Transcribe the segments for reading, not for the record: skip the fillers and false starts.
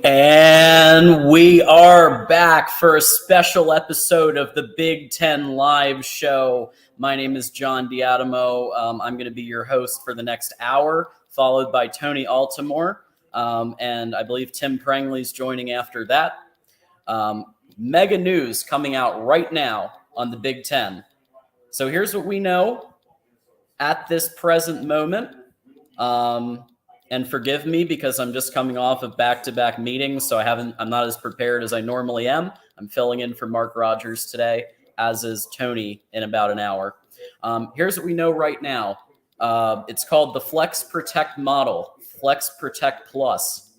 And we are back for a special episode of the Big Ten Live Show. My name is John Diadamo. I'm going to be your host for the next hour, followed by Tony Altimore. And I believe Tim Prangley's joining after that. Mega news coming out right now on the Big Ten. So here's what we know at this present moment. And forgive me because I'm just coming off of back-to-back meetings, so I'm not as prepared as I normally am. I'm filling in for Mark Rogers today, as is Tony in about an hour. Here's what we know right now. It's called the Flex Protect model, Flex Protect Plus.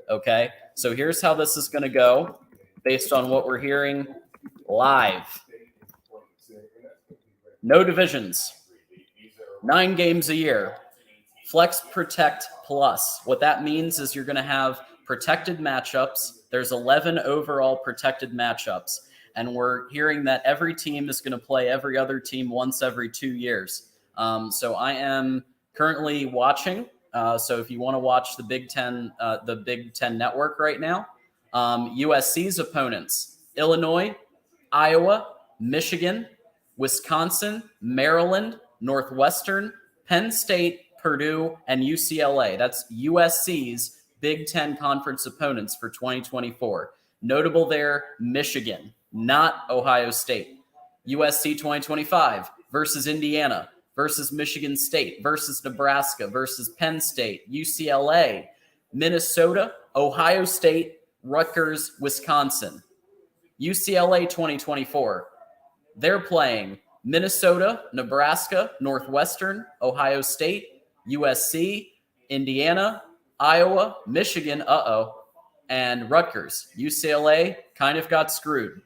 Okay, so here's how this is going to go based on what we're hearing live. No divisions, 9 games a year. Flex Protect Plus. What that means is you're going to have protected matchups. There's 11 overall protected matchups. And we're hearing that every team is going to play every other team once every 2 years. So I am currently watching. So if you want to watch the Big Ten Network right now, USC's opponents, Illinois, Iowa, Michigan, Wisconsin, Maryland, Northwestern, Penn State, Purdue, and UCLA. That's USC's Big Ten Conference opponents for 2024. Notable there, Michigan, not Ohio State. USC 2025 versus Indiana, versus Michigan State, versus Nebraska, versus Penn State, UCLA, Minnesota, Ohio State, Rutgers, Wisconsin. UCLA 2024, they're playing Minnesota, Nebraska, Northwestern, Ohio State, USC, Indiana, Iowa, Michigan, and Rutgers. UCLA kind of got screwed.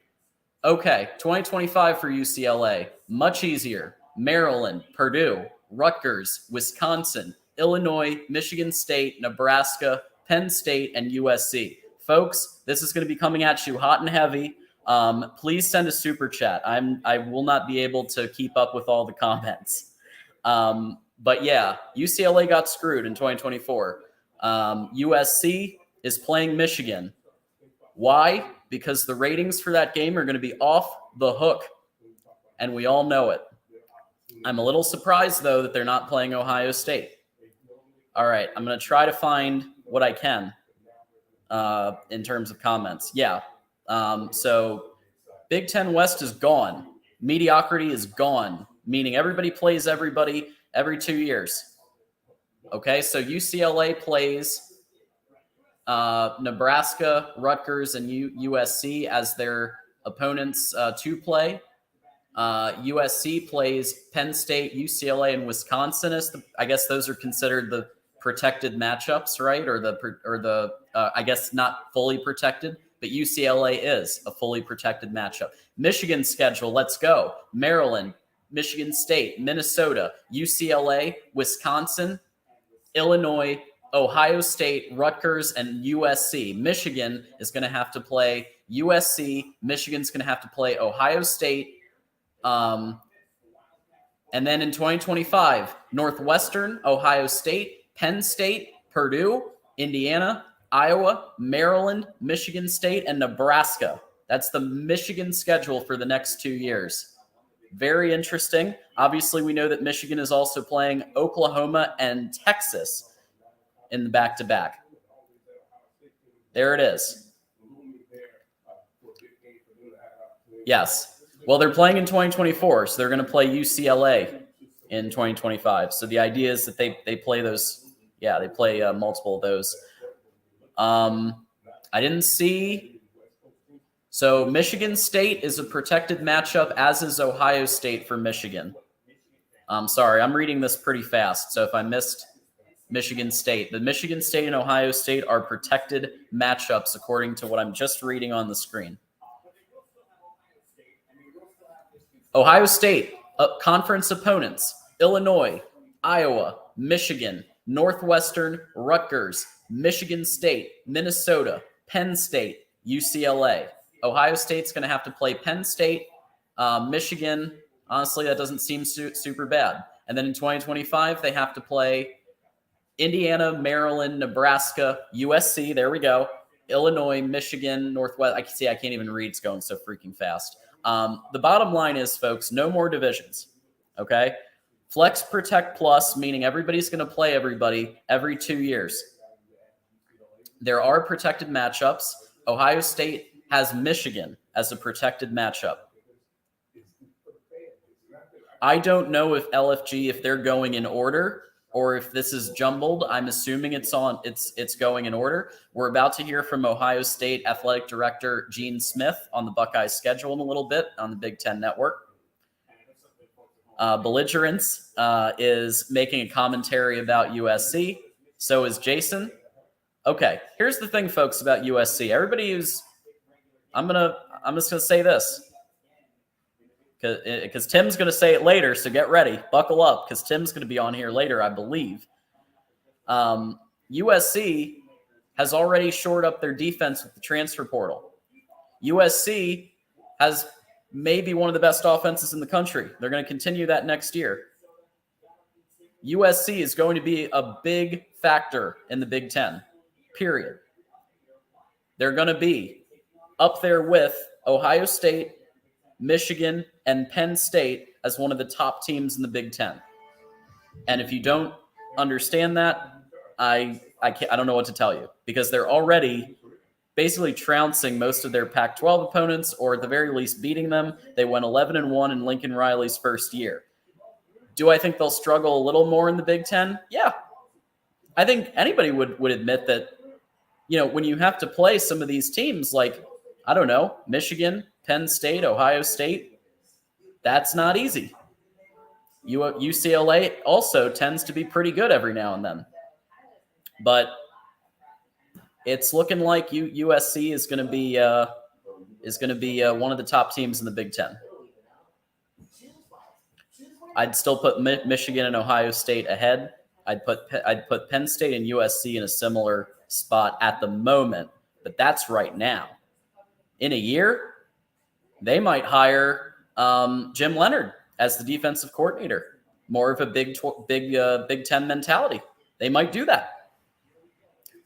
Okay, 2025 for UCLA, much easier. Maryland, Purdue, Rutgers, Wisconsin, Illinois, Michigan State, Nebraska, Penn State, and USC. Folks, this is going to be coming at you hot and heavy. Please send a super chat. I will not be able to keep up with all the comments. But yeah, UCLA got screwed in 2024. USC is playing Michigan. Why? Because the ratings for that game are going to be off the hook, and we all know it. I'm a little surprised, though, that they're not playing Ohio State. All right, I'm going to try to find what I can in terms of comments. Yeah, so Big Ten West is gone. Mediocrity is gone, meaning everybody plays everybody every 2 years. Okay, so UCLA plays Nebraska, Rutgers, and USC as their opponents to play. USC plays Penn State, UCLA, and Wisconsin. I guess those are considered the protected matchups, right? Or the I guess not fully protected, but UCLA is a fully protected matchup. Michigan's schedule, let's go. Maryland, Michigan State, Minnesota, UCLA, Wisconsin, Illinois, Ohio State, Rutgers, and USC. Michigan is going to have to play USC. Michigan's going to have to play Ohio State. And then in 2025, Northwestern, Ohio State, Penn State, Purdue, Indiana, Iowa, Maryland, Michigan State, and Nebraska. That's the Michigan schedule for the next 2 years. Very interesting. Obviously, we know that Michigan is also playing Oklahoma and Texas in the back-to-back. There it is. Yes. Well, they're playing in 2024, so they're going to play UCLA in 2025. So the idea is that they play those. Yeah, they play multiple of those. I didn't see. So Michigan State is a protected matchup, as is Ohio State for Michigan. I'm sorry, I'm reading this pretty fast. So if I missed Michigan State, the Michigan State and Ohio State are protected matchups according to what I'm just reading on the screen. Ohio State, conference opponents, Illinois, Iowa, Michigan, Northwestern, Rutgers, Michigan State, Minnesota, Penn State, UCLA. Ohio State's going to have to play Penn State. Michigan, honestly, that doesn't seem super bad. And then in 2025, they have to play Indiana, Maryland, Nebraska, USC, there we go, Illinois, Michigan, Northwest. I can't even read. It's going so freaking fast. The bottom line is, folks, no more divisions, okay? Flex Protect Plus, meaning everybody's going to play everybody every 2 years. There are protected matchups. Ohio State has Michigan as a protected matchup. I don't know if LFG, if they're going in order or if this is jumbled. I'm assuming it's going in order. We're about to hear from Ohio State Athletic Director Gene Smith on the Buckeyes schedule in a little bit on the Big Ten Network. Belligerence is making a commentary about USC. So is Jason. Okay, here's the thing, folks, about USC. Everybody who's, I'm just gonna say this, because Tim's gonna say it later. So get ready, buckle up, because Tim's gonna be on here later, I believe. USC has already shored up their defense with the transfer portal. USC has maybe one of the best offenses in the country. They're going to continue that next year. USC is going to be a big factor in the Big Ten, period. They're going to be up there with Ohio State, Michigan, and Penn State as one of the top teams in the Big Ten. And if you don't understand that, I don't know what to tell you, because they're already basically trouncing most of their Pac-12 opponents, or at the very least beating them. They went 11-1 in Lincoln Riley's first year. Do I think they'll struggle a little more in the Big Ten? Yeah. I think anybody would admit that, when you have to play some of these teams like, I don't know, Michigan, Penn State, Ohio State, that's not easy. UCLA also tends to be pretty good every now and then. But it's looking like USC is going to be one of the top teams in the Big Ten. I'd still put Michigan and Ohio State ahead. I'd put Penn State and USC in a similar spot at the moment, but that's right now. In a year, they might hire Jim Leonard as the defensive coordinator. More of a Big Ten mentality. They might do that.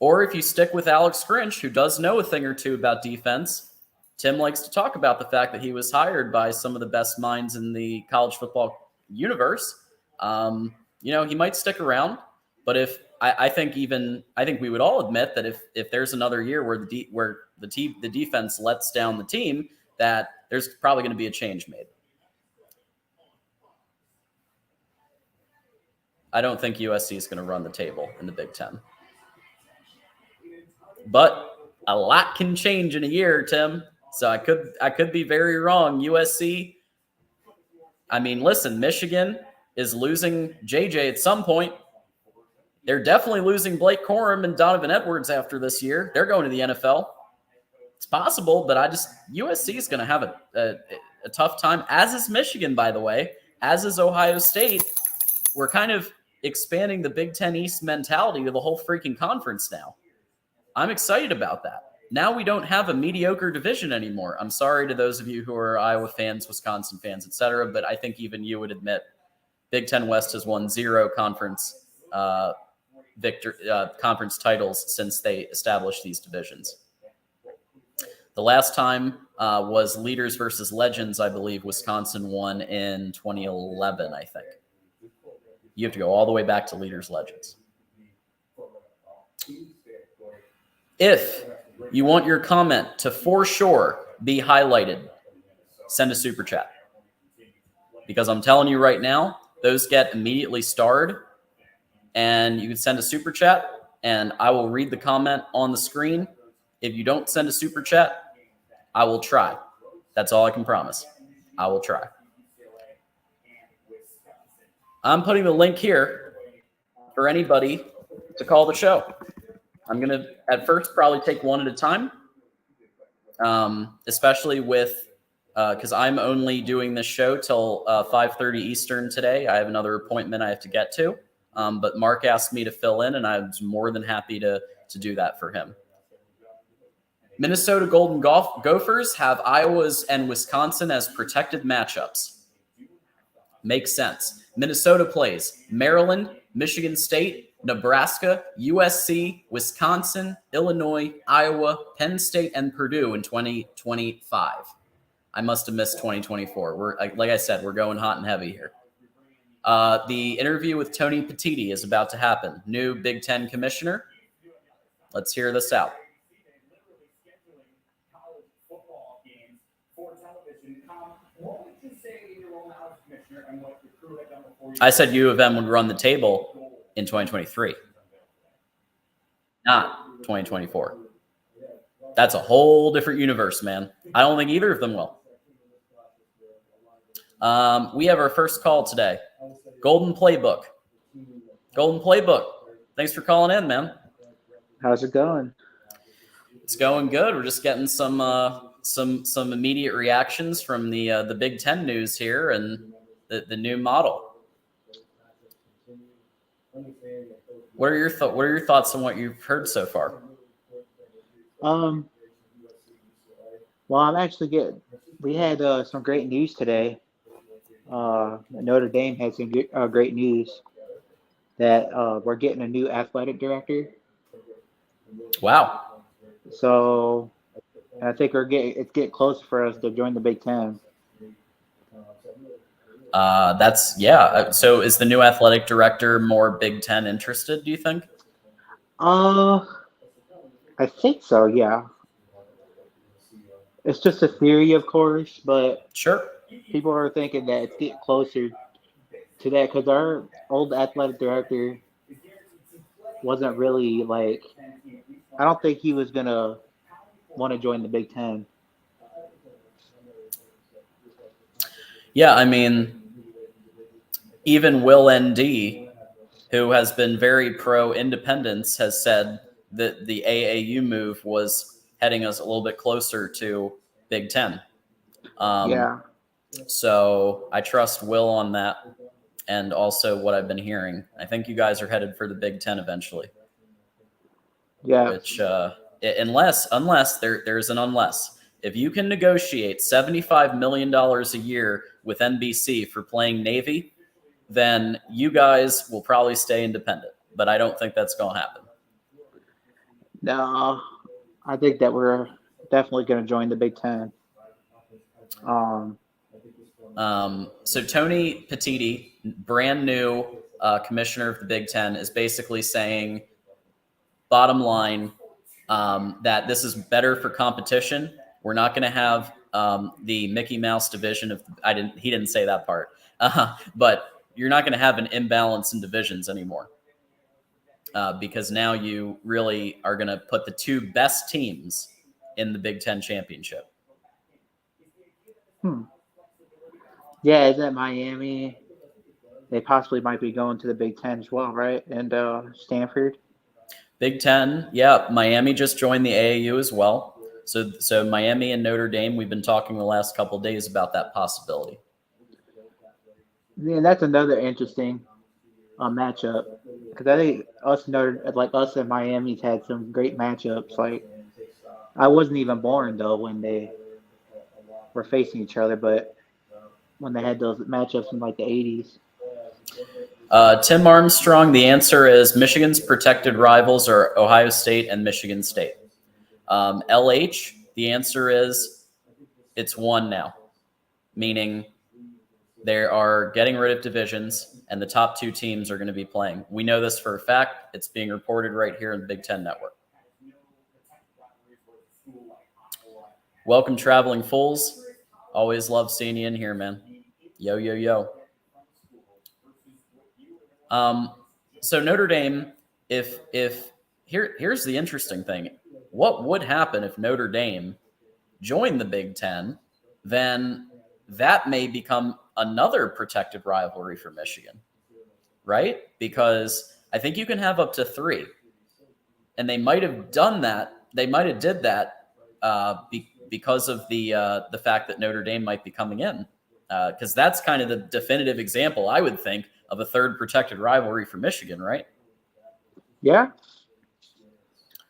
Or if you stick with Alex Grinch, who does know a thing or two about defense, Tim likes to talk about the fact that he was hired by some of the best minds in the college football universe. He might stick around. But I think we would all admit that if there's another year where the defense lets down the team, that there's probably going to be a change made. I don't think USC is going to run the table in the Big Ten. But a lot can change in a year, Tim. So I could be very wrong. USC, listen, Michigan is losing JJ at some point. They're definitely losing Blake Corum and Donovan Edwards after this year. They're going to the NFL. It's possible, but USC is going to have a tough time, as is Michigan, by the way, as is Ohio State. We're kind of expanding the Big Ten East mentality to the whole freaking conference now. I'm excited about that. Now we don't have a mediocre division anymore. I'm sorry to those of you who are Iowa fans, Wisconsin fans, etc., but I think even you would admit Big Ten West has won 0 conference conference titles since they established these divisions. The last time was Leaders versus Legends, I believe. Wisconsin won in 2011, I think. You have to go all the way back to Leaders Legends. If you want your comment to for sure be highlighted, send a super chat. Because I'm telling you right now, those get immediately starred. And you can send a super chat, and I will read the comment on the screen. If you don't send a super chat, I will try. That's all I can promise. I will try. I'm putting the link here for anybody to call the show. I'm going to, at first, probably take one at a time, especially with, because I'm only doing this show till 5:30 Eastern today. I have another appointment I have to get to, but Mark asked me to fill in, and I was more than happy to do that for him. Minnesota Golden Gophers have Iowa's and Wisconsin as protected matchups. Makes sense. Minnesota plays Maryland, Michigan State, Nebraska, USC, Wisconsin, Illinois, Iowa, Penn State, and Purdue in 2025. I must have missed 2024. Like I said, we're going hot and heavy here. The interview with Tony Petitti is about to happen. New Big Ten commissioner. Let's hear this out. I said U of M would run the table in 2023, not 2024. That's a whole different universe, man. I don't think either of them will. We have our first call today. Golden Playbook. Golden Playbook. Thanks for calling in, man. How's it going? It's going good. We're just getting some immediate reactions from the Big Ten news here and the new model. What are your thoughts on what you've heard so far? Well, I'm actually we had some great news today. Notre Dame had some great news that we're getting a new athletic director. Wow. So I think it's getting close for us to join the Big Ten. So is the new athletic director more Big Ten interested, do you think? I think so, yeah. It's just a theory, of course, but sure. People are thinking that it's getting closer to that because our old athletic director wasn't really I don't think he was going to want to join the Big Ten. Yeah, I mean, even Will ND, who has been very pro-independence, has said that the AAU move was heading us a little bit closer to Big Ten. Yeah. So I trust Will on that, and also what I've been hearing. I think you guys are headed for the Big Ten eventually. Yeah. Which, unless there's an unless. If you can negotiate $75 million a year with NBC for playing Navy, then you guys will probably stay independent. But I don't think that's going to happen. No, I think that we're definitely going to join the Big Ten. So Tony Petitti, brand new commissioner of the Big Ten, is basically saying, bottom line, that this is better for competition. We're not going to have the Mickey Mouse division of. He didn't say that part, but you're not going to have an imbalance in divisions anymore, because now you really are going to put the two best teams in the Big Ten championship. Yeah, isn't Miami? They possibly might be going to the Big Ten as well, right? And Stanford. Big Ten, yeah. Miami just joined the AAU as well. So Miami and Notre Dame, we've been talking the last couple of days about that possibility. Yeah, that's another interesting matchup because I think us and Miami's had some great matchups. Like I wasn't even born though when they were facing each other, but when they had those matchups in like the 80s. Tim Armstrong, the answer is Michigan's protected rivals are Ohio State and Michigan State. LH, the answer is it's one now, meaning they are getting rid of divisions and the top two teams are going to be playing. We know this for a fact. It's being reported right here in the Big Ten Network. Welcome, Traveling Fools. Always love seeing you in here, man. Yo, yo, yo. So Notre Dame, here's the interesting thing. What would happen if Notre Dame joined the Big Ten? Then that may become another protected rivalry for Michigan, right? Because I think you can have up to 3. And they might have done that. They might have did that because of the fact that Notre Dame might be coming in. Because that's kind of the definitive example, I would think, of a third protected rivalry for Michigan, right? Yeah.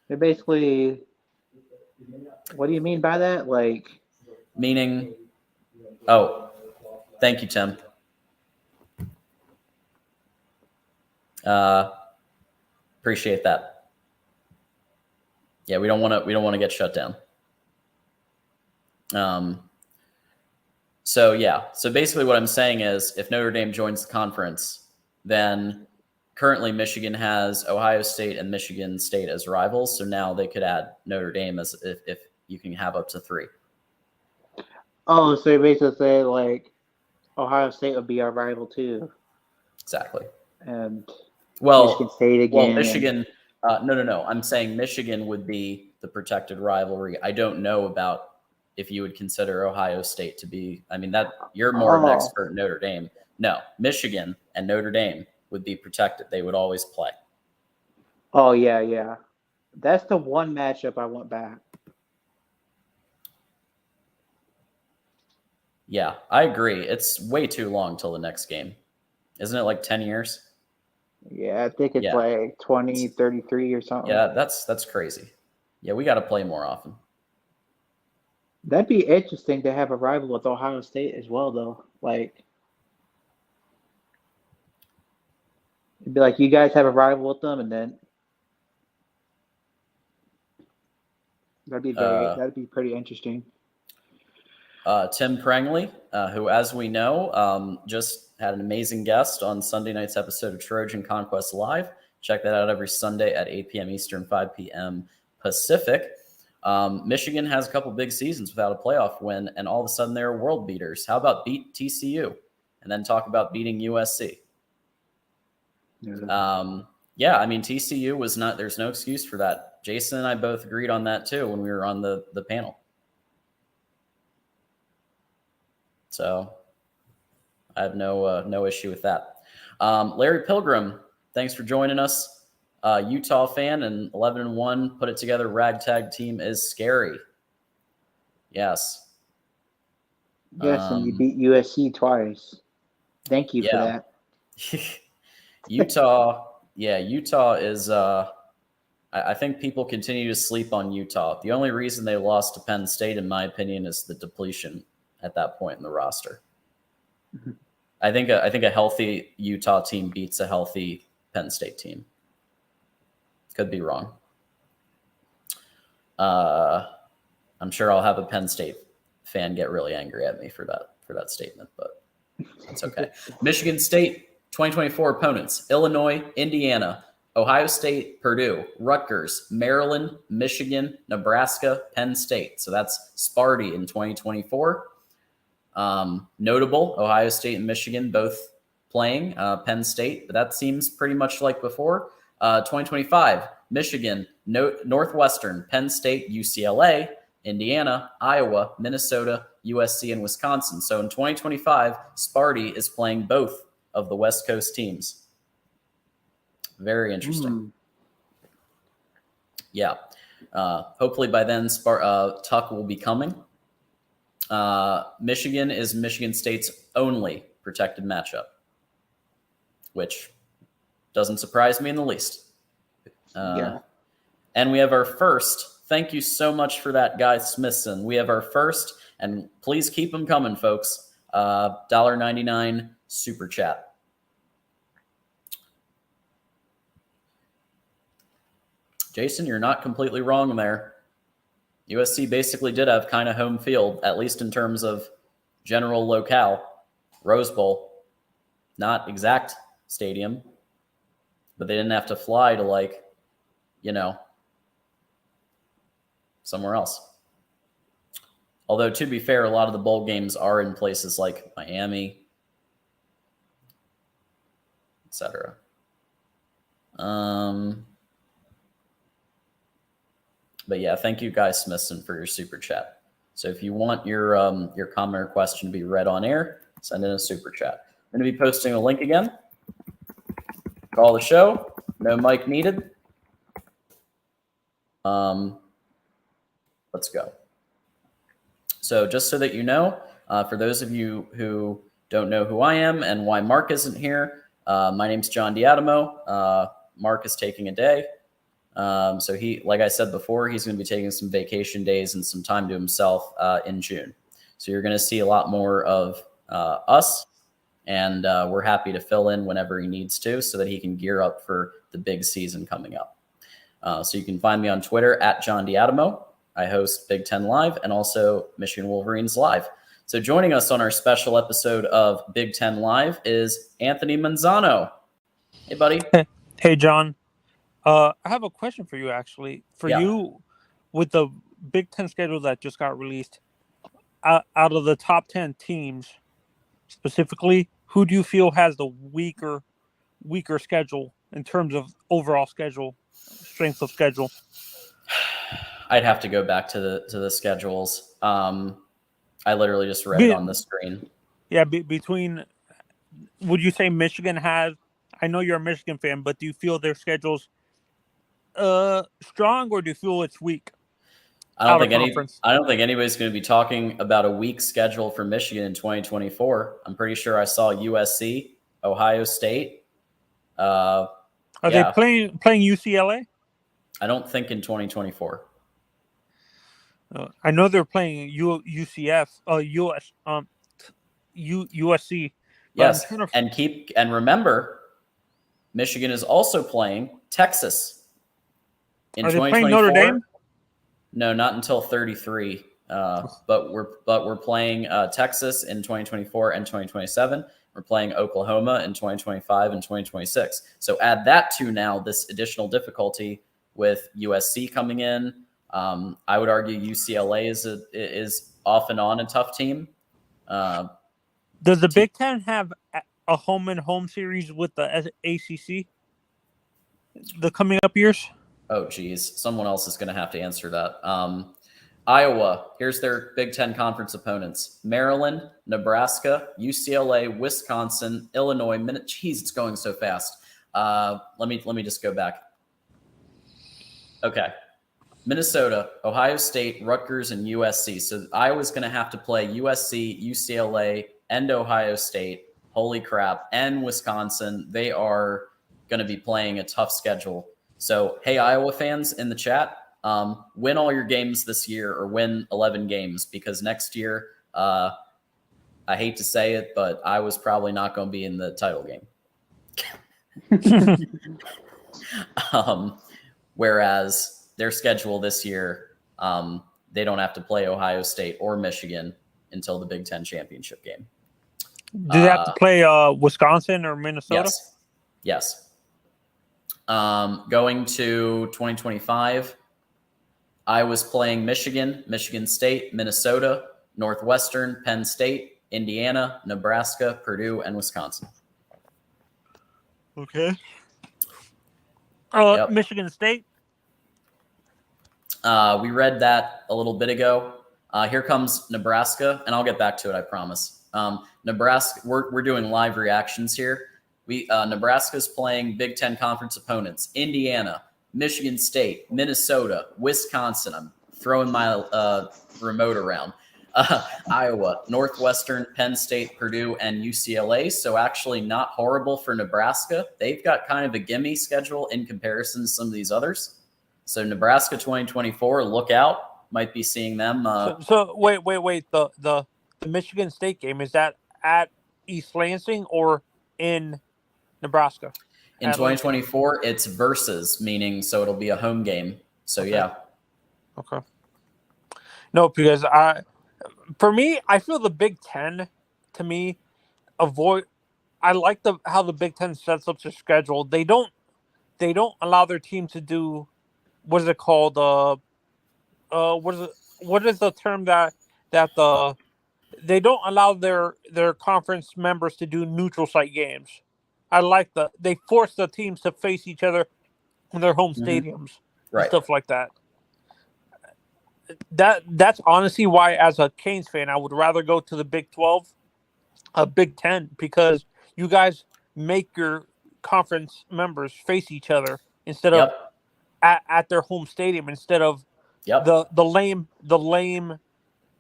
They're basically, what do you mean by that? Meaning, thank you, Tim. Appreciate that. Yeah, we don't want to get shut down. So basically what I'm saying is if Notre Dame joins the conference, then currently Michigan has Ohio State and Michigan State as rivals. So now they could add Notre Dame as if you can have up to 3. Oh, so you basically say like Ohio State would be our rival too. Exactly. And Michigan State again. Well, Michigan. No. I'm saying Michigan would be the protected rivalry. I don't know about if you would consider Ohio State to be. I mean, that you're more of an expert in Notre Dame. No, Michigan and Notre Dame would be protected. They would always play. Oh yeah. That's the one matchup I want back. Yeah, I agree. It's way too long till the next game. Isn't it like 10 years? Yeah, I think it's like 2033 or something. Yeah, that's crazy. Yeah, we got to play more often. That'd be interesting to have a rival with Ohio State as well, though. Like, it'd be like you guys have a rival with them, and then that'd be pretty interesting. Tim Prangley, who, as we know, just had an amazing guest on Sunday night's episode of Trojan Conquest Live. Check that out every Sunday at 8 p.m. Eastern, 5 p.m. Pacific. Michigan has a couple big seasons without a playoff win, and all of a sudden they're world beaters. How about beat TCU and then talk about beating USC? Yeah, I mean, TCU was not – there's no excuse for that. Jason and I both agreed on that too when we were on the panel. So I have no issue with that. Larry Pilgrim, thanks for joining us. Utah fan and 11-1, put it together. Ragtag team is scary. Yes. Yes, and you beat USC twice. Thank you for that. Utah is. I think people continue to sleep on Utah. The only reason they lost to Penn State, in my opinion, is the depletion at that point in the roster. Mm-hmm. I think a healthy Utah team beats a healthy Penn State team. Could be wrong. I'm sure I'll have a Penn State fan get really angry at me for that statement, but it's okay. Michigan State 2024 opponents: Illinois, Indiana, Ohio State, Purdue, Rutgers, Maryland, Michigan, Nebraska, Penn State. So that's Sparty in 2024. Notable, Ohio State and Michigan both playing, Penn State, but that seems pretty much like before. 2025, Michigan, Northwestern, Penn State, UCLA, Indiana, Iowa, Minnesota, USC, and Wisconsin. So in 2025, Sparty is playing both of the West Coast teams. Very interesting. Yeah. Hopefully by then, Tuck will be coming. Michigan is Michigan State's only protected matchup, which doesn't surprise me in the least. And we have our first. Thank you so much for that, Guy Smithson. We have our first, and please keep them coming, folks. $1.99 super chat. Jason, you're not completely wrong there. USC basically did have kind of home field, at least in terms of general locale. Rose Bowl, not exact stadium, but they didn't have to fly to somewhere else. Although, to be fair, a lot of the bowl games are in places like Miami, etc. But yeah, thank you, Guy Smithson, for your super chat. So if you want your comment or question to be read on air, send in a super chat. I'm going to be posting a link again. Call the show. No mic needed. Let's go. So just so that you know, for those of you who don't know who I am and why Mark isn't here, my name's John Diadamo. Mark is taking a day. So he, like I said before, he's going to be taking some vacation days and some time to himself in June. So you're going to see a lot more of us, and we're happy to fill in whenever he needs to so that he can gear up for the big season coming up. So you can find me on Twitter at John D'Adamo. I host Big Ten Live and also Michigan Wolverines Live. So joining us on our special episode of Big Ten Live is Anthony Manzano. Hey, buddy. Hey, John. I have a question for you, actually. For you, with the Big Ten schedule that just got released, out of the top 10 teams, specifically, who do you feel has the weaker schedule in terms of overall schedule, strength of schedule? I'd have to go back to the schedules. I literally just read it on the screen. Yeah, between, would you say Michigan has? I know you're a Michigan fan, but do you feel their schedule's strong, or do you feel it's weak? I don't think anybody's going to be talking about a weak schedule for Michigan in 2024. I'm pretty sure I saw USC, Ohio State. Are they playing UCLA? I don't think in 2024. I know they're playing USC. Yes, and remember, Michigan is also playing Texas in 2024. Are they playing Notre Dame? No, not until 33. But we're playing Texas in 2024 and 2027. We're playing Oklahoma in 2025 and 2026. So add that to now this additional difficulty with USC coming in. I would argue UCLA is off and on a tough team. Does the Big Ten have a home and home series with the ACC the coming up years? Oh, geez. Someone else is going to have to answer that. Iowa, here's their Big Ten conference opponents. Maryland, Nebraska, UCLA, Wisconsin, Illinois. Jeez, it's going so fast. Let me just go back. Okay. Minnesota, Ohio State, Rutgers, and USC. So Iowa's going to have to play USC, UCLA, and Ohio State. Holy crap. And Wisconsin. They are going to be playing a tough schedule. So, hey, Iowa fans in the chat, win all your games this year or win 11 games because next year, I hate to say it, but Iowa's probably not going to be in the title game. Whereas their schedule this year, they don't have to play Ohio State or Michigan until the Big Ten championship game. Do they have to play Wisconsin or Minnesota? Yes. Going to 2025, Iowa's playing Michigan, Michigan State, Minnesota, Northwestern, Penn State, Indiana, Nebraska, Purdue, and Wisconsin. Okay. Michigan State? We read that a little bit ago. Here comes Nebraska, and I'll get back to it, I promise. Nebraska, we're doing live reactions here. Nebraska's playing Big Ten conference opponents: Indiana, Michigan State, Minnesota, Wisconsin. I'm throwing my remote around. Iowa, Northwestern, Penn State, Purdue, and UCLA. So actually not horrible for Nebraska. They've got kind of a gimme schedule in comparison to some of these others. So Nebraska 2024, look out. Might be seeing them. So wait. The Michigan State game, is that at East Lansing or in Nebraska? In 2024, it's versus, meaning so it'll be a home game. So okay. Yeah. Okay. No, because for me, I feel the Big Ten, to me, I like how the Big Ten sets up their schedule. They don't allow their team to do, what is it called? What is the term that they don't allow their conference members to do neutral site games. I like they force the teams to face each other in their home stadiums, and stuff like that. That's honestly why, as a Canes fan, I would rather go to the Big 12, Big 10, because you guys make your conference members face each other instead of at their home stadium, instead of the lame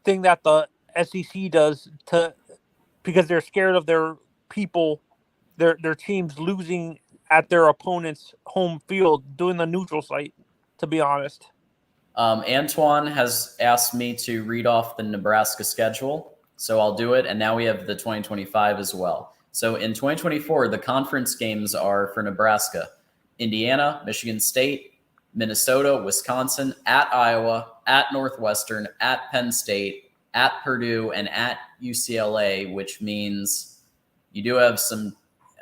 thing that the SEC does because they're scared of their people, their teams losing at their opponent's home field, doing the neutral site, to be honest. Antoine has asked me to read off the Nebraska schedule, so I'll do it. And now we have the 2025 as well. So in 2024, the conference games are for Nebraska: Indiana, Michigan State, Minnesota, Wisconsin, at Iowa, at Northwestern, at Penn State, at Purdue, and at UCLA, which means you do have some,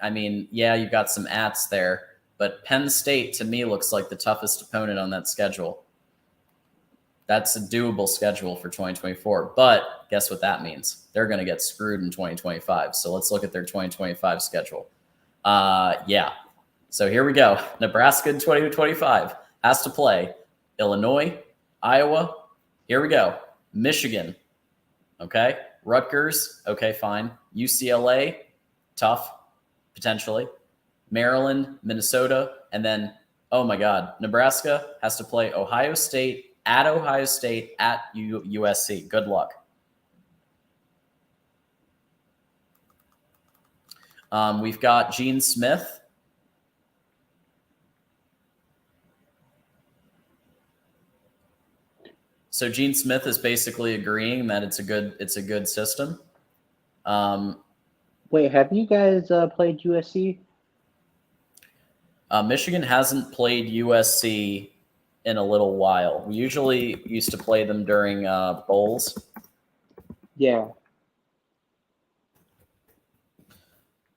you've got some ats there, but Penn State to me looks like the toughest opponent on that schedule. That's a doable schedule for 2024, but guess what that means? They're going to get screwed in 2025. So let's look at their 2025 schedule. So here we go. Nebraska in 2025 has to play Illinois, Iowa. Here we go. Michigan. Okay. Rutgers. Okay, fine. UCLA. Tough, potentially. Maryland, Minnesota. And then, oh my God, Nebraska has to play Ohio State, at USC. Good luck. We've got Gene Smith. So Gene Smith is basically agreeing that it's a good system. Wait, have you guys played USC? Michigan hasn't played USC in a little while. We usually used to play them during bowls. Yeah.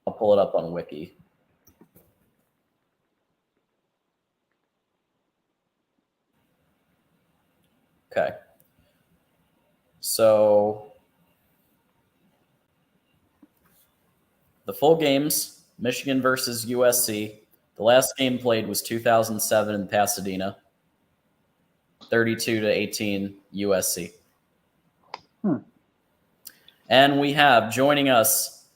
I'll pull it up on Wiki. Okay. So the full games, Michigan versus USC. The last game played was 2007 in Pasadena. 32-18 USC. And we have joining us,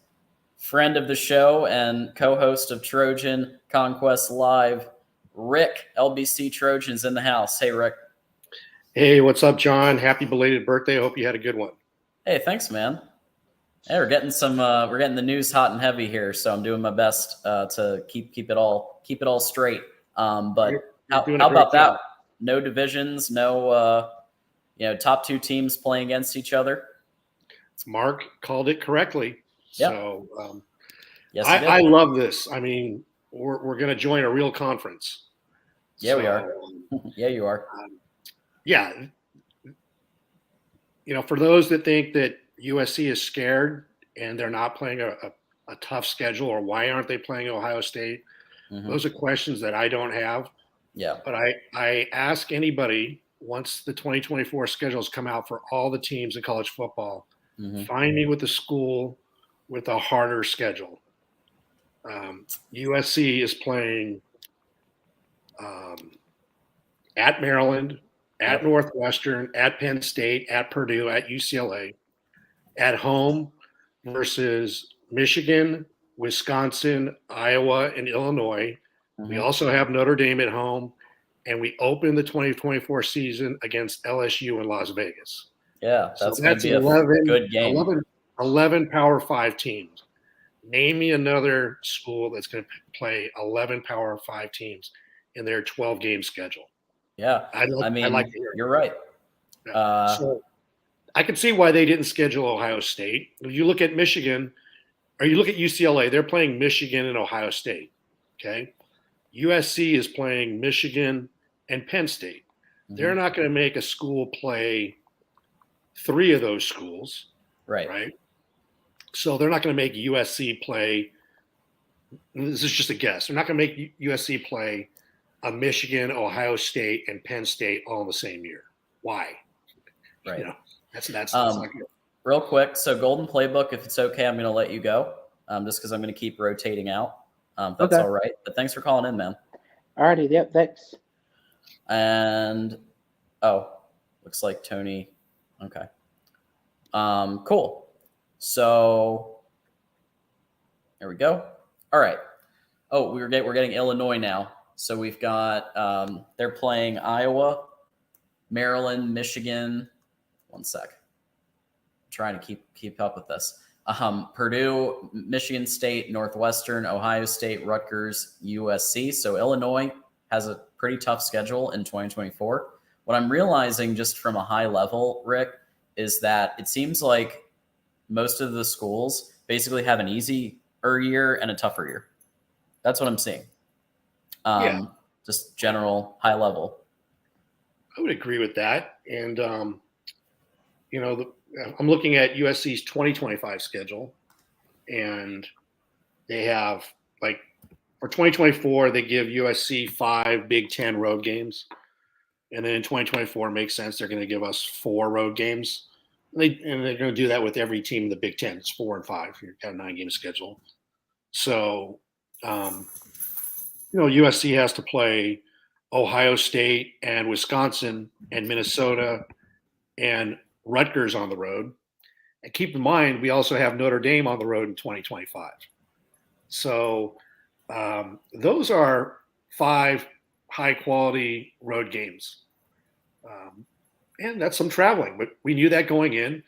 friend of the show and co-host of Trojan Conquest Live, Rick, LBC Trojans in the house. Hey, Rick. Hey, what's up, John? Happy belated birthday. I hope you had a good one. Hey, thanks, man. Hey, we're getting the news hot and heavy here, so I'm doing my best to keep it all straight. But You're how about that? No divisions, no top two teams playing against each other. Mark called it correctly. Yep. So yes, I love this. I mean, we're going to join a real conference. Yeah, we are. Yeah, you are. Yeah. For those that think that USC is scared and they're not playing a tough schedule, or why aren't they playing Ohio State? Mm-hmm. Those are questions that I don't have. Yeah. But I ask anybody, once the 2024 schedules come out for all the teams in college football, mm-hmm. find me with a school with a harder schedule. USC is playing at Maryland, at Northwestern, at Penn State, at Purdue, at UCLA, at home versus Michigan, Wisconsin, Iowa, and Illinois. Mm-hmm. We also have Notre Dame at home, and we open the 2024 season against LSU in Las Vegas. Yeah, that's going to be 11, a good game. 11 Power 5 teams. Name me another school that's going to play 11 Power 5 teams in their 12-game schedule. Yeah, I'd like to hear it. You're right. So I can see why they didn't schedule Ohio State. If you look at Michigan, or you look at UCLA, they're playing Michigan and Ohio State. Okay, USC is playing Michigan and Penn State. Mm-hmm. They're not going to make a school play 3 of those schools. Right. So they're not going to make USC play. This is just a guess. They're not going to make USC play a Michigan, Ohio State, and Penn State all in the same year. Why? Right. That's not good. Real quick. So Golden Playbook, if it's okay, I'm going to let you go just because I'm going to keep rotating out. That's okay. All right. But thanks for calling in, man. All righty. Yep. Thanks. And, looks like Tony. Okay. Cool. So there we go. All right. Oh, we're getting Illinois now. So we've got they're playing Iowa, Maryland, Michigan. One sec. I'm trying to keep up with this. Purdue, Michigan State, Northwestern, Ohio State, Rutgers, USC. So Illinois has a pretty tough schedule in 2024. What I'm realizing just from a high level, Rick, is that it seems like most of the schools basically have an easier year and a tougher year. That's what I'm seeing. Yeah. Just general high level. I would agree with that. And, I'm looking at USC's 2025 schedule, and they have, like, for 2024, they give USC 5 Big Ten road games. And then in 2024, it makes sense. They're going to give us 4 road games. They're going to do that with every team in the Big Ten. It's 4 and 5. You've got a 9-game schedule. So, USC has to play Ohio State and Wisconsin and Minnesota and Rutgers on the road. And keep in mind, we also have Notre Dame on the road in 2025. So those are 5 high-quality road games. And that's some traveling, but we knew that going in.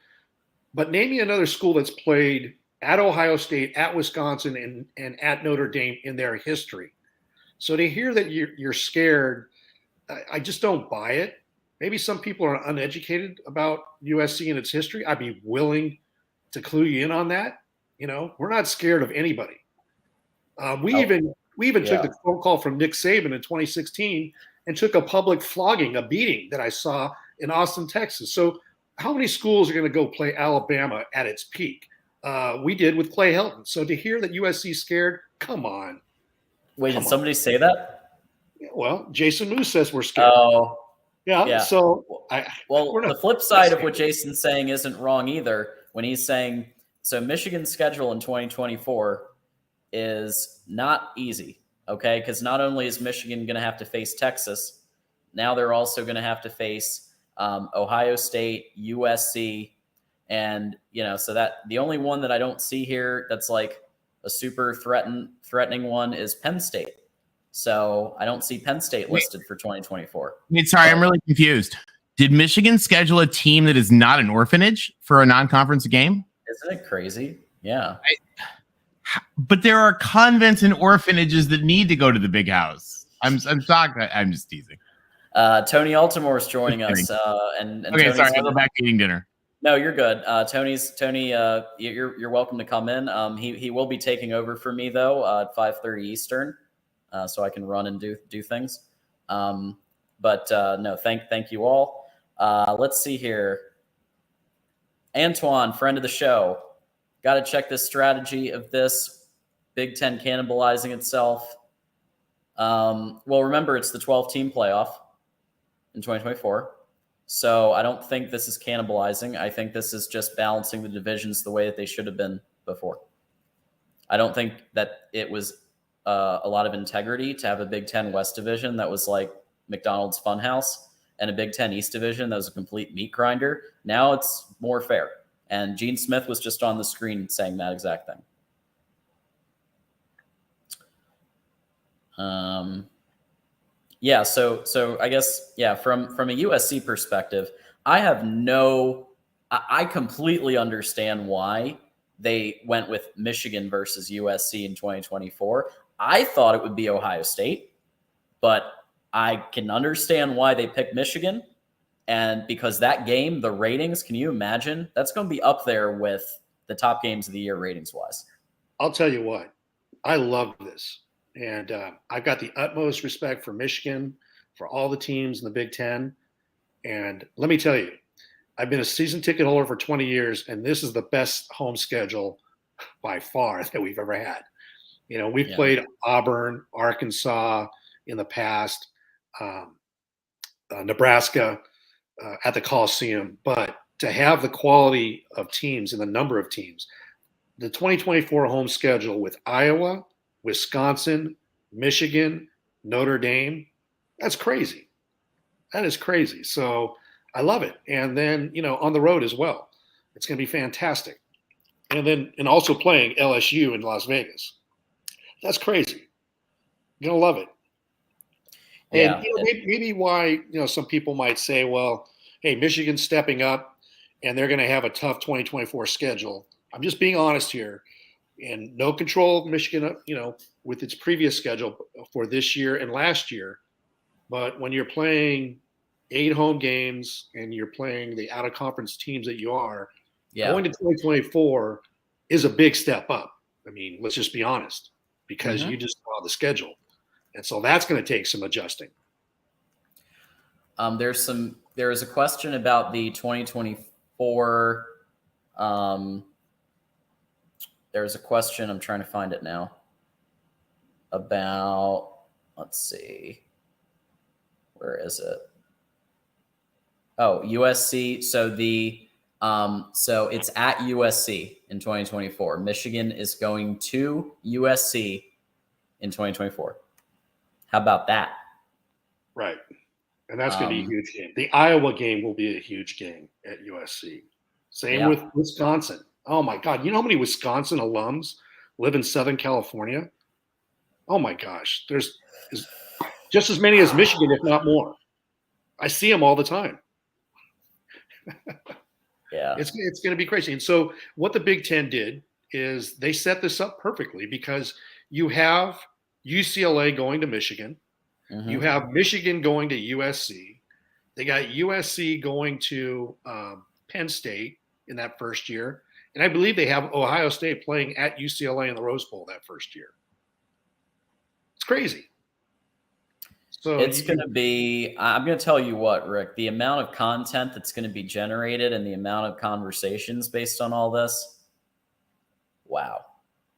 But name me another school that's played at Ohio State, at Wisconsin, and at Notre Dame in their history. So to hear that you're scared, I just don't buy it. Maybe some people are uneducated about USC and its history. I'd be willing to clue you in on that. We're not scared of anybody. We even took the phone call from Nick Saban in 2016 and took a public flogging, a beating that I saw in Austin, Texas. So how many schools are going to go play Alabama at its peak? We did with Clay Helton. So to hear that USC's scared, come on. Wait, did somebody say that? Well, Jason Moose says we're scared. Oh, yeah. So, the flip side of what Jason's saying isn't wrong either. When he's saying, so Michigan's schedule in 2024 is not easy, okay? Because not only is Michigan going to have to face Texas, now they're also going to have to face Ohio State, USC, and so that the only one that I don't see here that's like a super threatening one is Penn State. So I don't see Penn State listed for 2024. Sorry, I'm really confused. Did Michigan schedule a team that is not an orphanage for a non-conference game? Isn't it crazy? Yeah. But there are convents and orphanages that need to go to the big house. I'm shocked. I'm just teasing. Tony Altimore is joining us. And okay, Tony's sorry, I'll go back to eating dinner. No, you're good. Tony, you're welcome to come in. He will be taking over for me though at 5:30 Eastern, so I can run and do things. But no, thank you all. Let's see here. Antoine, friend of the show, got to check this strategy of this Big Ten cannibalizing itself. Well, remember it's the 12-team playoff in 2024. So I don't think this is cannibalizing. I think this is just balancing the divisions the way that they should have been before. I don't think that it was a lot of integrity to have a Big Ten West division that was like McDonald's Funhouse and a Big Ten East division that was a complete meat grinder. Now it's more fair. And Gene Smith was just on the screen saying that exact thing. Yeah, so I guess, yeah, from a USC perspective, I completely understand why they went with Michigan versus USC in 2024. I thought it would be Ohio State, but I can understand why they picked Michigan. And because that game, the ratings, can you imagine? That's going to be up there with the top games of the year ratings-wise. I'll tell you what, I love this. And I've got the utmost respect for Michigan, for all the teams in the Big Ten. And let me tell you, I've been a season ticket holder for 20 years, and this is the best home schedule by far that we've ever had. We've played Auburn, Arkansas in the past, Nebraska at the Coliseum. But to have the quality of teams and the number of teams, the 2024 home schedule with Iowa, Wisconsin, Michigan, Notre Dame, that's crazy. That is crazy. So I love it. And then, on the road as well, it's going to be fantastic. And also playing LSU in Las Vegas. That's crazy. You're going to love it. And maybe why, some people might say, well, hey, Michigan's stepping up and they're going to have a tough 2024 schedule. I'm just being honest here. And no control of Michigan, with its previous schedule for this year and last year. But when you're playing 8 home games and you're playing the out-of-conference teams that you are, going to 2024 is a big step up. I mean, let's just be honest, because you just saw the schedule. And so that's going to take some adjusting. There is a question about the 2024. There's a question, I'm trying to find it now, about, let's see, where is it? Oh, USC. So it's at USC in 2024. Michigan is going to USC in 2024. How about that? Right. And that's going to be a huge game. The Iowa game will be a huge game at USC. Same with Wisconsin. Oh, my God. You know how many Wisconsin alums live in Southern California? Oh, my gosh. There's just as many as Michigan, if not more. I see them all the time. Yeah. It's going to be crazy. And so what the Big Ten did is they set this up perfectly because you have UCLA going to Michigan. Mm-hmm. You have Michigan going to USC. They got USC going to Penn State in that first year. And I believe they have Ohio State playing at UCLA in the Rose Bowl that first year. It's crazy. So it's going to be, I'm going to tell you what, Rick, the amount of content that's going to be generated and the amount of conversations based on all this. Wow.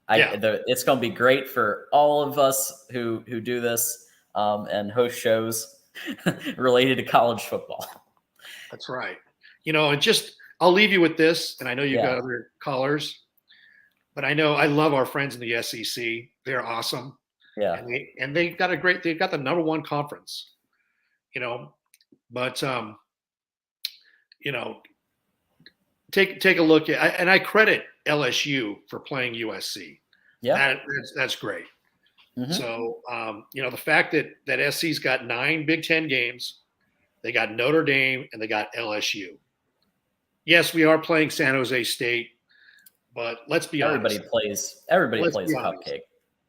It's going to be great for all of us who do this and host shows related to college football. That's right. And just, I'll leave you with this, and I know you've got other callers, but I know I love our friends in the SEC. They're awesome. Yeah. And they've got the number one conference, but, take a look at, and I credit LSU for playing USC. Yeah. That's great. Mm-hmm. So, the fact that SC's got 9 Big Ten games, they got Notre Dame and they got LSU. Yes, we are playing San Jose State, but let's be honest. Everybody plays cupcake.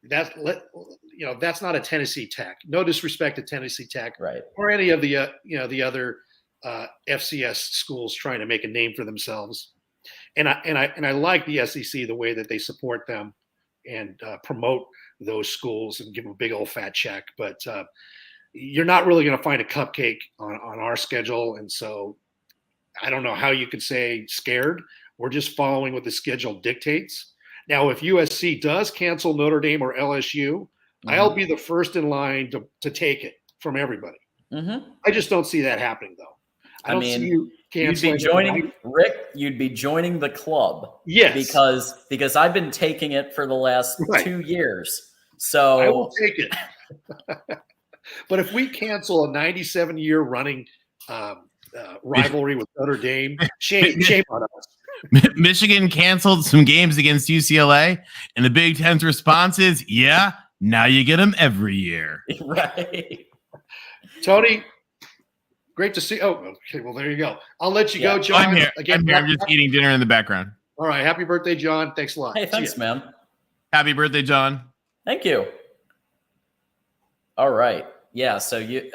That's not a Tennessee Tech. No disrespect to Tennessee Tech, right, or any of the the other FCS schools trying to make a name for themselves. And I like the SEC the way that they support them and promote those schools and give them a big old fat check. But you're not really going to find a cupcake on our schedule, and so I don't know how you could say scared. We're just following what the schedule dictates. Now, if USC does cancel Notre Dame or LSU, I'll be the first in line to take it from everybody. Mm-hmm. I just don't see that happening, though. I don't see you canceling. You'd be joining Rick. You'd be joining the club. Yes, because I've been taking it for the last 2 years. So I will take it. But if we cancel a 97-year running rivalry with Notre Dame, shame on us. Michigan canceled some games against UCLA, and the Big Ten's response is, yeah, now you get them every year. Right. Tony, great to see. Oh, okay. Well, there you go. I'll let you go, John. I'm here. I'm just eating dinner in the background. All right. Happy birthday, John. Thanks a lot. Hey, thanks, man. Happy birthday, John. Thank you. All right. Yeah. So it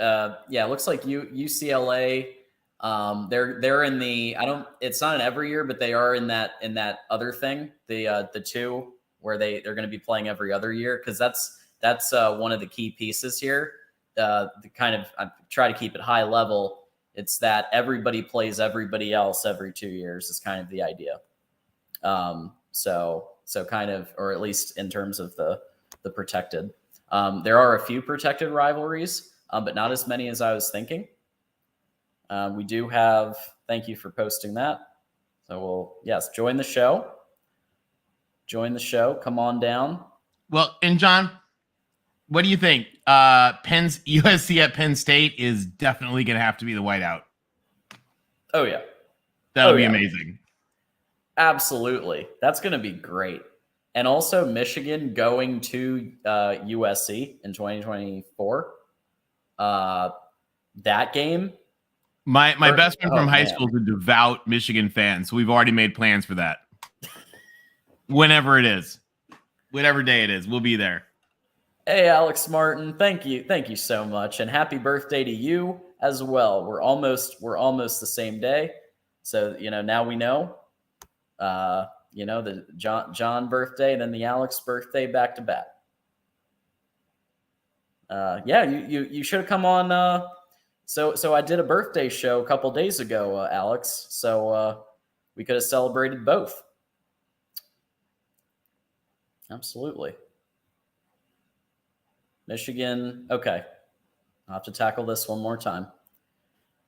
looks like UCLA. They're in the, it's not an every year, but they are in that other thing, the 2 where they're going to be playing every other year. Cause that's one of the key pieces here. The kind of, I try to keep it high level. It's that everybody plays everybody else every 2 years is kind of the idea. So kind of, or at least in terms of the protected, there are a few protected rivalries, but not as many as I was thinking. We do have, thank you for posting that. So join the show. Come on down. Well, and John, what do you think? USC at Penn State is definitely going to have to be the whiteout. Oh yeah. That'll be amazing. Absolutely. That's going to be great. And also Michigan going to USC in 2024. That game. My best friend from high school is a devout Michigan fan, so we've already made plans for that. Whenever it is. Whatever day it is, we'll be there. Hey, Alex Martin, thank you so much, and happy birthday to you as well. We're almost the same day, so now we know. The John birthday, and then the Alex birthday back to back. Yeah, you should have come on. So I did a birthday show a couple days ago, Alex. So we could have celebrated both. Absolutely. Michigan. Okay, I'll have to tackle this one more time.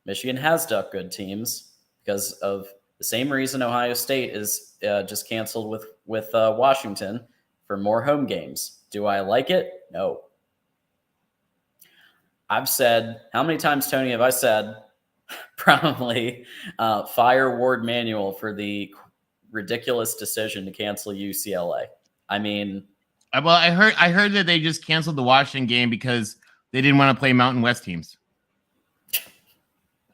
Michigan has duck good teams because of the same reason Ohio State is just canceled with Washington for more home games. Do I like it? No. I've said, how many times, Tony, have I said probably fire Ward Manuel for the ridiculous decision to cancel UCLA? I mean, well, I heard that they just canceled the Washington game because they didn't want to play Mountain West teams.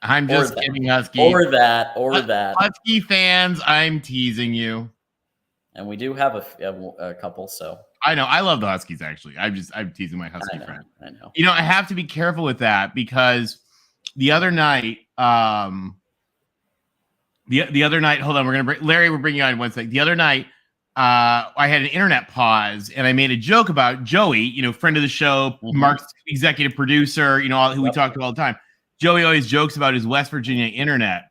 I'm just kidding, Husky. Or that. Husky fans, I'm teasing you. And we do have a couple, so. I know. I love the Huskies, actually. I'm teasing my Husky friend. I know. You know, I have to be careful with that because the other night, the other night, hold on, Larry, we're bringing you on in 1 second. The other night, I had an internet pause and I made a joke about Joey, friend of the show, Mark's executive producer, who we talk to all the time. Joey always jokes about his West Virginia internet.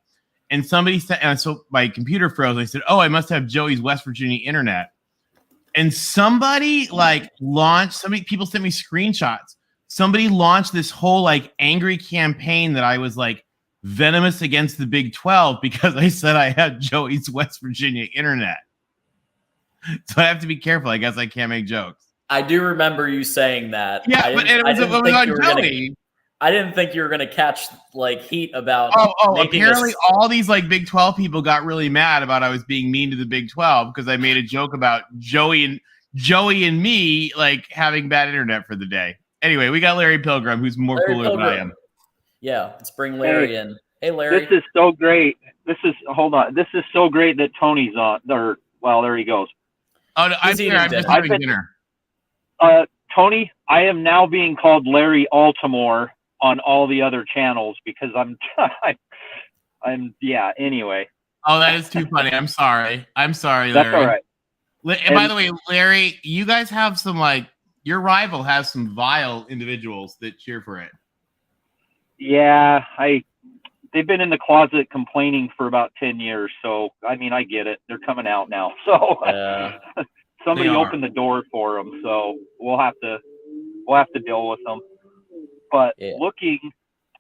And somebody said, and so my computer froze. I said, "Oh, I must have Joey's West Virginia internet." And somebody people sent me screenshots. Somebody launched this whole angry campaign that I was venomous against the Big 12 because I said I had Joey's West Virginia internet. So I have to be careful. I guess I can't make jokes. I do remember you saying that. Yeah, but it was on Joey. I didn't think you were going to catch heat about. Apparently all these Big 12 people got really mad about I was being mean to the Big 12 because I made a joke about Joey and me having bad internet for the day. Anyway, we got Larry Pilgrim, who's more cooler than I am. Yeah, let's bring Larry in. Hey, Larry. This is so great. This is so great that Tony's on there. Well, there he goes. Oh, no, I'm here. I'm just having dinner. Tony, I am now being called Larry Altimore on all the other channels because I'm anyway. Oh, that is too funny. I'm sorry, Larry. That's all right. And by the way, Larry, you guys have some your rival has some vile individuals that cheer for it. Yeah, they've been in the closet complaining for about 10 years. So, I mean, I get it. They're coming out now. So somebody opened the door for them. So we'll have to deal with them. But looking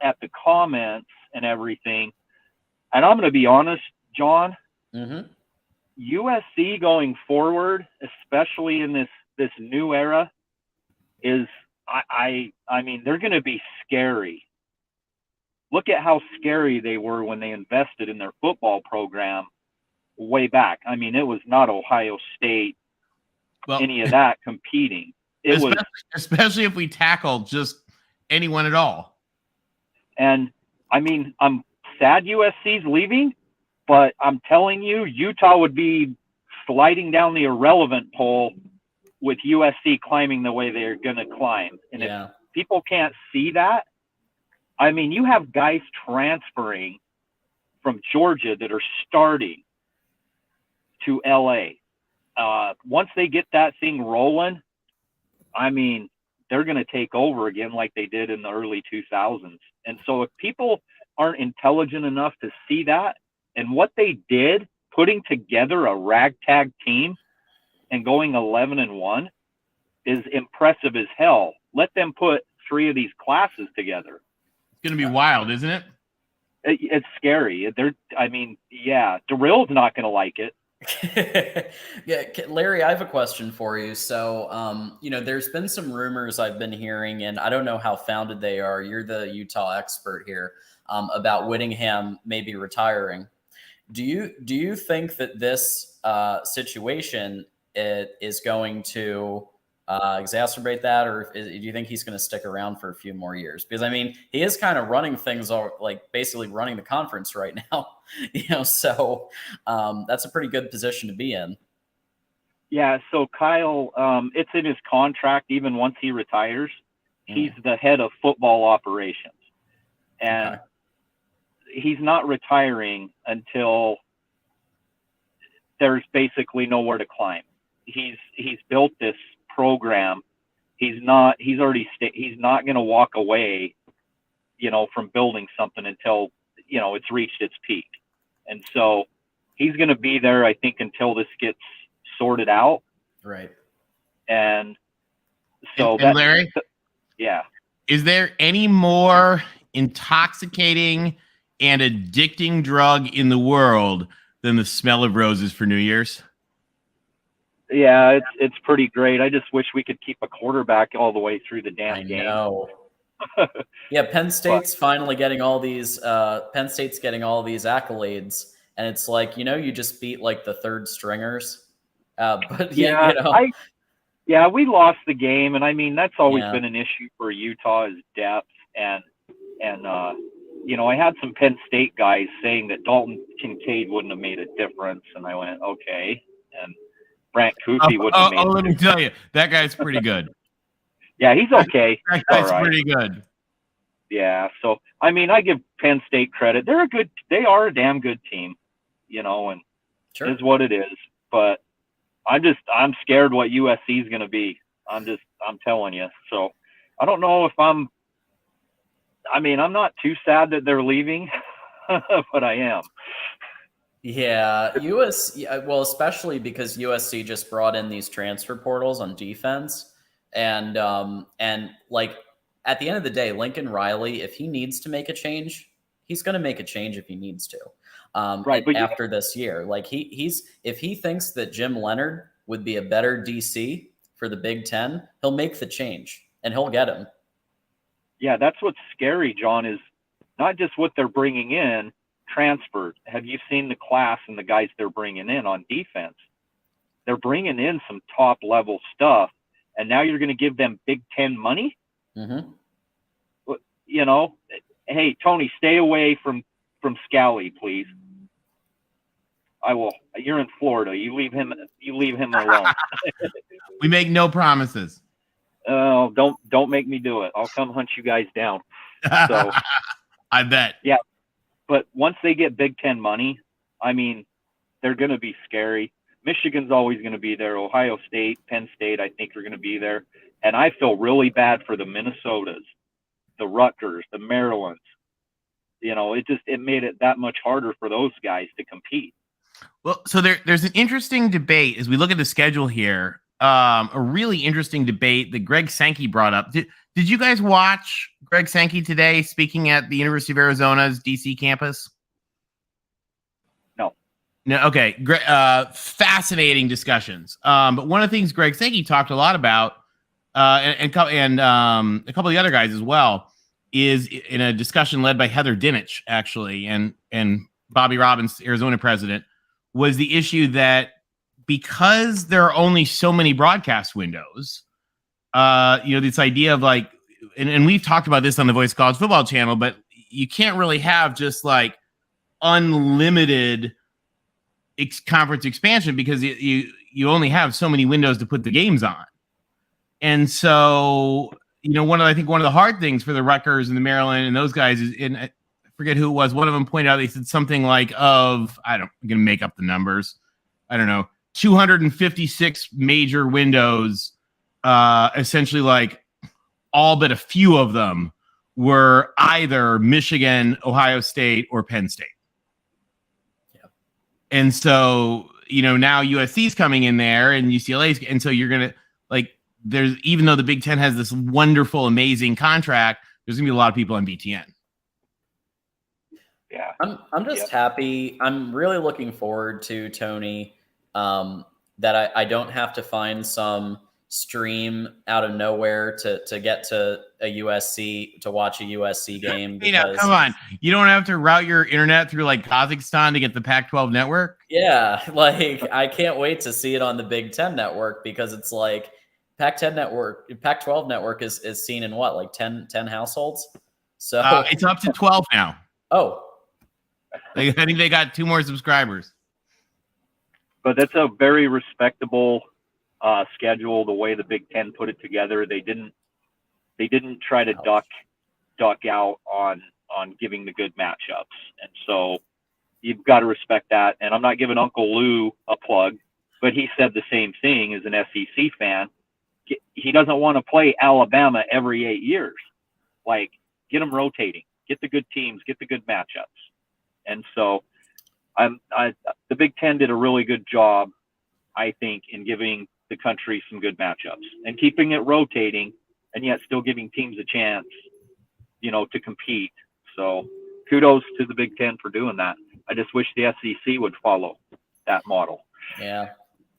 at the comments and everything, and I'm going to be honest, John, USC going forward, especially in this new era, is I mean, they're going to be scary. Look at how scary they were when they invested in their football program way back. I mean, it was not Ohio State, any of that competing. Especially if we tackle just anyone at all. And I mean, I'm sad USC's leaving, but I'm telling you, Utah would be sliding down the irrelevant pole with USC climbing the way they're going to climb. And if people can't see that, I mean, you have guys transferring from Georgia that are starting to LA. Once they get that thing rolling, I mean, they're going to take over again like they did in the early 2000s. And so if people aren't intelligent enough to see that and what they did, putting together a ragtag team and going 11-1 is impressive as hell. Let them put 3 of these classes together. It's going to be wild, isn't it? It's scary. Darrell's not going to like it. Yeah, Larry, I have a question for you. So, there's been some rumors I've been hearing, and I don't know how founded they are. You're the Utah expert here, about Whittingham maybe retiring. Do you think that this situation is going to exacerbate that, or do you think he's going to stick around for a few more years? Because I mean, he is kind of running things, basically running the conference right now, So that's a pretty good position to be in. Yeah. So Kyle, it's in his contract. Even once he retires, he's the head of football operations, and he's not retiring until there's basically nowhere to climb. He's built this program he's not going to walk away, from building something until, it's reached its peak. And so he's going to be there, I think, until this gets sorted out. Right. And so and Larry, yeah. is there any more intoxicating and addicting drug in the world than the smell of roses for New Year's? Yeah, it's pretty great. I just wish we could keep a quarterback all the way through the damn game. I know. Yeah, Penn State's finally getting all these. Penn State's getting all these accolades, and it's like, you just beat like the third stringers. But yeah, we lost the game, and I mean that's always Yeah. been an issue for Utah is depth, and I had some Penn State guys saying that Dalton Kincaid wouldn't have made a difference, and I went okay, and Brant Kufi wouldn't have made. Let me tell you, that guy's pretty good. Yeah, he's okay. That guy's all right. pretty good. Yeah, so I mean, I give Penn State credit. They are a damn good team, and Sure. it is what it is. But I'm scared what USC is going to be. I'm telling you. So I don't know if I'm not too sad that they're leaving, but I am. Yeah, well, especially because USC just brought in these transfer portals on defense, and like at the end of the day, Lincoln Riley, if he needs to make a change, he's going to make a change if he needs to. Right, but after this year, like if he thinks that Jim Leonard would be a better DC for the Big Ten, he'll make the change and he'll get him. Yeah, that's what's scary, John, is not just what they're bringing in transferred. Have you seen the class and the guys they're bringing in on defense? They're bringing in some top level stuff, and now you're going to give them Big Ten money? Mm-hmm. Hey, Tony, stay away from Scally, please. I will. You're in Florida. You leave him alone. We make no promises. Oh, don't make me do it. I'll come hunt you guys down. So I bet. Yeah. But once they get Big Ten money, I mean, they're going to be scary. Michigan's always going to be there. Ohio State, Penn State, I think are going to be there. And I feel really bad for the Minnesotas, the Rutgers, the Marylands. It made it that much harder for those guys to compete. Well, so there's an interesting debate as we look at the schedule here. A really interesting debate that Greg Sankey brought up. Did you guys watch Greg Sankey today speaking at the University of Arizona's DC campus? No. Okay. Fascinating discussions. But one of the things Greg Sankey talked a lot about, and a couple of the other guys as well, is in a discussion led by Heather Dinich, actually, and Bobby Robbins, Arizona president, was the issue that because there are only so many broadcast windows, this idea of like, and we've talked about this on the Voice of College Football channel, but you can't really have just like unlimited conference expansion because you only have so many windows to put the games on. And so, one of the hard things for the Rutgers and the Maryland and those guys is, and I forget who it was, one of them pointed out, they said something like I'm going to make up the numbers. I don't know, 256 major windows, essentially like all but a few of them were either Michigan, Ohio State, or Penn State. Yeah. And so, now USC's coming in there and UCLA's, and so you're going to even though the Big Ten has this wonderful, amazing contract, there's gonna be a lot of people on BTN. Yeah. I'm just happy. I'm really looking forward to, Tony, that I don't have to find some stream out of nowhere to get to a USC, to watch a USC game. Because, come on. You don't have to route your internet through like Kazakhstan to get the Pac-12 network? Yeah, I can't wait to see it on the Big Ten network because it's like Pac-12 network is seen in what, like 10 households? So it's up to 12 now. Oh. I think they got 2 more subscribers. But that's a very respectable schedule. The way the Big Ten put it together, they didn't try to duck out on giving the good matchups, and so you've got to respect that. And I'm not giving Uncle Lou a plug, but he said the same thing as an SEC fan. he doesn't want to play Alabama every 8 years. Like, get them rotating, get the good teams, get the good matchups. And so the Big Ten did a really good job, I think, in giving the country some good matchups and keeping it rotating, and yet still giving teams a chance, to compete. So kudos to the Big Ten for doing that. I just wish the SEC would follow that model. Yeah.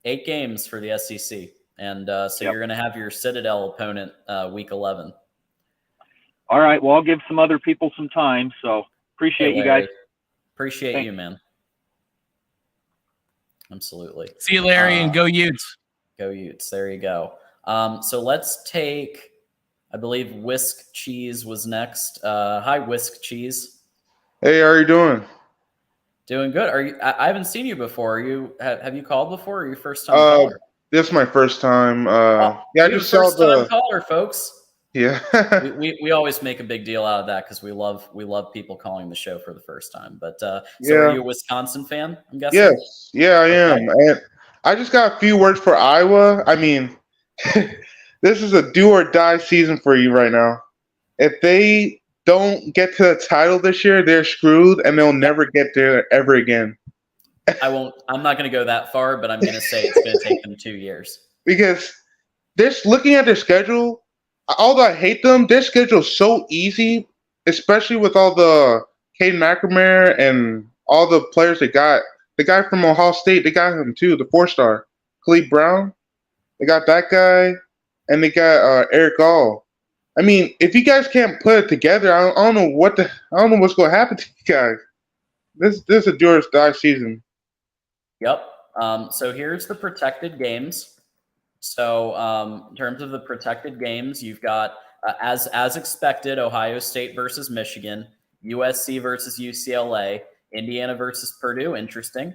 8 games for the SEC. And so you're going to have your Citadel opponent week 11. All right. Well, I'll give some other people some time. So appreciate you guys. Appreciate Thanks. you, man. Absolutely. See you, Larry, and go Utes. Go Utes. There you go. So let's take, I believe Whisk Cheese was next. Hi, Whisk Cheese. Hey, how are you doing? Doing good. Are you? I haven't seen you before. Have you called before? Or are you first time caller? This is my first time. Yeah, I just saw first time caller, folks. Yeah. we always make a big deal out of that because we love people calling the show for the first time. But so are you a Wisconsin fan? I'm guessing. Yes. Yeah, I am. And I just got a few words for Iowa. I mean, this is a do or die season for you right now. If they don't get to the title this year, they're screwed, and they'll never get there ever again. I'm not going to go that far, but I'm going to say it's going to take them 2 years. Because looking at their schedule, although I hate them, their schedule is so easy, especially with all the Caden McNamara and all the players they got. The guy from Ohio State, they got him too, the 4-star, Khalid Brown. They got that guy, and they got Eric Gall. I mean, if you guys can't put it together, I don't know what's going to happen to you guys. This is a do or die season. Yep. So here's the protected games. So in terms of the protected games, you've got, as expected, Ohio State versus Michigan, USC versus UCLA, Indiana versus Purdue. Interesting.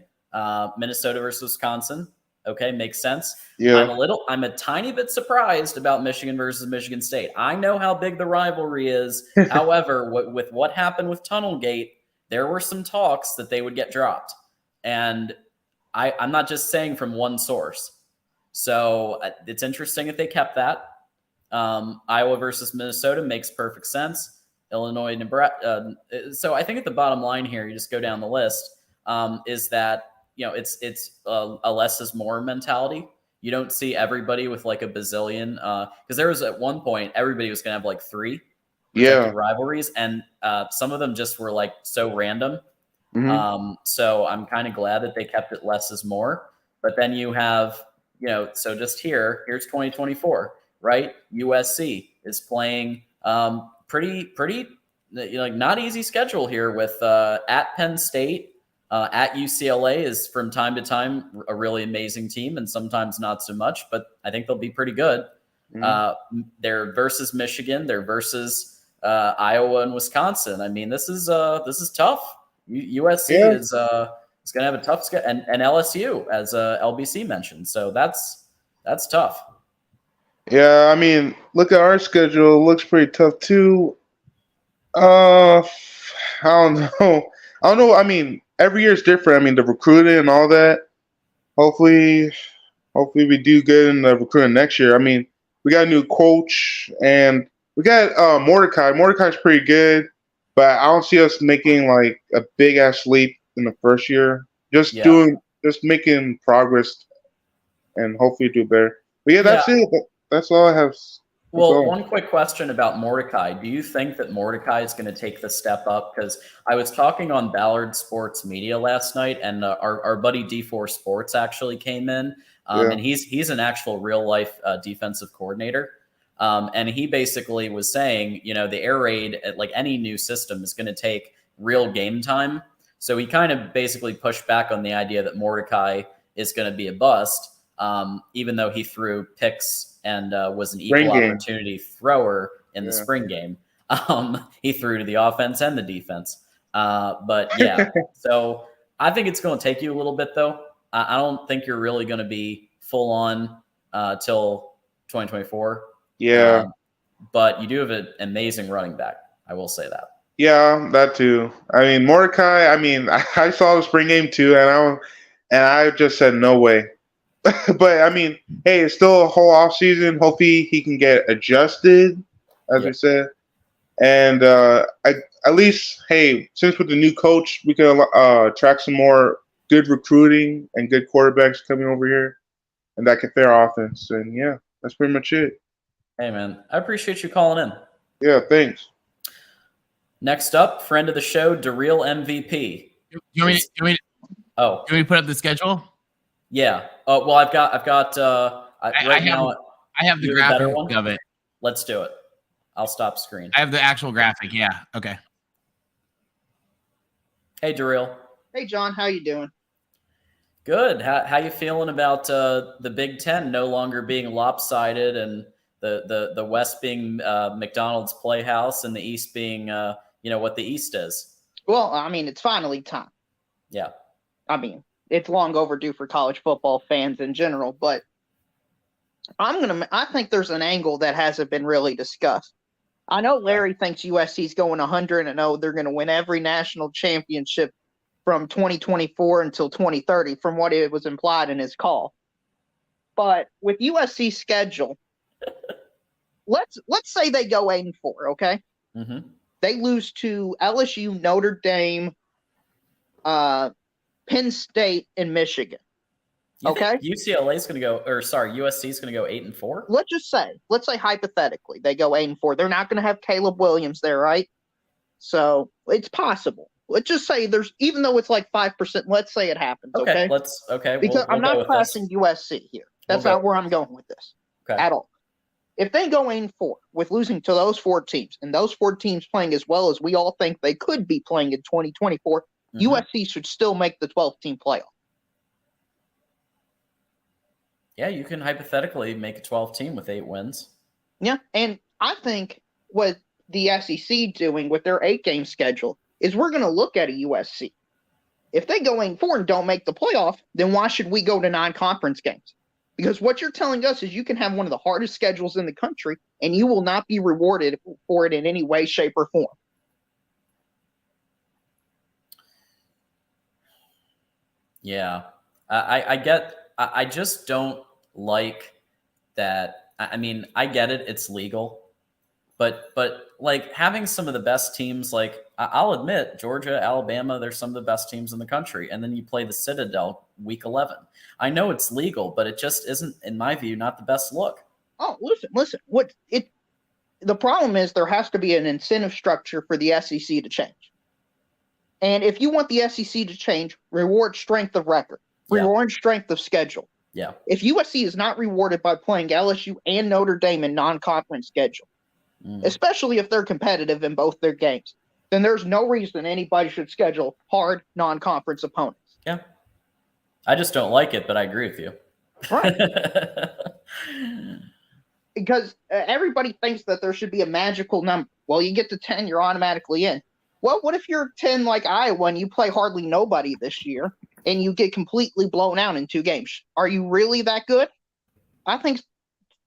Minnesota versus Wisconsin. Okay, makes sense. Yeah. I'm a tiny bit surprised about Michigan versus Michigan State. I know how big the rivalry is. However, with what happened with Tunnelgate, there were some talks that they would get dropped. And I'm not just saying from one source. So it's interesting that they kept that. Iowa versus Minnesota makes perfect sense. Illinois, Nebraska. So I think at the bottom line here, you just go down the list, is that, it's a less is more mentality. You don't see everybody with like a bazillion, because there was at one point, everybody was going to have like 3 rivalries, and some of them just were like so random. Mm-hmm. So I'm kind of glad that they kept it less is more. But then you have, so just here's 2024, right? USC is playing pretty not easy schedule here with at Penn State, at UCLA is from time to time a really amazing team and sometimes not so much, but I think they'll be pretty good. Mm-hmm. They're versus Michigan, they're versus Iowa and Wisconsin. I mean, this is tough. USC is going to have a tough schedule, and LSU, as LBC mentioned. So that's tough. Yeah, I mean, look at our schedule. It looks pretty tough too. I don't know. I mean, every year is different. I mean, the recruiting and all that. Hopefully we do good in the recruiting next year. I mean, we got a new coach, and we got Mordecai. Mordecai's pretty good, but I don't see us making like a big ass leap in the first year. Just making progress, and hopefully do better. But that's it. That's all I have. Well, one quick question about Mordecai. Do you think that Mordecai is going to take the step up? Because I was talking on Ballard Sports Media last night, and our buddy D4 Sports actually came in, and he's an actual real life defensive coordinator. And he basically was saying, the air raid, like any new system, is going to take real game time. So he kind of basically pushed back on the idea that Mordecai is going to be a bust, even though he threw picks and was an equal opportunity thrower in the spring game. He threw to the offense and the defense. But yeah, so I think it's going to take you a little bit, though. I don't think you're really going to be full on till 2024. Yeah. But you do have an amazing running back. I will say that. Yeah, that too. I mean, Mordecai, I saw the spring game too, and I just said, no way. but I mean, hey, it's still a whole off season. Hopefully, he can get adjusted, as we said, and at least, hey, since with the new coach, we can attract some more good recruiting and good quarterbacks coming over here, and that can fit our offense. And yeah, that's pretty much it. Hey, man, I appreciate you calling in. Yeah, thanks. Next up, friend of the show, DeReal MVP. You want me to put up the schedule? Yeah. Well, I've got. I have the graphic of it. Let's do it. I'll stop screen. I have the actual graphic. Yeah. Okay. Hey, DeReal. Hey, John. How you doing? Good. How you feeling about the Big Ten no longer being lopsided and the West being McDonald's Playhouse and the East being what the East is? Well, I mean, it's finally time. Yeah. I mean, it's long overdue for college football fans in general, but I think there's an angle that hasn't been really discussed. I know Larry thinks USC's going 100-0. They're going to win every national championship from 2024 until 2030, from what it was implied in his call. But with USC's schedule, let's say they go 8-4, okay? Mm-hmm. They lose to LSU, Notre Dame, Penn State, and Michigan. Okay. UCLA is going to go, USC is going to go 8-4. Let's say hypothetically they go 8-4. They're not going to have Caleb Williams there, right? So it's possible. Let's just say even though it's like 5%, let's say it happens. Okay. Because I'm not classing USC here. That's not where I'm going with this at all. If they go 8-4 with losing to those 4 teams, and those 4 teams playing as well as we all think they could be playing in 2024, USC should still make the 12-team playoff. Yeah, you can hypothetically make a 12-team with 8 wins. Yeah, and I think what the SEC doing with their 8-game schedule is we're going to look at a USC. If they go 8-4 and don't make the playoff, then why should we go to non-conference games? Because what you're telling us is you can have one of the hardest schedules in the country, and you will not be rewarded for it in any way, shape, or form. Yeah, I just don't like that. I mean, I get it. It's legal. But like having some of the best teams, like I'll admit, Georgia, Alabama, they're some of the best teams in the country. And then you play the Citadel week 11. I know it's legal, but it just isn't, in my view, not the best look. Oh, listen. The problem is there has to be an incentive structure for the SEC to change. And if you want the SEC to change, reward strength of record, reward strength of schedule. Yeah. If USC is not rewarded by playing LSU and Notre Dame in non-conference schedule, especially if they're competitive in both their games, then there's no reason anybody should schedule hard non-conference opponents. Yeah. I just don't like it, but I agree with you. Right. Because everybody thinks that there should be a magical number. Well, you get to 10, you're automatically in. Well, what if you're 10 like Iowa and you play hardly nobody this year and you get completely blown out in 2 games? Are you really that good? I think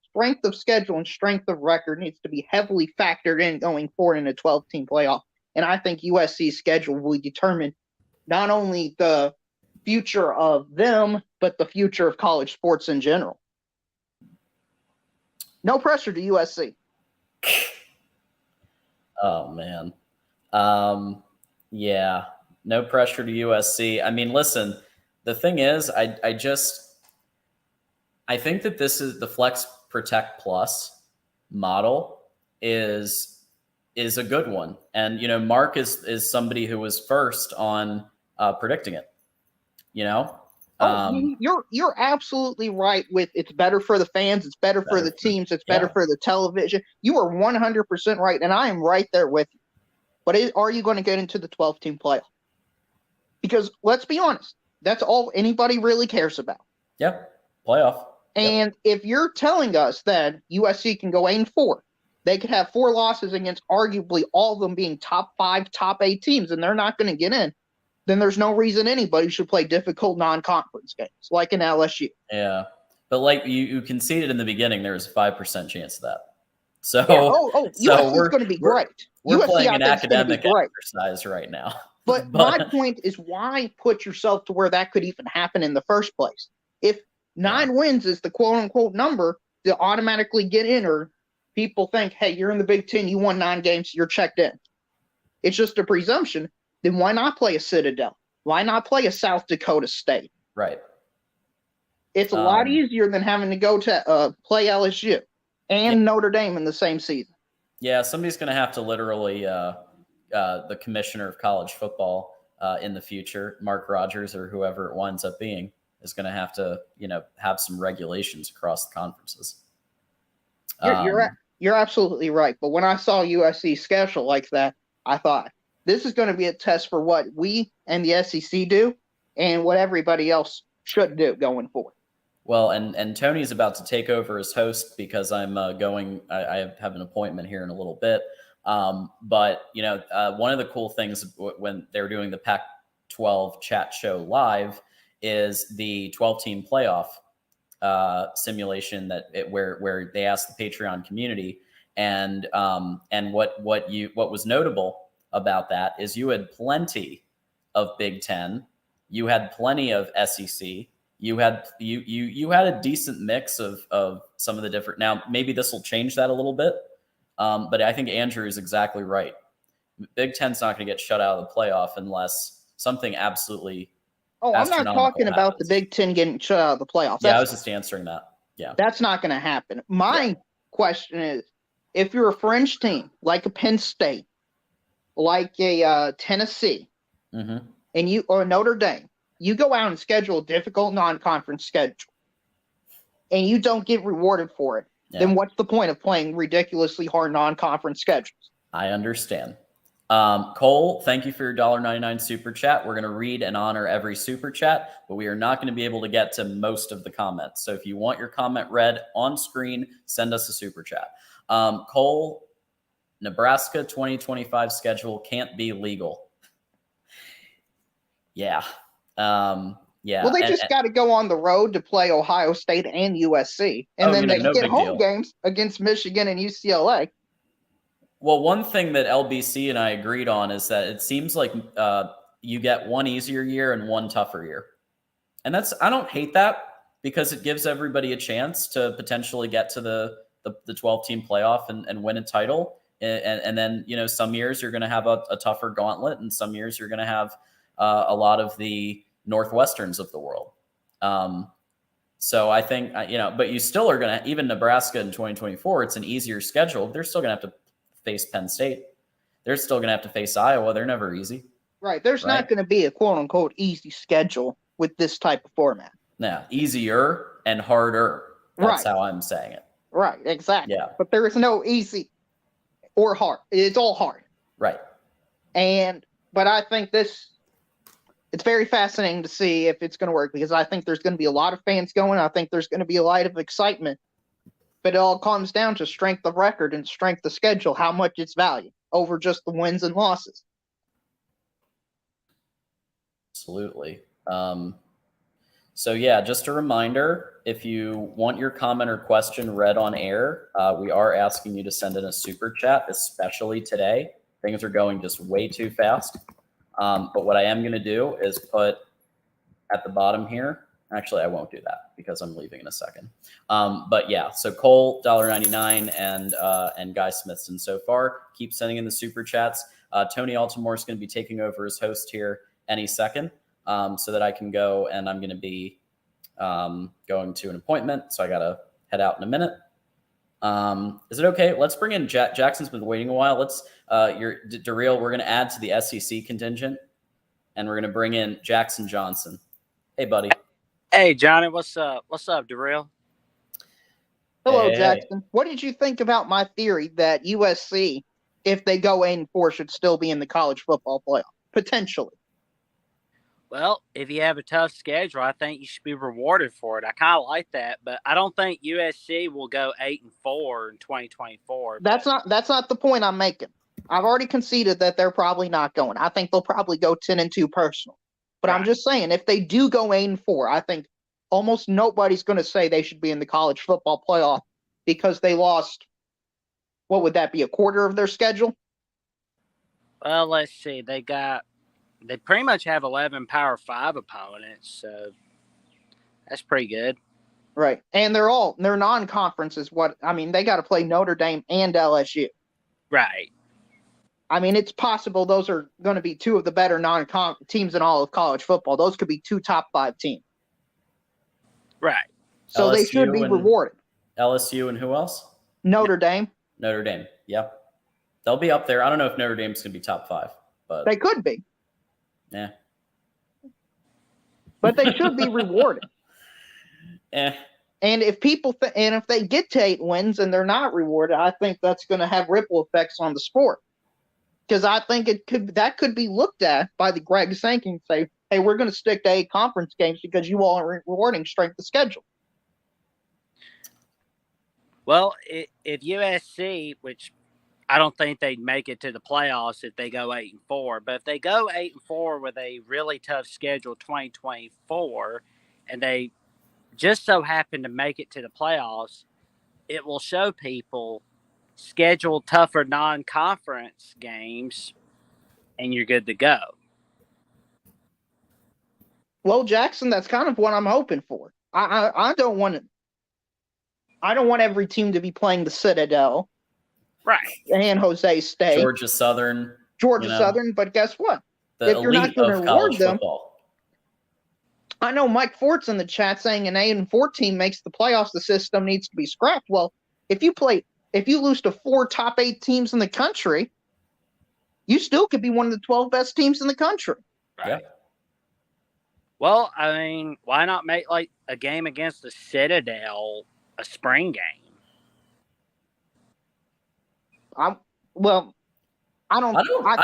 strength of schedule and strength of record needs to be heavily factored in going forward in a 12-team playoff. And I think USC's schedule will determine not only the future of them, but the future of college sports in general. No pressure to USC. Oh, man. Yeah, no pressure to USC. I mean, listen, the thing is, I think that this is the Flex Protect Plus model is a good one. And, Mark is somebody who was first on predicting it, You're absolutely right with it's better for the fans, it's better for the teams, it's better for the television. You are 100% right, and I am right there with you. But are you going to get into the 12-team playoff? Because let's be honest, that's all anybody really cares about. Yep, playoff. And if you're telling us that USC can go 8-4, they could have 4 losses against arguably all of them being top 5, top 8 teams, and they're not going to get in, then there's no reason anybody should play difficult non-conference games like in LSU. Yeah, but like you conceded in the beginning, there was a 5% chance of that. So, USC is going to be great. We're USC, playing an academic exercise right now. But my point is, why put yourself to where that could even happen in the first place? If 9 wins is the quote unquote number to automatically get in, or people think, hey, you're in the Big Ten, you won 9 games, you're checked in. It's just a presumption. Then why not play a Citadel? Why not play a South Dakota State? Right. It's a lot easier than having to go to play LSU and Notre Dame in the same season. Yeah, somebody's going to have to literally, the commissioner of college football in the future, Mark Rogers or whoever it winds up being, is going to have to, have some regulations across the conferences. You're absolutely right. But when I saw USC's schedule like that, I thought this is going to be a test for what we and the SEC do and what everybody else should do going forward. Well, and Tony's about to take over as host because I'm I have an appointment here in a little bit. But one of the cool things when they're doing the Pac-12 chat show live is the 12-team playoff simulation where they asked the Patreon community, and what was notable about that is you had plenty of Big Ten, you had plenty of SEC. You had a decent mix of some of the different. Now maybe this will change that a little bit, but I think Andrew is exactly right. Big Ten's not going to get shut out of the playoff unless something absolutely. Oh, I'm not talking about the Big Ten getting shut out of the playoffs. Yeah, I was just answering that. Yeah, that's not going to happen. My question is, if you're a fringe team like a Penn State, like a Tennessee, and or Notre Dame. You go out and schedule a difficult non-conference schedule, and you don't get rewarded for it, then what's the point of playing ridiculously hard non-conference schedules? I understand. Cole, thank you for your $1.99 super chat. We're going to read and honor every super chat, but we are not going to be able to get to most of the comments. So if you want your comment read on screen, send us a super chat. Cole, Nebraska 2025 schedule can't be legal. Yeah. Well, they just got to go on the road to play Ohio State and USC, and then they get home games against Michigan and UCLA. Well, one thing that LBC and I agreed on is that it seems like you get one easier year and one tougher year, and I don't hate that because it gives everybody a chance to potentially get to the 12-team playoff and win a title, and then some years you're going to have a tougher gauntlet, and some years you're going to have a lot of the Northwesterns of the world. So I think, but you still are going to, even Nebraska in 2024, it's an easier schedule. They're still going to have to face Penn State. They're still going to have to face Iowa. They're never easy. Right. There's not going to be a quote unquote easy schedule with this type of format. Yeah. Easier and harder. That's how I'm saying it. Right. Exactly. Yeah. But there is no easy or hard. It's all hard. Right. But I think it's very fascinating to see if it's going to work, because I think there's going to be a lot of fans going. I think there's going to be a lot of excitement, but it all comes down to strength of record and strength of schedule, how much it's valued over just the wins and losses. Absolutely. So yeah, just a reminder, if you want your comment or question read on air, we are asking you to send in a super chat, especially today. Things are going just way too fast. But what I am going to do is put at the bottom here. Actually, I won't do that because I'm leaving in a second. But yeah, so Cole, $1.99, and Guy Smithson so far. Keep sending in the super chats. Tony Altimore is going to be taking over as host here any second, so that I can go, and I'm going to be going to an appointment, so I got to head out in a minute. Is it okay? Let's bring in Jackson's been waiting a while. Let's Darrell, we're going to add to the SEC contingent, and we're going to bring in Jackson Johnson. Hey, buddy. Hey, Johnny. What's up? What's up, Darrell? Hello, Jackson. What did you think about my theory that USC, if they go 8-4, should still be in the college football playoff potentially? Well, if you have a tough schedule, I think you should be rewarded for it. I kind of like that, but I don't think USC will go 8-4 in 2024. That's not the point I'm making. I've already conceded that they're probably not going. I think they'll probably go 10-2 personal. But right. I'm just saying, if they do go 8-4, I think almost nobody's going to say they should be in the college football playoff because they lost, what would that be, a quarter of their schedule? Well, let's see. They pretty much have 11 Power 5 opponents, so that's pretty good. Right. And they're non-conference is what, I mean, they got to play Notre Dame and LSU. Right. I mean, it's possible those are going to be two of the better non-con teams in all of college football. Those could be 2 top 5 teams. Right. So they should be rewarded. LSU and who else? Notre Dame. Notre Dame. Yep. They'll be up there. I don't know if Notre Dame's going to be top 5, but They could be. yeah. But they should be rewarded. Eh. And if people and if they get to 8 wins and they're not rewarded, I think that's going to have ripple effects on the sport. Because I think that could be looked at by the Greg Sankey and say, hey, we're going to stick to 8 conference games because you all are rewarding strength of schedule. Well, if USC, which I don't think they'd make it to the playoffs if they go 8-4, but if they go 8-4 with a really tough schedule 2024, and they just so happen to make it to the playoffs, it will show people schedule tougher non-conference games, and you're good to go. Well, Jackson, that's kind of what I'm hoping for. I don't want every team to be playing the Citadel, right? San Jose State, Georgia Southern, Southern. But guess what? The if you're not elite going to of reward college them, football. I know Mike Fort's in the chat saying an 8-4 team makes the playoffs. The system needs to be scrapped. Well, if you lose to 4 top 8 teams in the country, you still could be one of the 12 best teams in the country. Right. Yeah. Well, I mean, why not make like a game against the Citadel a spring game? I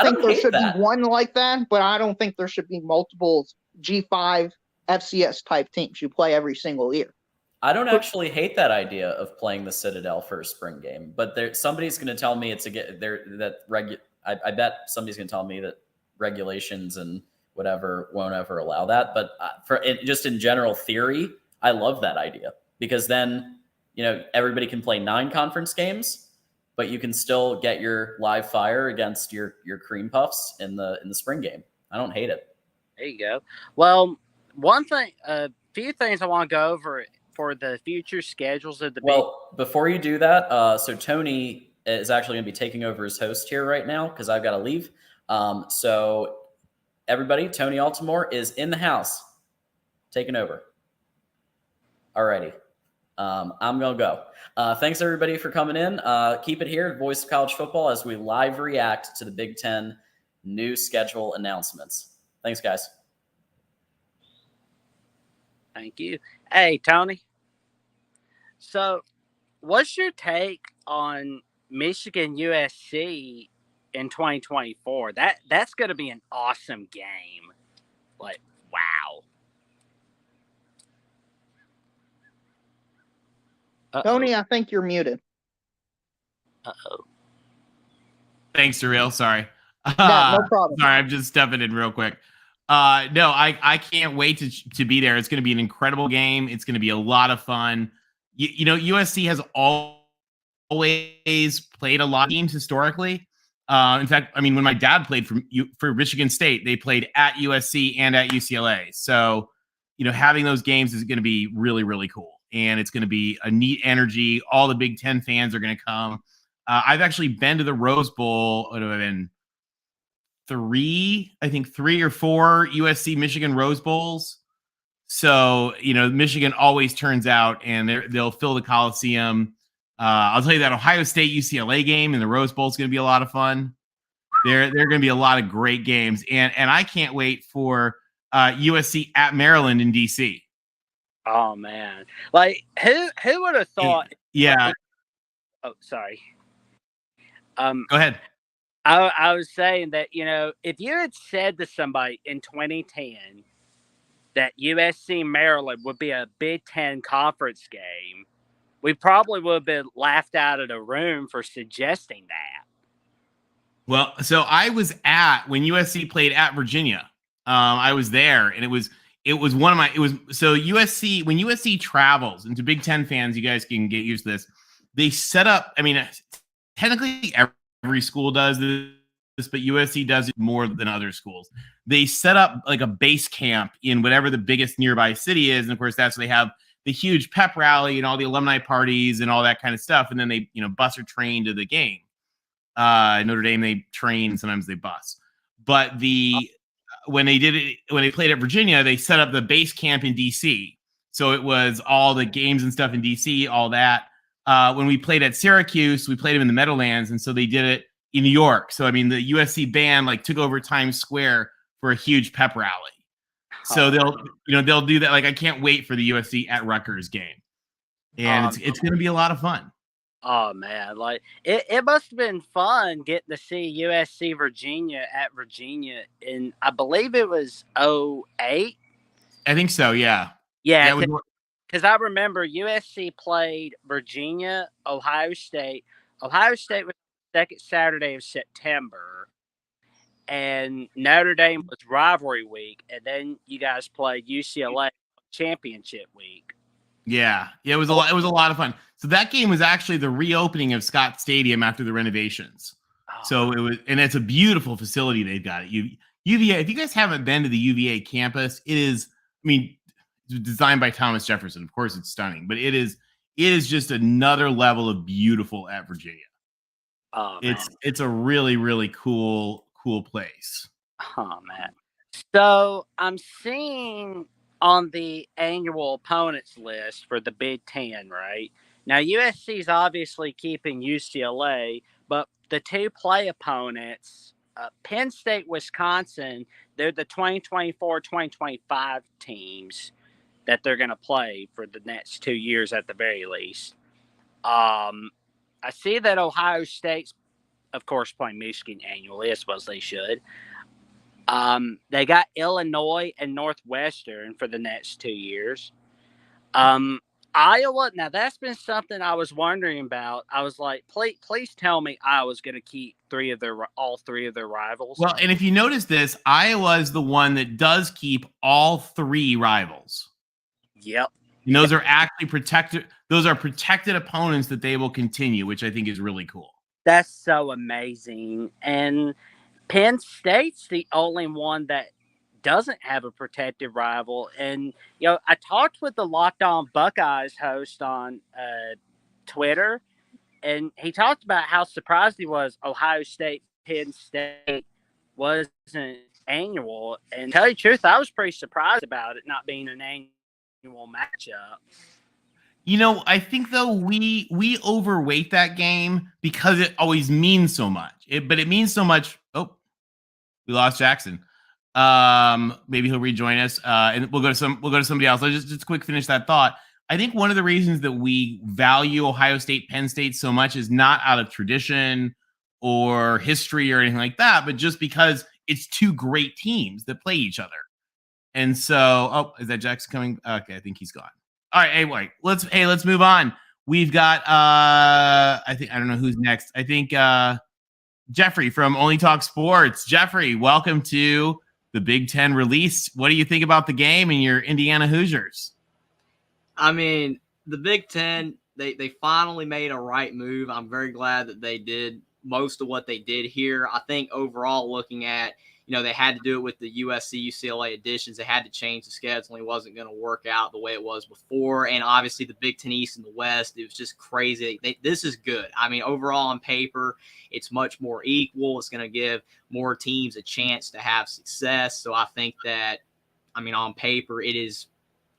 think there should be one like that, but I don't think there should be multiple G5 FCS type teams you play every single year. I don't actually hate that idea of playing the Citadel for a spring game, but somebody's going to tell me I bet somebody's going to tell me that regulations and whatever won't ever allow that. But just in general theory, I love that idea because then everybody can play 9 conference games, but you can still get your live fire against your cream puffs in the spring game. I don't hate it. There you go. Well, a few things I want to go over for the future schedules of the before you do that, so Tony is actually going to be taking over as host here right now because I've got to leave. So everybody, Tony Altimore is in the house, taking over. Alrighty. I'm going to go. Thanks, everybody, for coming in. Keep it here, Voice of College Football, as we live react to the Big Ten new schedule announcements. Thanks, guys. Thank you. Hey, Tony. So what's your take on Michigan USC in 2024? That's going to be an awesome game. Like, wow. Uh-oh. Tony, I think you're muted. Uh-oh. Thanks, Surreal. Sorry. No problem. Sorry, I'm just stepping in real quick. No, I can't wait to be there. It's going to be an incredible game. It's going to be a lot of fun. USC has always played a lot of games historically. In fact, I mean, when my dad played for Michigan State, they played at USC and at UCLA. So, having those games is going to be really, really cool. And it's going to be a neat energy. All the Big Ten fans are going to come. I've actually been to the Rose Bowl. What have I been? 3 or 4 USC Michigan Rose Bowls. So, Michigan always turns out and they'll fill the Coliseum. I'll tell you that Ohio State UCLA game in the Rose Bowl is going to be a lot of fun. There are going to be a lot of great games. And I can't wait for USC at Maryland in DC. Oh man. Like who would have thought Yeah. Oh, sorry. Go ahead. I was saying that, if you had said to somebody in 2010 that USC Maryland would be a Big Ten conference game, we probably would have been laughed out of the room for suggesting that. Well, so I was when USC played at Virginia. I was there, and it was so USC, when USC travels, and to Big Ten fans, you guys can get used to this. They set up, I mean, technically every school does this, but USC does it more than other schools. They set up like a base camp in whatever the biggest nearby city is. And of course, that's where they have the huge pep rally and all the alumni parties and all that kind of stuff, and then they bus or train to the game. Notre Dame, they train, sometimes they bus. But when they played at Virginia, they set up the base camp in DC. So it was all the games and stuff in DC, all that. When we played at Syracuse, we played them in the Meadowlands, and so they did it in New York. So I mean, the USC band took over Times Square for a huge pep rally. So they'll do that. I can't wait for the USC at Rutgers game, and it's going to be a lot of fun. Oh man, it must have been fun getting to see USC Virginia at Virginia in, I believe it was 2008. I think so, yeah. Yeah, because I remember USC played Virginia, Ohio State. Ohio State was the second Saturday of September, and Notre Dame was rivalry week, and then you guys played UCLA championship week. Yeah, it was a lot. It was a lot of fun. So that game was actually the reopening of Scott Stadium after the renovations. So it was, and it's a beautiful facility they've got at UVA. If you guys haven't been to the UVA campus, it is. I mean, it's designed by Thomas Jefferson. Of course, it's stunning, but it is just another level of beautiful at Virginia. Oh, man. It's a really, really cool place. Oh man. So I'm seeing on the annual opponents list for the Big Ten, right? Now, USC is obviously keeping UCLA, but the two play opponents, Penn State, Wisconsin, they're the 2024-2025 teams that they're going to play for the next 2 years at the very least. I see that Ohio State's, of course, playing Michigan annually. I suppose they should. They got Illinois and Northwestern for the next 2 years. Iowa, now that's been something I was wondering about. I was like, please tell me Iowa's going to keep all three of their rivals. Well, and if you notice this, Iowa is the one that does keep all three rivals. Yep. And those are actually protected. Those are protected opponents that they will continue, which I think is really cool. That's so amazing. And Penn State's the only one that doesn't have a protected rival. And, I talked with the Locked On Buckeyes host on Twitter, and he talked about how surprised he was Ohio State, Penn State wasn't annual. And to tell you the truth, I was pretty surprised about it not being an annual matchup. I think, though, we overweight that game because it always means so much. But it means so much. Oh, we lost Jackson. Maybe he'll rejoin us, and we'll go to somebody else. Let's just quick finish that thought. I think one of the reasons that we value Ohio State, Penn State so much is not out of tradition or history or anything like that, but just because it's two great teams that play each other. And so, is that Jackson coming? Okay, I think he's gone. All right, anyway, let's move on. We've got I don't know who's next. I think Jeffrey from Only Talk Sports. Jeffrey, welcome to the Big Ten release. What do you think about the game and your Indiana Hoosiers? I mean, the Big Ten, they finally made a right move. I'm very glad that they did most of what they did here. I think overall, looking at, they had to do it with the USC, UCLA additions. They had to change the scheduling. It wasn't going to work out the way it was before. And obviously the Big Ten East and the West, it was just crazy. This is good. I mean, overall on paper, it's much more equal. It's going to give more teams a chance to have success. So I think that, on paper, it is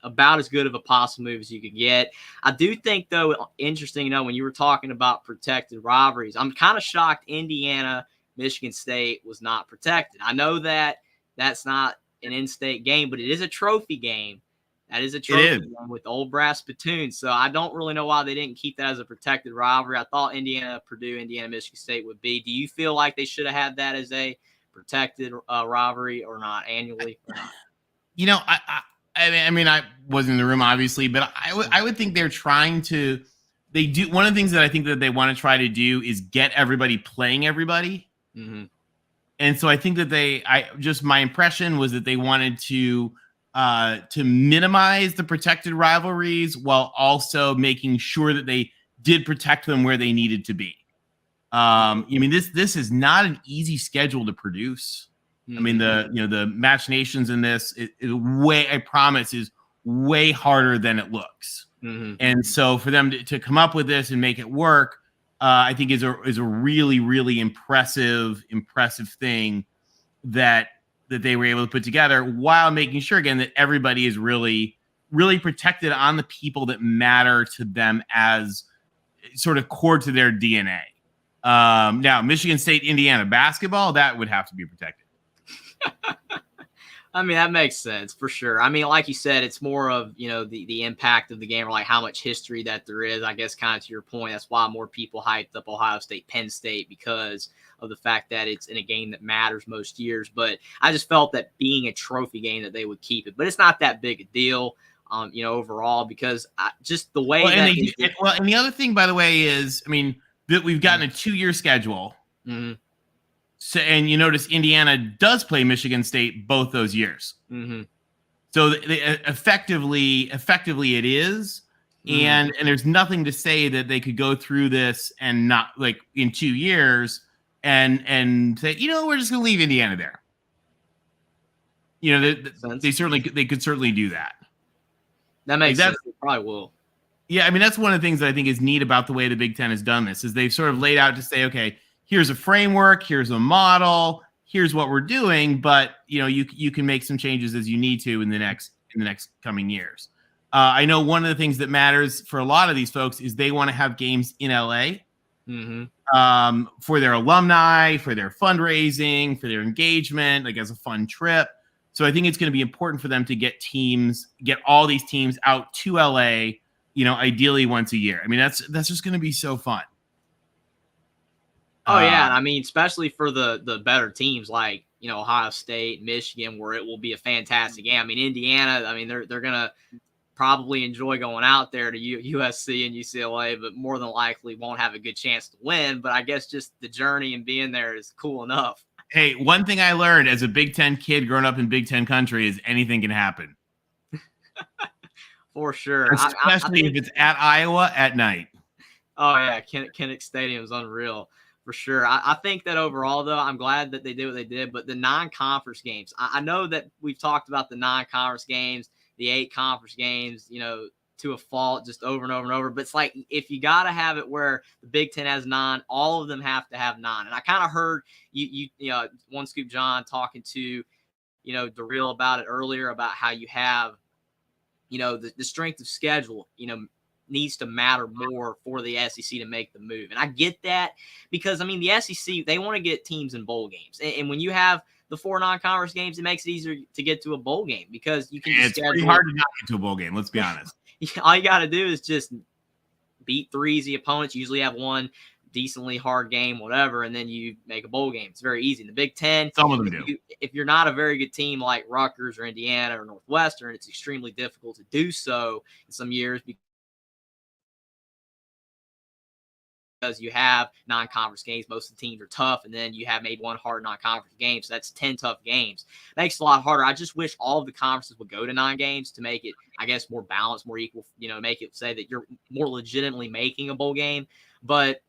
about as good of a possible move as you could get. I do think, though, interesting, when you were talking about protected rivalries, I'm kind of shocked Indiana Michigan State was not protected. I know that that's not an in-state game, but it is a trophy game. That is a trophy game with old brass spittoons. So I don't really know why they didn't keep that as a protected rivalry. I thought Indiana, Purdue, Indiana, Michigan State would be. Do you feel like they should have had that as a protected rivalry or not annually? Or not? I wasn't in the room, obviously, but I would think they're trying to. They do. One of the things that I think that they want to try to do is get everybody playing everybody. Mm-hmm. And so I think that my impression was that they wanted to minimize the protected rivalries while also making sure that they did protect them where they needed to be. This is not an easy schedule to produce. Mm-hmm. The machinations in this, I promise, is way harder than it looks. Mm-hmm. And so for them to come up with this and make it work, I think is a really, really impressive thing that they were able to put together, while making sure again that everybody is really, really protected on the people that matter to them as sort of core to their DNA. Now, Michigan State, Indiana basketball, that would have to be protected. I mean, that makes sense for sure. I mean, like you said, it's more of, the impact of the game, or like how much history that there is. I guess kind of to your point, that's why more people hyped up Ohio State, Penn State, because of the fact that it's in a game that matters most years. But I just felt that being a trophy game that they would keep it. But it's not that big a deal, overall, because just the way and the other thing, by the way, is, I mean, that we've gotten a 2-year schedule. Mm-hmm. So, and you notice Indiana does play Michigan State both those years. Mm-hmm. So effectively it is. And there's nothing to say that they could go through this and not, like, in 2 years and say, we're just going to leave Indiana there. They could certainly do that. That makes sense. They probably will. Yeah, I mean, that's one of the things that I think is neat about the way the Big Ten has done this, is they've sort of laid out to say, okay, here's a framework, here's a model, here's what we're doing, but you can make some changes as you need to in the next coming years. I know one of the things that matters for a lot of these folks is they want to have games in LA, for their alumni, for their fundraising, for their engagement, like as a fun trip. So I think it's going to be important for them to get all these teams out to LA, ideally once a year. I mean, that's just going to be so fun. Oh yeah, I mean, especially for the better teams like Ohio State, Michigan, where it will be a fantastic game. I mean, Indiana, I mean, they're gonna probably enjoy going out there to USC and UCLA, but more than likely won't have a good chance to win. But I guess just the journey and being there is cool enough. Hey, one thing I learned as a Big Ten kid growing up in Big Ten country is anything can happen. For sure, especially if it's at Iowa at night. Oh yeah, Kinnick Stadium is unreal. For sure. I think that overall, though, I'm glad that they did what they did. But the non-conference games, I know that we've talked about the non-conference games, the 8 conference games, to a fault, just over and over and over. But it's like, if you got to have it where the Big Ten has 9, all of them have to have 9. And I kind of heard you One Scoop John talking to, DeReal about it earlier, about how you have, the strength of schedule, needs to matter more for the SEC to make the move. And I get that, because, I mean, the SEC, they want to get teams in bowl games. And when you have the 4 non-conference games, it makes it easier to get to a bowl game, because you can it's pretty hard to not get to a bowl game, let's be honest. All you got to do is just beat 3 easy opponents, usually have 1 decently hard game, whatever, and then you make a bowl game. It's very easy. In the Big Ten, some of them do. If you're not a very good team like Rutgers or Indiana or Northwestern, it's extremely difficult to do so in some years, because you have non-conference games. Most of the teams are tough, and then you have maybe 1 hard non-conference game, so that's 10 tough games. Makes it a lot harder. I just wish all of the conferences would go to 9 games to make it, I guess, more balanced, more equal, make it say that you're more legitimately making a bowl game. But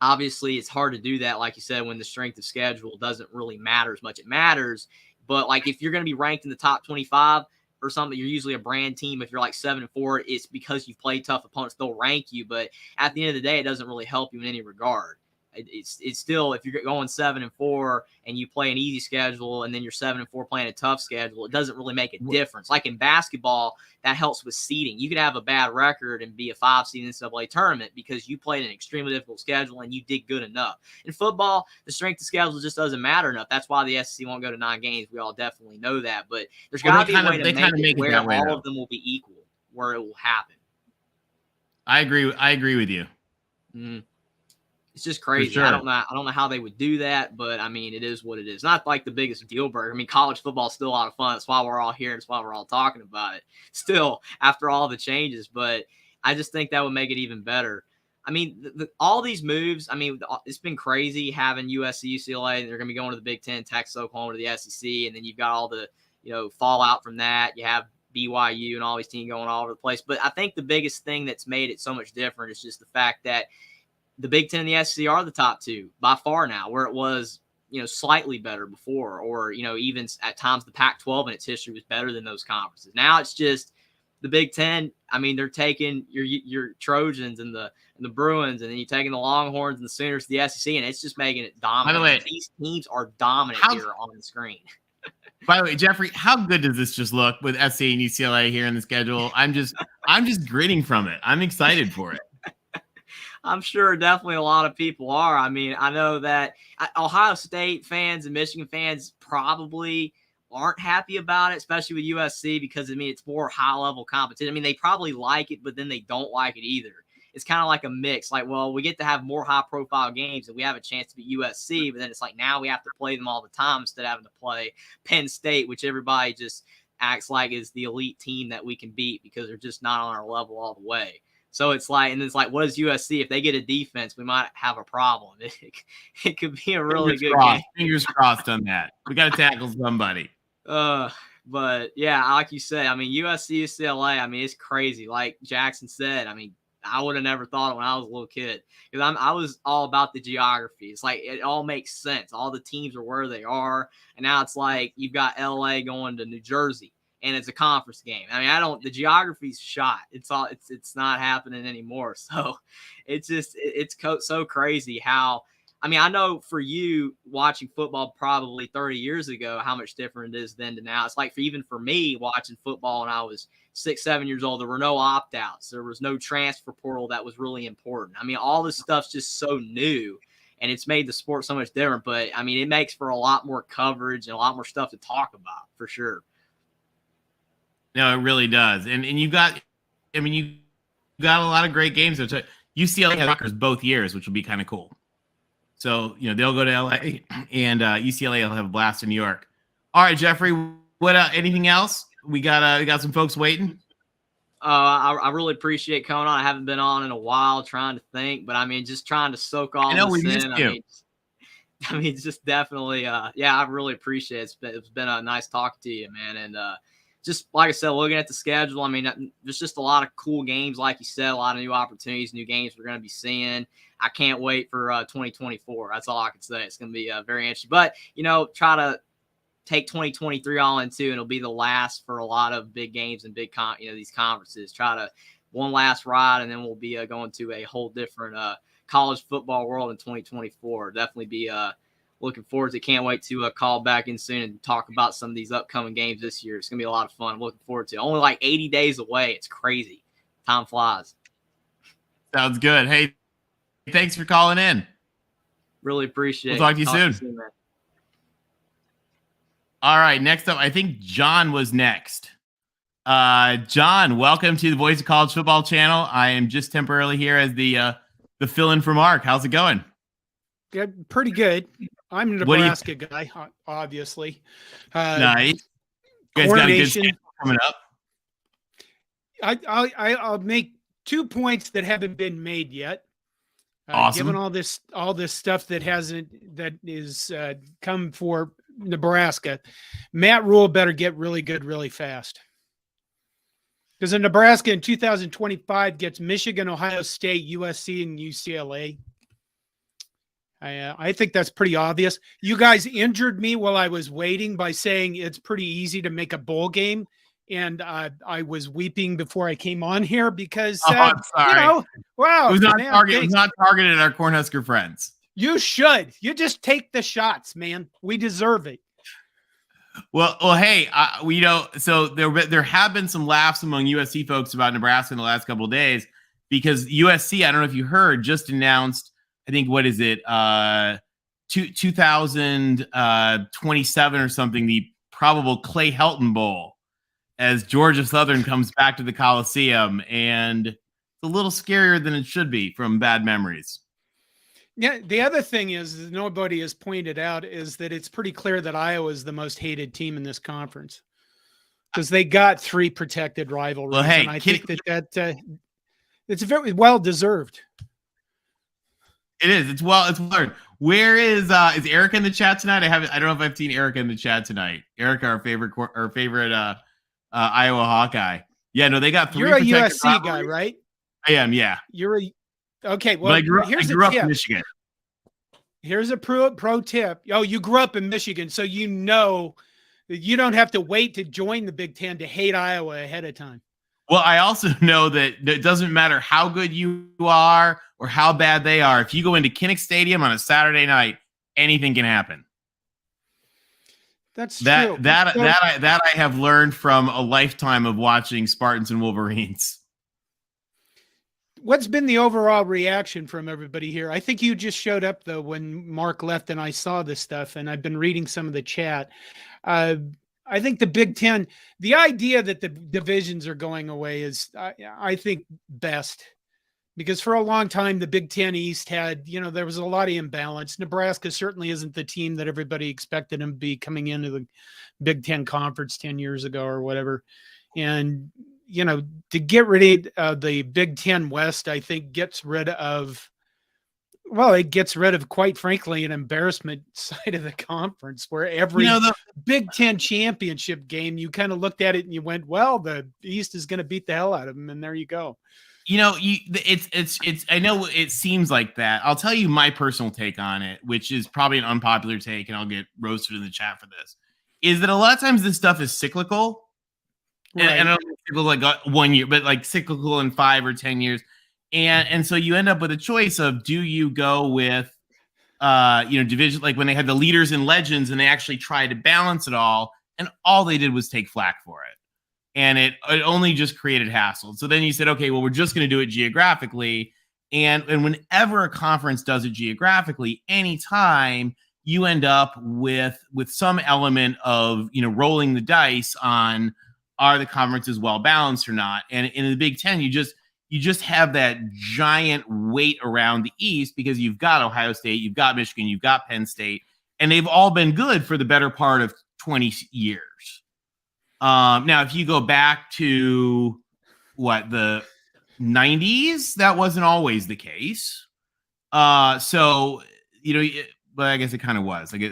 obviously it's hard to do that, like you said, when the strength of schedule doesn't really matter as much. It matters, but like if you're going to be ranked in the top 25 or something, you're usually a brand team. If you're like 7-4, it's because you've played tough opponents. They'll rank you, but at the end of the day, it doesn't really help you in any regard. It's still, if you're going 7-4 and you play an easy schedule and then you're 7-4 playing a tough schedule, it doesn't really make a difference. Like in basketball, that helps with seeding. You could have a bad record and be a 5 seed in the NCAA tournament because you played an extremely difficult schedule and you did good enough. In football, the strength of schedule just doesn't matter enough. That's why the SEC won't go to 9 games. We all definitely know that. But there's got to be a way to make it where all of them will be equal, where it will happen. I agree with you. Mm-hmm. It's just crazy. Sure. I don't know how they would do that, but I mean, it is what it is. Not like the biggest deal breaker. I mean, college football is still a lot of fun. That's why we're all here. That's why we're all talking about it still after all the changes. But I just think that would make it even better. I mean, all these moves, I mean, it's been crazy having USC, UCLA, and they're going to be going to the Big Ten, Texas, Oklahoma, to the SEC. And then you've got all the, fallout from that. You have BYU and all these teams going all over the place. But I think the biggest thing that's made it so much different is just the fact that the Big Ten and the SEC are the top 2 by far now, where it was, slightly better before, or, even at times the Pac-12 in its history was better than those conferences. Now it's just the Big Ten, I mean, they're taking your Trojans and the Bruins, and then you're taking the Longhorns and the Sooners to the SEC, and it's just making it dominant. By the way, these teams are dominant here on the screen. By the way, Jeffrey, how good does this just look with SC and UCLA here in the schedule? I'm just grinning from it. I'm excited for it. I'm sure definitely a lot of people are. I mean, I know that Ohio State fans and Michigan fans probably aren't happy about it, especially with USC, because, I mean, it's more high-level competition. I mean, they probably like it, but then they don't like it either. It's kind of like a mix. Like, well, we get to have more high-profile games and we have a chance to beat USC, but then it's like now we have to play them all the time instead of having to play Penn State, which everybody just acts like is the elite team that we can beat because they're just not on our level all the way. So it's like, and it's like, what is USC? If they get a defense, we might have a problem. It could be a really good game. Fingers crossed on that. We got to tackle somebody. But yeah, like you said, I mean, USC, UCLA, I mean, it's crazy. Like Jackson said, I mean, I would have never thought it when I was a little kid, because I was all about the geography. It's like it all makes sense. All the teams are where they are, and now it's like you've got LA going to New Jersey, and it's a conference game. I mean, the geography's shot. It's not happening anymore. So it's so crazy how. I mean, I know for you watching football probably 30 years ago, how much different it is then to now. It's like even for me watching football when I was 6, 7 years old, there were no opt-outs. There was no transfer portal that was really important. I mean, all this stuff's just so new, and it's made the sport so much different. But, I mean, it makes for a lot more coverage and a lot more stuff to talk about, for sure. No, it really does. And you got a lot of great games. UCLA has Rutgers both years, which will be kind of cool. So, they'll go to LA, and UCLA will have a blast in New York. All right, Jeffrey, what anything else? We got some folks waiting. I really appreciate coming on. I haven't been on in a while, trying to think, but I mean, just trying to soak all this in. I mean, it's just definitely, I really appreciate it. It's been a nice talking to you, man. And just like I said, looking at the schedule, I mean, there's just a lot of cool games, like you said, a lot of new opportunities, new games we're going to be seeing. I can't wait for 2024. That's all I can say. It's going to be very interesting. But, try to take 2023 all into, and it'll be the last for a lot of big games and big, these conferences. Try to one last ride, and then we'll be going to a whole different college football world in 2024. Definitely be looking forward to. Can't wait to call back in soon and talk about some of these upcoming games this year. It's going to be a lot of fun. I'm looking forward to it. Only like 80 days away. It's crazy. Time flies. Sounds good. Hey, thanks for calling in. Really appreciate it. We'll talk to you soon. Man. All right. Next up, I think John was next. John, welcome to the Voice of College Football channel. I am just temporarily here as the fill-in for Mark. How's it going? Good, pretty good. I'm a Nebraska guy, obviously. Nice. You guys got a good schedule coming up. I'll make 2 points that haven't been made yet. Awesome. Given all this stuff that is come for Nebraska, Matt Rule better get really good really fast. Because in Nebraska in 2025 gets Michigan, Ohio State, USC, and UCLA. I think that's pretty obvious. You guys injured me while I was waiting by saying it's pretty easy to make a bowl game. And I was weeping before I came on here because, I'm sorry. wow. It was not targeted at our Cornhusker friends. You should. You just take the shots, man. We deserve it. Well, hey, so there have been some laughs among USC folks about Nebraska in the last couple of days because USC, I don't know if you heard, just announced, I think, what is it, 2027 or something, the probable Clay Helton Bowl, as Georgia Southern comes back to the Coliseum, and it's a little scarier than it should be from bad memories. Yeah, the other thing is nobody has pointed out is that it's pretty clear that Iowa is the most hated team in this conference because they got 3 protected rivalries. Well, hey, and I think that it's very well deserved. It is. It's learned. Where is Erica in the chat tonight? I don't know if I've seen Erica in the chat tonight. Erica, our favorite Iowa Hawkeye. Yeah, no, they got 3. You're a USC guy, right? I am. Yeah. Okay. Well, I grew up in Michigan. Here's a pro tip. Oh, you grew up in Michigan, so you know that you don't have to wait to join the Big Ten to hate Iowa ahead of time. Well, I also know that it doesn't matter how good you are or how bad they are. If you go into Kinnick Stadium on a Saturday night, anything can happen. That's That true. that So- that I have learned from a lifetime of watching Spartans and Wolverines. What's been the overall reaction from everybody here? I think you just showed up though when Mark left and I saw this stuff, and I've been reading some of the chat. I think the Big Ten, the idea that the divisions are going away is, I think, best, because for a long time the Big Ten East had, there was a lot of imbalance. Nebraska certainly isn't the team that everybody expected them to be coming into the Big Ten Conference 10 years ago or whatever, and to get rid of the Big Ten West, I think gets rid of, quite frankly, an embarrassment side of the conference, where every Big Ten championship game, you kind of looked at it and you went, well, the East is going to beat the hell out of them. And there you go. It's I know it seems like that. I'll tell you my personal take on it, which is probably an unpopular take, and I'll get roasted in the chat for this, is that a lot of times this stuff is cyclical. Right. And I don't think cyclical like 1 year, but like cyclical in 5 or 10 years. And so you end up with a choice of, do you go with division, like when they had the leaders and legends and they actually tried to balance it all, and all they did was take flack for it. And it only just created hassle. So then you said, okay, well, we're just going to do it geographically. And whenever a conference does it geographically, anytime you end up with some element of, rolling the dice on, are the conferences well balanced or not? And in the Big Ten, you just have that giant weight around the East, because you've got Ohio State, you've got Michigan, you've got Penn State, and they've all been good for the better part of 20 years. Now, if you go back to the 90s, that wasn't always the case. But I guess it kind of was. Like,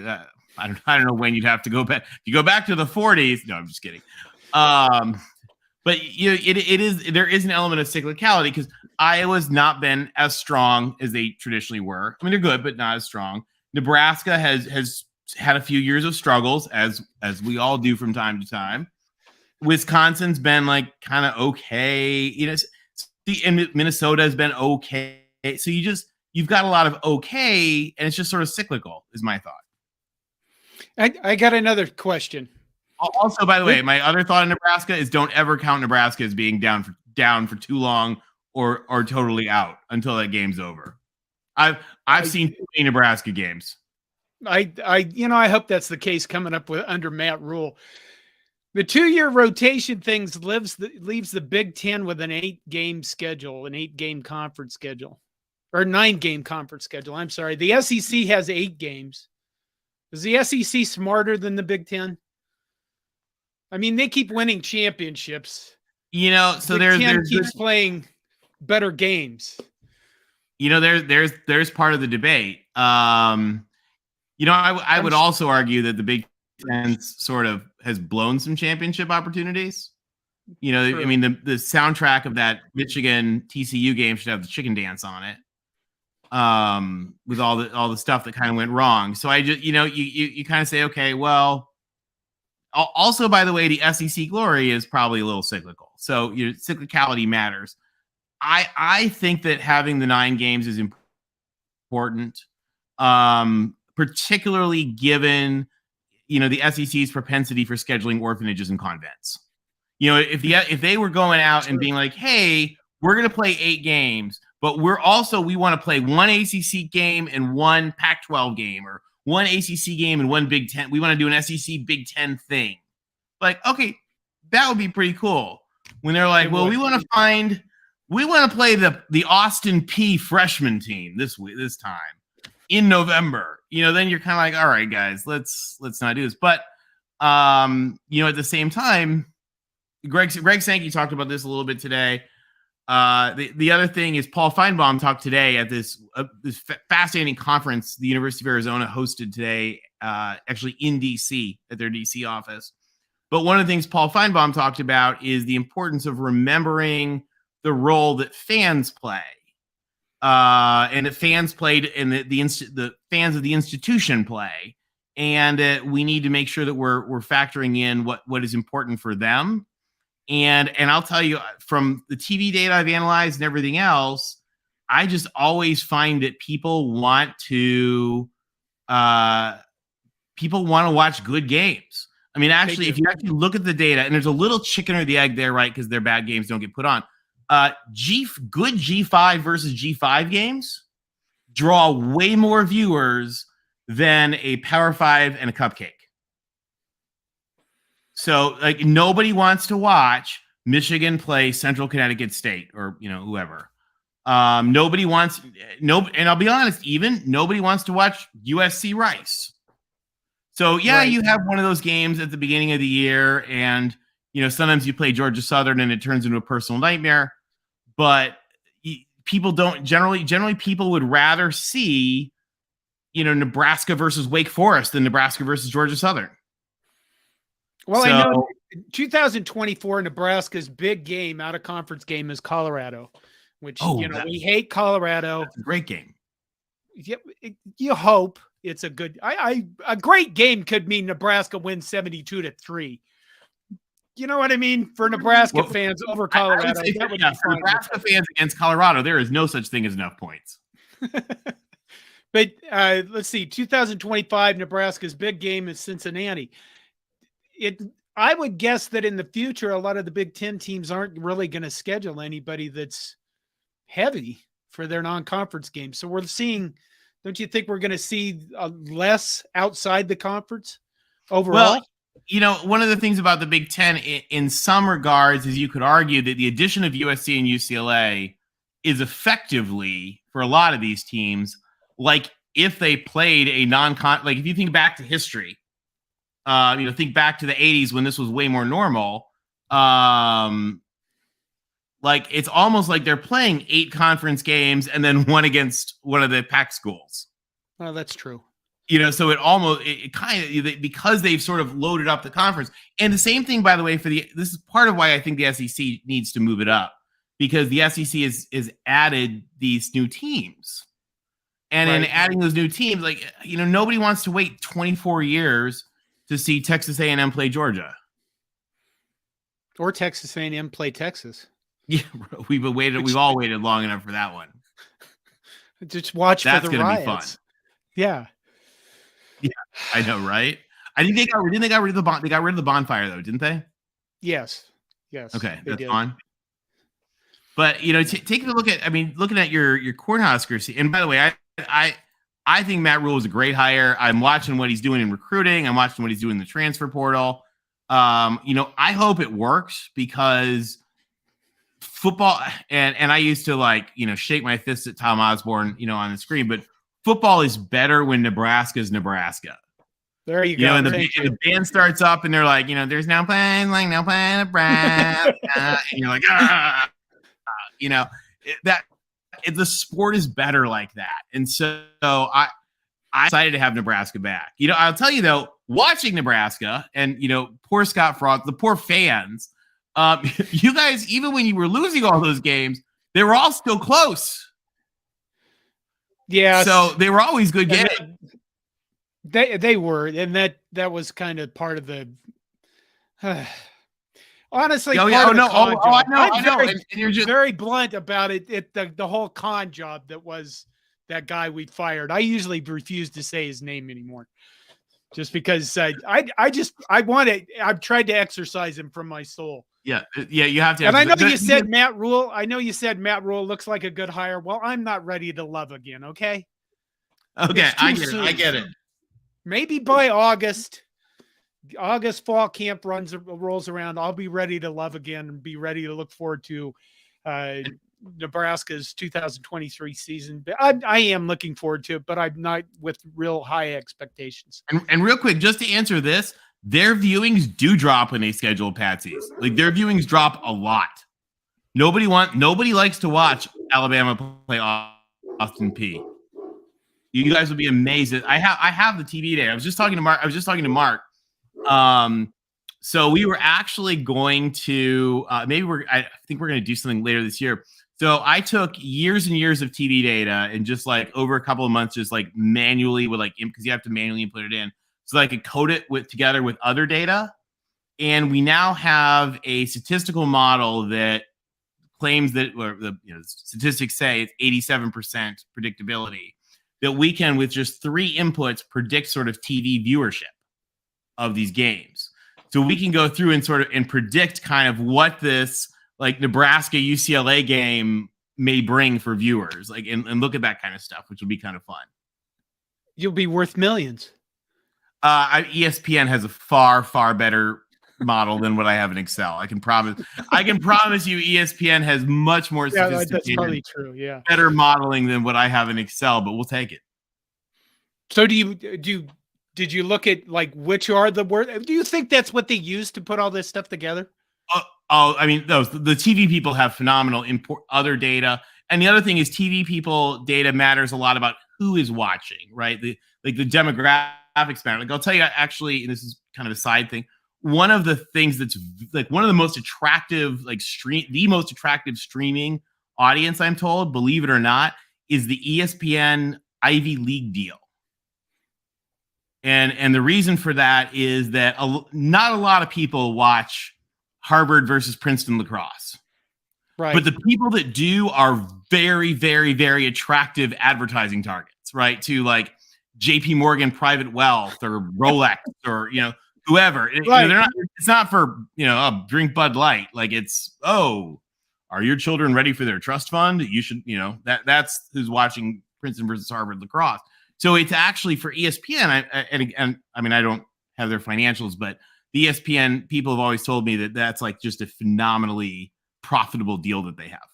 I don't know when you'd have to go back. If you go back to the 40s, no, I'm just kidding. But there is an element of cyclicality, because Iowa's not been as strong as they traditionally were. I mean, they're good, but not as strong. Nebraska has had a few years of struggles, as we all do from time to time. Wisconsin's been like kind of okay, and Minnesota has been okay. So you've got a lot of okay, and it's just sort of cyclical, is my thought. I got another question. Also, by the way, my other thought in Nebraska is, don't ever count Nebraska as being down for too long or totally out until that game's over. I've seen too many Nebraska games. I hope that's the case coming up under Matt Rule. The 2-year rotation things leaves the Big Ten with an 8-game schedule, an 8-game conference schedule, or 9-game conference schedule. I'm sorry. The SEC has 8 games. Is the SEC smarter than the Big Ten? I mean, they keep winning championships. So Big Ten keeps playing better games. There's part of the debate. I would also argue that the Big Ten sort of has blown some championship opportunities. True. I mean, the soundtrack of that Michigan TCU game should have the chicken dance on it. With all the stuff that kind of went wrong. So I just, you kind of say, okay, well. Also, by the way, the SEC glory is probably a little cyclical. So cyclicality matters. I think that having the 9 games is important, particularly given, the SEC's propensity for scheduling orphanages and convents. If they were going out and being like, hey, we're going to play 8 games, but we want to play 1 ACC game and 1 Pac-12 game, or 1 ACC game and 1 Big Ten. We want to do an SEC Big Ten thing. Like, okay, that would be pretty cool. When they're like, well, we want to play the Austin P freshman team this time in November. Then you're kind of like, all right, guys, let's not do this. But at the same time, Greg Sankey talked about this a little bit today. The other thing is, Paul Feinbaum talked today at this fascinating conference the University of Arizona hosted today, actually in DC at their DC office. But one of the things Paul Feinbaum talked about is the importance of remembering the role that fans play, and that fans played, and the fans of the institution play, and we need to make sure that we're factoring in what is important for them. And I'll tell you, from the TV data I've analyzed and everything else, I just always find that people want to watch good games. I mean, actually, if you actually look at the data, and there's a little chicken or the egg there, right? Because their bad games don't get put on. Good G5 versus G5 games draw way more viewers than a Power 5 and a Cupcake. So, like, nobody wants to watch Michigan play Central Connecticut State or, whoever. Nobody wants and I'll be honest, even nobody wants to watch USC Rice. So yeah, right. You have one of those games at the beginning of the year, and sometimes you play Georgia Southern and it turns into a personal nightmare. But people don't generally people would rather see Nebraska versus Wake Forest than Nebraska versus Georgia Southern. Well, I know 2024 Nebraska's big game, out of conference game, is Colorado. Which, we hate Colorado. That's a great game. You hope it's a good. A great game could mean Nebraska wins 72-3. You know what I mean? For Nebraska fans over Colorado, that would be for Nebraska fans against Colorado, there is no such thing as enough points. But let's see, 2025 Nebraska's big game is Cincinnati. I would guess that in the future, a lot of the Big Ten teams aren't really going to schedule anybody that's heavy for their non-conference games. So we're seeing, don't you think we're going to see less outside the conference overall? Well, one of the things about the Big Ten in some regards is you could argue that the addition of USC and UCLA is effectively, for a lot of these teams, like if they played a non-con, like if you think back to history, think back to the 80s when this was way more normal, like it's almost like they're playing 8 conference games and then one against one of the Pac schools. Oh, that's true. So it kind of, because they've sort of loaded up the conference. And the same thing, by the way, this is part of why I think the SEC needs to move it up, because the SEC is added these new teams. And in adding those new teams, like, nobody wants to wait 24 years to see Texas A&M play Georgia. Or Texas A&M play Texas. Yeah, we've all waited long enough for that one. Just watch That's for the gonna riots. Be fun. Yeah, I know, right? I think they got rid of the bonfire though, didn't they? Yes. Okay, that's fine. But taking a look at, looking at your Cornhuskers, and by the way, I think Matt Rule is a great hire. I'm watching what he's doing in recruiting. I'm watching what he's doing in the transfer portal. I hope it works, because football, and I used to shake my fist at Tom Osborne, on the screen, but football is better when Nebraska is Nebraska. There you go. And the band starts up and they're like, there's no playing Nebraska. And you're like, the sport is better like that. And so I'm excited to have Nebraska back. I'll tell you though, watching Nebraska and, poor Scott Frost, the poor fans, you guys, even when you were losing all those games, they were all still close. Yeah. So they were always good games. They were, and that was kind of part of the. Honestly, I know. And you're just very blunt about it. The whole con job that was that guy we fired. I usually refuse to say his name anymore, just because I've tried to exercise him from my soul. Yeah, you have to. And I know you said Matt Rule. I know you said Matt Rule looks like a good hire. Well, I'm not ready to love again. Okay. Okay, I get it. Maybe by August fall camp rolls around, I'll be ready to love again and be ready to look forward to Nebraska's 2023 season. But I am looking forward to it, but I'm not with real high expectations. And real quick, just to answer this, their viewings do drop when they schedule Patsies. Like, their viewings drop a lot. Nobody likes to watch Alabama play Austin Peay. You guys would be amazed. I have the TV there. I was just talking to Mark. So we were actually going to I think we're going to do something later this year. So I took years and years of TV data and just over a couple of months, just manually because you have to manually input it in, so that I could code it together with other data. And we now have a statistical model that claims that, or the statistics say it's 87% predictability, that we can, with just 3 inputs, predict sort of TV viewership of these games. So we can go through and predict kind of what this like Nebraska UCLA game may bring for viewers, like and look at that kind of stuff, which will be kind of fun. You'll be worth millions. ESPN has a far better model than what I have in Excel. I can promise you ESPN has much more sophisticated, that's probably true. Yeah. Better modeling than what I have in Excel, but we'll take it. So did you look at like which are the word? Do you think that's what they use to put all this stuff together? I mean, the TV people have phenomenal other data. And the other thing is TV people data matters a lot about who is watching, right? The demographics matter. Like I'll tell you actually, and this is kind of a side thing. One of the things that's like one of the most attractive, the most attractive streaming audience, I'm told, believe it or not, is the ESPN Ivy League deal. And the reason for that is that not a lot of people watch Harvard versus Princeton lacrosse. Right. But the people that do are very, very, very attractive advertising targets, right? To like JP Morgan Private Wealth or Rolex or, whoever. Right. They're not, it's not for, drink Bud Light. Like it's, are your children ready for their trust fund? You should, that's who's watching Princeton versus Harvard lacrosse. So it's actually for ESPN. I mean, I don't have their financials, but the ESPN people have always told me that that's like just a phenomenally profitable deal that they have.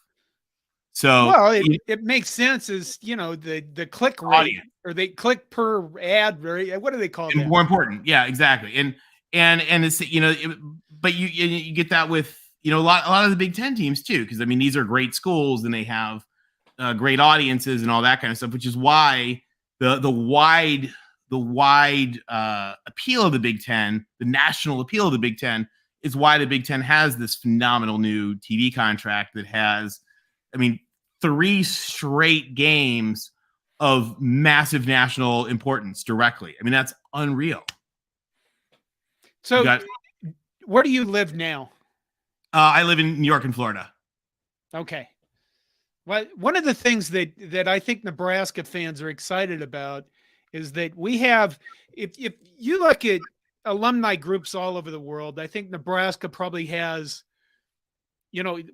So well, it makes sense as the click rate audience. Or they click per ad. What do they call that? More important, yeah, exactly. And it's but you get that with a lot of the Big Ten teams too, because I mean these are great schools and they have great audiences and all that kind of stuff, which is why the wide appeal of the Big Ten, the national appeal of the Big Ten, is why the Big Ten has this phenomenal new TV contract that has, 3 straight games of massive national importance directly. I mean, that's unreal. So where do you live now? I live in New York and Florida. Okay. Well, one of the things that I think Nebraska fans are excited about is that we have, if you look at alumni groups all over the world, I think Nebraska probably has,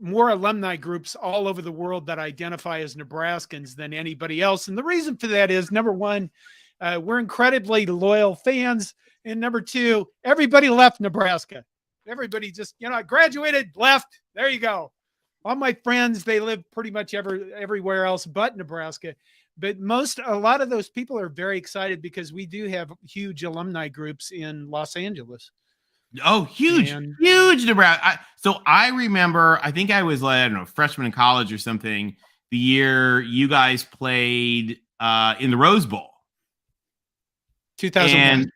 more alumni groups all over the world that identify as Nebraskans than anybody else. And the reason for that is, number one, we're incredibly loyal fans. And number two, everybody left Nebraska. Everybody just, graduated, left. There you go. All my friends, they live pretty much everywhere else but Nebraska. But a lot of those people are very excited because we do have huge alumni groups in Los Angeles. Oh, huge Nebraska. So I remember, I think I was freshman in college or something, the year you guys played in the Rose Bowl. 2001.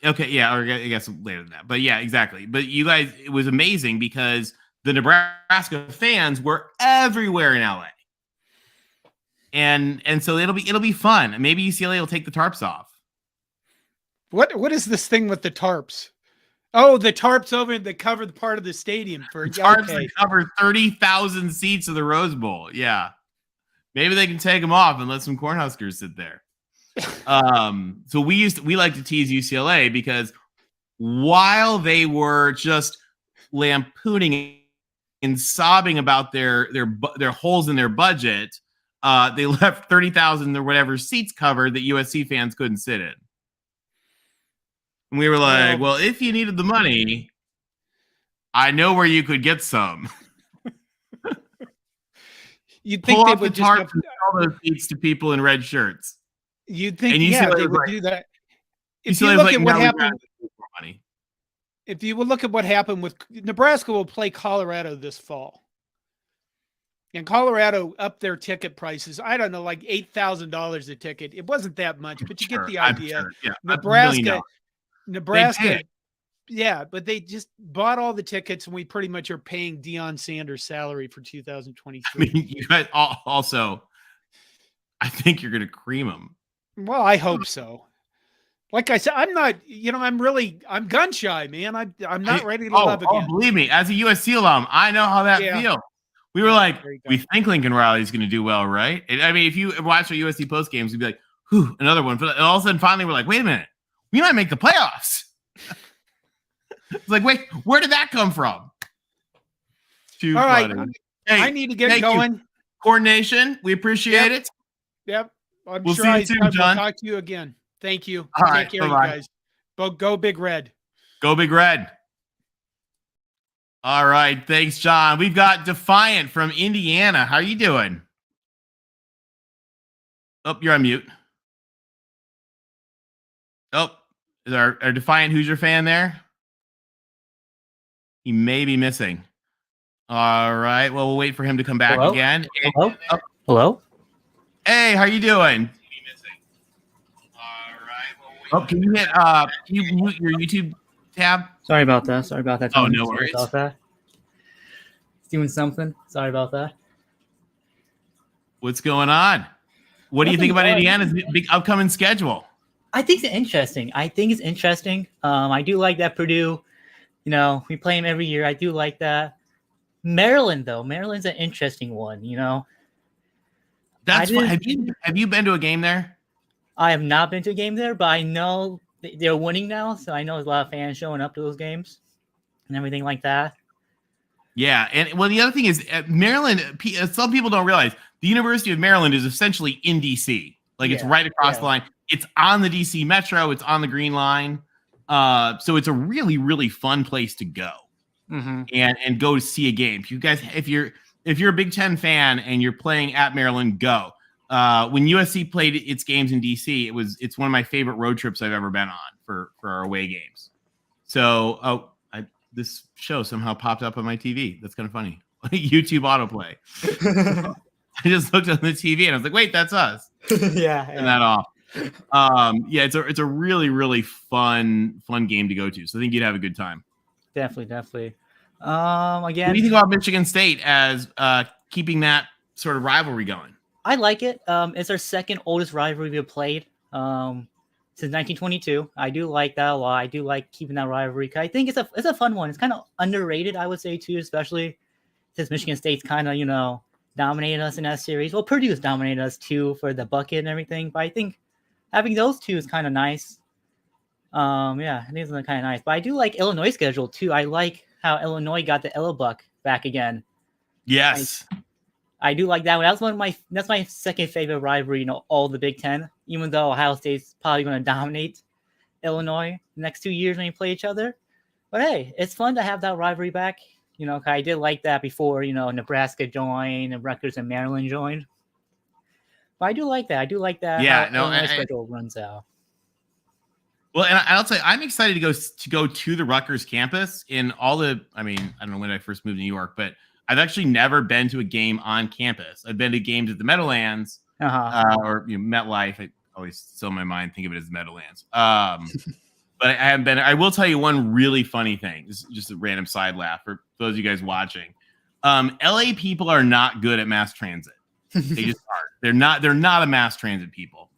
Okay, yeah, or I guess later than that. But yeah, exactly. But you guys, it was amazing because the Nebraska fans were everywhere in LA. And so it'll be fun. Maybe UCLA will take the tarps off. What is this thing with the tarps? Oh, the tarps over that cover the part of the stadium for tarps that cover 30,000 seats of the Rose Bowl. Yeah. Maybe they can take them off and let some Cornhuskers sit there. So we like to tease UCLA because while they were just lampooning and sobbing about their holes in their budget, they left 30,000 or whatever seats covered that USC fans couldn't sit in. And we were like, well, if you needed the money, I know where you could get some. You'd think they would just sell those seats to people in red shirts. You'd think, they would do that. If you look at what happened, if you would look at what happened with Nebraska, will play Colorado this fall. And Colorado upped their ticket prices. I don't know, like $8,000 a ticket. It wasn't that much, but you get the idea. Sure. Yeah, Nebraska, yeah, but they just bought all the tickets, and we pretty much are paying Deion Sanders' salary for 2023. I mean, you guys also, I think you're going to cream them. Well, I hope so. Like I said, I'm not. I'm gun shy, man. I'm not ready to love Oh, again. believe me, as a USC alum, I know how that Yeah. feels. We were like, There you go. we think Lincoln Riley is going to do well, right? I mean, if you watch our USC post games, we'd be like, whew, another one. And all of a sudden, finally, we're like, wait a minute, we might make the playoffs. It's like, wait, where did that come from? Too All right. funny. Hey, I need to get thank you. going. Coordination, we appreciate it. Yep. I'm We'll sure see you soon, we'll John. talk to you again. Thank you. All Take right, care, you bye-bye. guys. Go Big Red. Go Big Red. All right, thanks, John. We've got Defiant from Indiana. How are you doing? Oh, you're on mute. Oh, is our Defiant Hoosier fan there? He may be missing. All right. Well, we'll wait for him to come back again. Hello? Oh, Hello? hey, how you doing? Oh, can you mute your YouTube tab? Sorry about that. Oh, no Sorry worries. about that. Doing something. Sorry about that. What's going on? What do you think about Indiana's big upcoming schedule? I think it's interesting. I do like that Purdue, we play them every year. I do like that. Maryland, though. Maryland's an interesting one, That's have you been to a game there? I have not been to a game there, but I know they're winning now, so I know there's a lot of fans showing up to those games and everything like that. Yeah, and well, the other thing is Maryland. Some people don't realize the University of Maryland is essentially in DC. Like it's right across the line. It's on the DC Metro. It's on the Green Line. So it's a really, really fun place to go and go to see a game. If you're a Big Ten fan and you're playing at Maryland, go. When USC played its games in DC, it's one of my favorite road trips I've ever been on for our away games. So this show somehow popped up on my TV. That's kind of funny. YouTube autoplay. I just looked on the TV and I was like, wait, that's us. Yeah. Turn that off. It's a really, really fun game to go to. So I think you'd have a good time. Definitely. Again, What do you think about Michigan State as keeping that sort of rivalry going? I like it. It's our second oldest rivalry we've played since 1922. I do like that a lot. I do like keeping that rivalry. I think it's a fun one. It's kind of underrated, I would say, too, especially since Michigan State's kind of, dominated us in that series. Well, Purdue's dominated us, too, for the bucket and everything. But I think having those two is kind of nice. I think it's kind of nice. But I do like Illinois' schedule, too. I like how Illinois got the Buck back again. Yes. I do like that one. That's my second favorite rivalry, all the Big Ten, even though Ohio State's probably going to dominate Illinois the next 2 years when we play each other. But hey, it's fun to have that rivalry back. I did like that before, Nebraska joined and Rutgers and Maryland joined. But I do like that. Yeah, Illinois schedule runs out. Well, and I'll tell you, I'm excited to go to the Rutgers campus in all the. I mean, I don't know when I first moved to New York, but I've actually never been to a game on campus. I've been to games at the Meadowlands or MetLife. I always still in my mind think of it as Meadowlands. But I haven't been. I will tell you one really funny thing. This is just a random side laugh for those of you guys watching. LA people are not good at mass transit. They just aren't. They're not a mass transit people.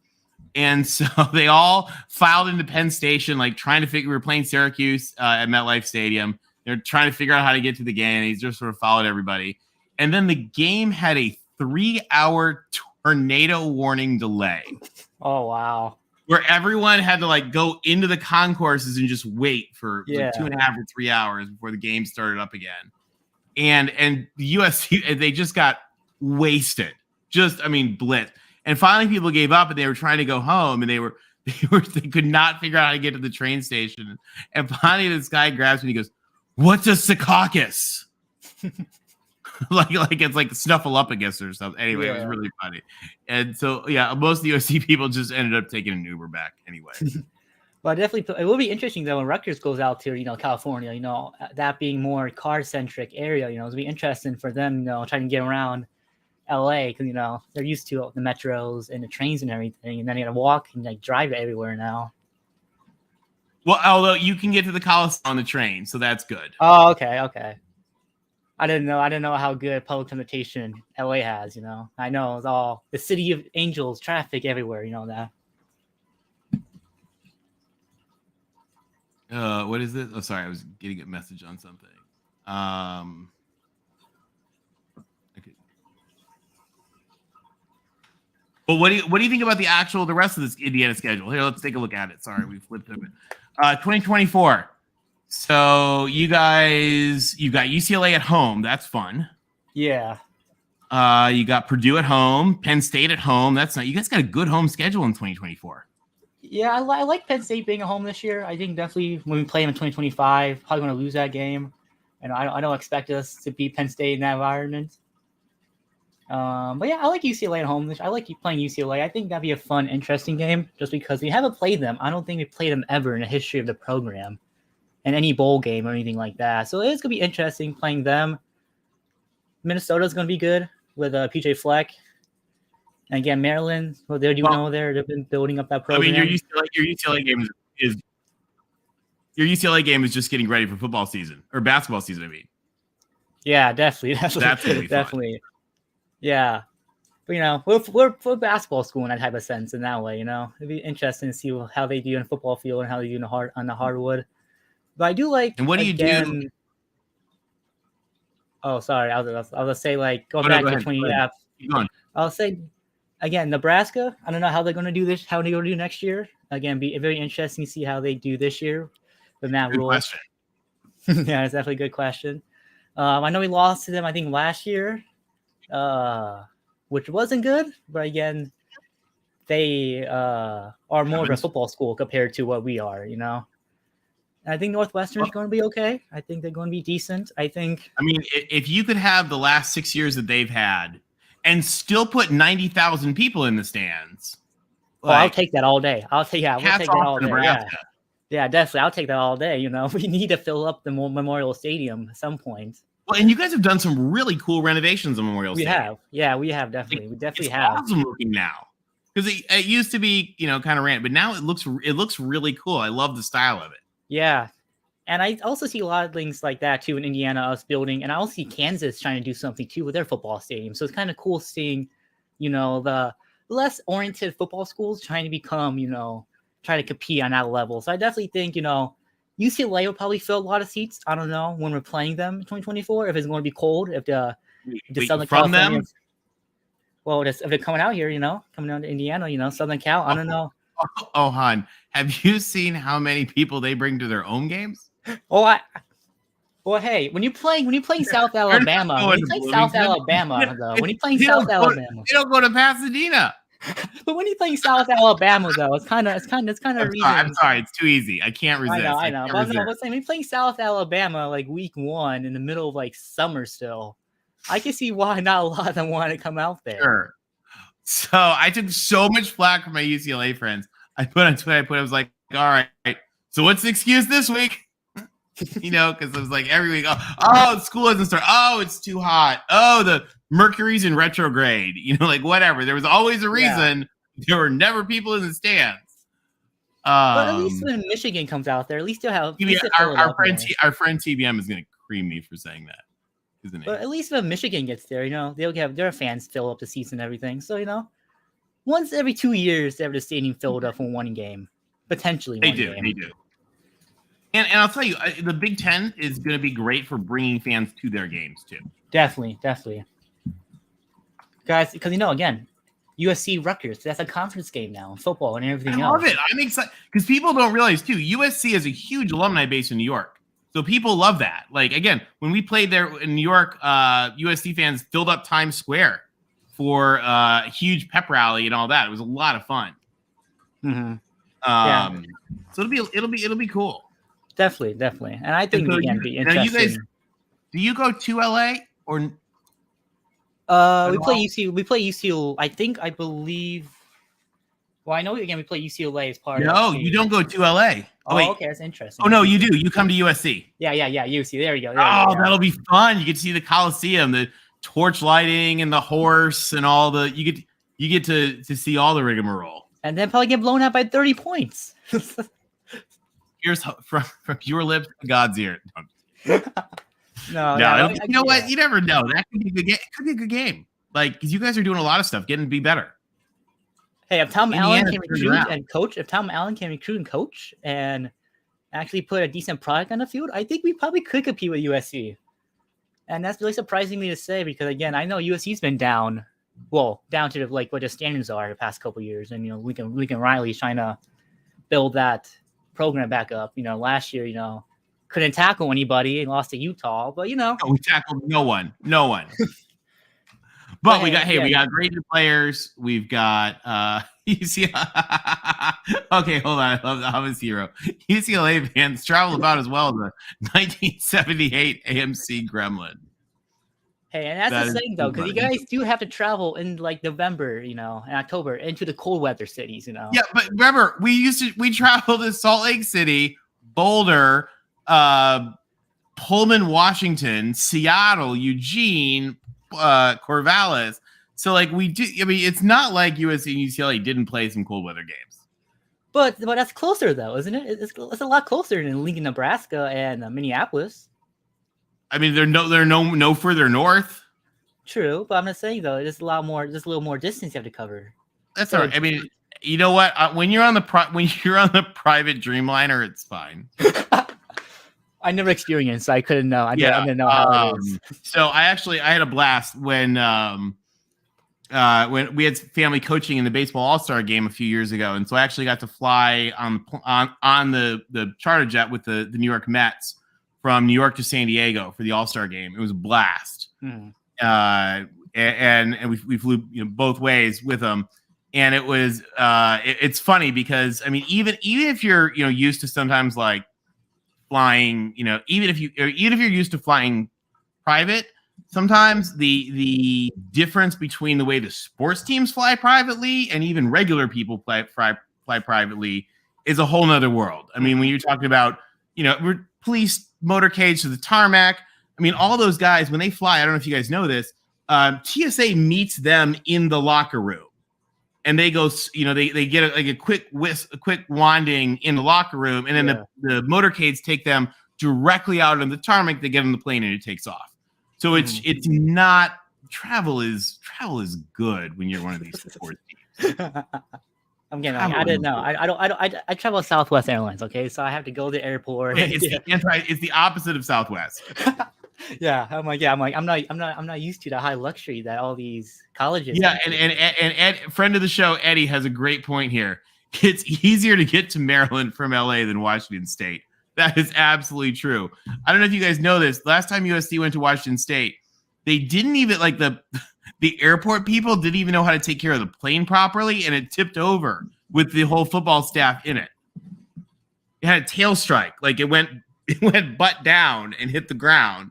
And so they all filed into Penn Station, like trying to figure. We were playing Syracuse at MetLife Stadium. They're trying to figure out how to get to the game. And he just sort of followed everybody. And then the game had a 3-hour tornado warning delay. Oh, wow. Where everyone had to go into the concourses and just wait for 2.5 or 3 hours before the game started up again. And the USC, they just got wasted. Blitz. And finally people gave up and they were trying to go home and they could not figure out how to get to the train station. And finally this guy grabs me and he goes, "What's a Secaucus?" like it's like Snuffleupagus or something. Anyway, It was really funny. And so most of the USC people just ended up taking an Uber back anyway. Well, definitely, it will be interesting though when Rutgers goes out to California. That being more car centric area. It'll be interesting for them. Trying to get around LA because they're used to the metros and the trains and everything, and then they gotta walk and drive everywhere now. Well, although you can get to the Coliseum on the train, so that's good. Oh, okay. I didn't know how good public transportation LA has. I know it's all the city of angels, traffic everywhere. That. What is this? Oh, sorry, I was getting a message on something. Okay. Well, what do you think about the rest of this Indiana schedule? Here, let's take a look at it. Sorry, we flipped it. 2024. So you've got UCLA at home. That's fun. Yeah. You got Purdue at home, Penn State at home. That's not. You guys got a good home schedule in 2024. Yeah, I like Penn State being at home this year. I think definitely when we play them in 2025, probably going to lose that game, and I don't expect us to beat Penn State in that environment. But yeah, I like UCLA at home. I like playing UCLA. I think that'd be a fun, interesting game just because we haven't played them. I don't think we played them ever in the history of the program, in any bowl game or anything like that. So it's gonna be interesting playing them. Minnesota's gonna be good with PJ Fleck. And again, Maryland, what they're doing over there, they've been building up that program. I mean, your UCLA game is just getting ready for football season or basketball season. I mean, yeah, definitely. That's gonna be definitely, yeah. But we're a basketball school in that type of sense. In that way, it'd be interesting to see how they do in a football field and how they do on the hardwood. But I do like. And what do you do? Oh, sorry. I'll say go back to 20. Yeah, I'll say again, Nebraska. I don't know how they're going to do this. How they're going to do next year. Again, be very interesting to see how they do this year with Matt Rule. Question. Yeah, it's definitely a good question. I know we lost to them, I think, last year, which wasn't good. But again, they are more of a football school compared to what we are. I think Northwestern's going to be okay. I think they're going to be decent. I mean, if you could have the last 6 years that they've had and still put 90,000 people in the stands. I'll take that all day. We'll take that all day. Nebraska. Yeah, definitely. I'll take that all day. We need to fill up the Memorial Stadium at some point. Well, and you guys have done some really cool renovations on Memorial Stadium. We have. Yeah, we have definitely. We definitely it's have. Awesome looking now. Because it used to be, kind of random, but now it looks really cool. I love the style of it. Yeah. And I also see a lot of things like that too in Indiana, us building. And I also see Kansas trying to do something too with their football stadium. So it's kind of cool seeing, the less oriented football schools trying to become, try to compete on that level. So I definitely think, UCLA will probably fill a lot of seats. I don't know when we're playing them in 2024, if it's going to be cold, if the Southern California. Well, if they're coming out here, coming down to Indiana, Southern Cal, I don't know. Oh, hon, have you seen how many people they bring to their home games? Well, hey, when you're playing South Alabama, though, when you're playing South Alabama, they don't go to Pasadena. But when you're playing South Alabama, though, it's kind of I'm sorry, it's too easy. I can't resist. I know. But when you're playing South Alabama week 1 in the middle of summer still, I can see why not a lot of them want to come out there. Sure. So I took so much flack from my UCLA friends. I put on Twitter, I was like, all right, so what's the excuse this week? Because it was every week, school hasn't started. Oh, it's too hot. Oh, the Mercury's in retrograde. Whatever. There was always a reason. Yeah. There were never people in the stands. But at least when Michigan comes out there, at least you'll have our friend TBM is going to cream me for saying that. Isn't it? But at least when Michigan gets there, they'll have their fans fill up the seats and everything. So, once every 2 years, they have the stadium filled up for one game. Potentially They do. And I'll tell you, the Big Ten is going to be great for bringing fans to their games, too. Definitely. Guys, because, again, USC Rutgers, that's a conference game now, football and everything else. I love it. I'm excited because people don't realize, too, USC has a huge alumni base in New York. So people love that. Again, when we played there in New York, USC fans filled up Times Square for a huge pep rally and all that. It was a lot of fun. Mm-hmm. So it'll be cool. Definitely. And I think again, be interesting. Do you go to LA or? We play UCLA. I believe. Well, I know again we play UCLA as part. No, you don't go to LA. Oh, wait. Okay, that's interesting. Oh no, you do. You come to USC. Yeah, UC. There you go. That'll be fun. You get to see the Coliseum, the torch lighting, and the horse, and all the you get to see all the rigmarole. And then probably get blown out by 30 points. Here's from your lips to God's ear. No, you know what? You never know. That could be a good game. It could be a good game. Because you guys are doing a lot of stuff, getting to be better. Hey, if Tom Allen can recruit and coach, and actually put a decent product on the field, I think we probably could compete with USC. And that's really surprising me to say because, again, I know USC's been down to what the standards are the past couple of years. And, Lincoln Riley's trying to build that program back up. Last year, couldn't tackle anybody and lost to Utah. But, we tackled no one. But we got great new players. We've got you see. Okay, hold on. I'm his hero. UCLA fans travel about as well as a 1978 AMC Gremlin. Hey, and that's the thing though, because you guys do have to travel in November, and October into the cold weather cities, Yeah, but remember, we traveled to Salt Lake City, Boulder, Pullman, Washington, Seattle, Eugene, Corvallis. So we do. I mean, it's not like USC and UCLA didn't play some cold weather games. But that's closer though, isn't it? It's a lot closer than Lincoln, Nebraska, and Minneapolis. I mean, they're no further north. True, but I'm just saying though, there's a little more distance you have to cover. That's all right. I mean, you know what? When you're on the private Dreamliner, it's fine. I never experienced, so I couldn't know. I didn't know how it is. So I had a blast when we had family coaching in the baseball all-star game a few years ago, and so I actually got to fly on the charter jet with the New York Mets from New York to San Diego for the all-star game. It was a blast. And we flew both ways with them, and it was it's funny because I mean even if you're used to sometimes flying, even if you're used to flying private, sometimes the difference between the way the sports teams fly privately and even regular people fly privately is a whole nother world. I mean, when you're talking about police motorcades to the tarmac, I mean, all those guys when they fly, I don't know if you guys know this, TSA meets them in the locker room. And they go, they get a quick wanding in the locker room, and then the motorcades take them directly out on the tarmac. They get on the plane, and it takes off. So it's not travel is good when you're one of these sports teams. I'm getting. I didn't know. I travel with Southwest Airlines. Okay, so I have to go to the airport. It's the opposite of Southwest. Yeah, I'm not used to the high luxury that all these colleges. Yeah, and Ed, friend of the show, Eddie, has a great point here. It's easier to get to Maryland from LA than Washington State. That is absolutely true. I don't know if you guys know this. Last time USC went to Washington State, they didn't even the airport people didn't even know how to take care of the plane properly, and it tipped over with the whole football staff in it. It had a tail strike, it went butt down and hit the ground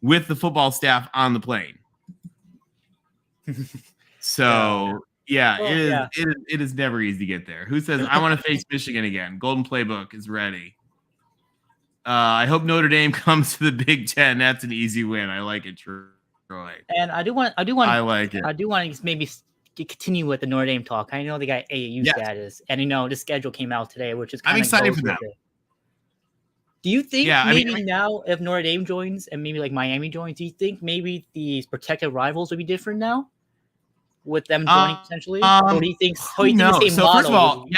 with the football staff on the plane. So it is never easy to get there. Who says I want to face Michigan again? Golden Playbook is ready. I hope Notre Dame comes to the Big Ten. That's an easy win. I like it, Troy. And I like it. I do want to maybe continue with the Notre Dame talk. I know they got AAU status, and the schedule came out today, which is I'm excited for them. Do you think now, if Notre Dame joins and maybe Miami joins, do you think maybe these protected rivals will be different now with them joining potentially? Or do you think? No. So first of all,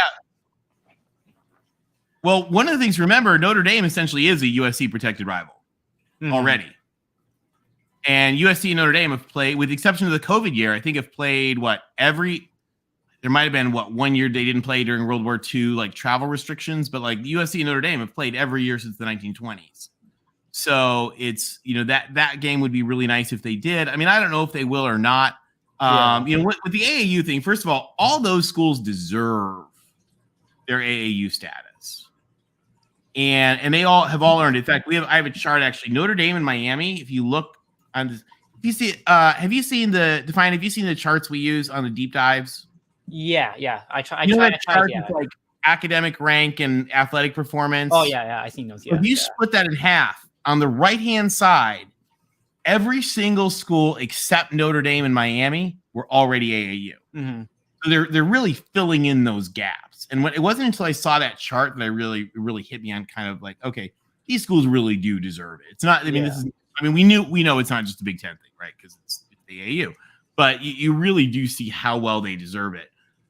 well, one of the things to remember, Notre Dame essentially is a USC protected rival already, and USC and Notre Dame have played, with the exception of the COVID year, I think have played there might have been 1 year they didn't play during World War II, travel restrictions, but USC and Notre Dame have played every year since the 1920s. So it's, that game would be really nice if they did. I mean, I don't know if they will or not. With the AAU thing, first of all those schools deserve their AAU status. And they all have earned it. In fact, I have a chart actually. Notre Dame and Miami, if you look on this, have you seen the charts we use on the deep dives? Yeah. I try. Academic rank and athletic performance. Oh yeah. I seen those. Yeah. If you split that in half, on the right-hand side, every single school except Notre Dame and Miami were already AAU. Mm-hmm. So they're really filling in those gaps. And it wasn't until I saw that chart that it really hit me on kind of okay, these schools really do deserve it. It's not. I mean, we know it's not just a Big Ten thing, right? Because it's the AAU, but you really do see how well they deserve it.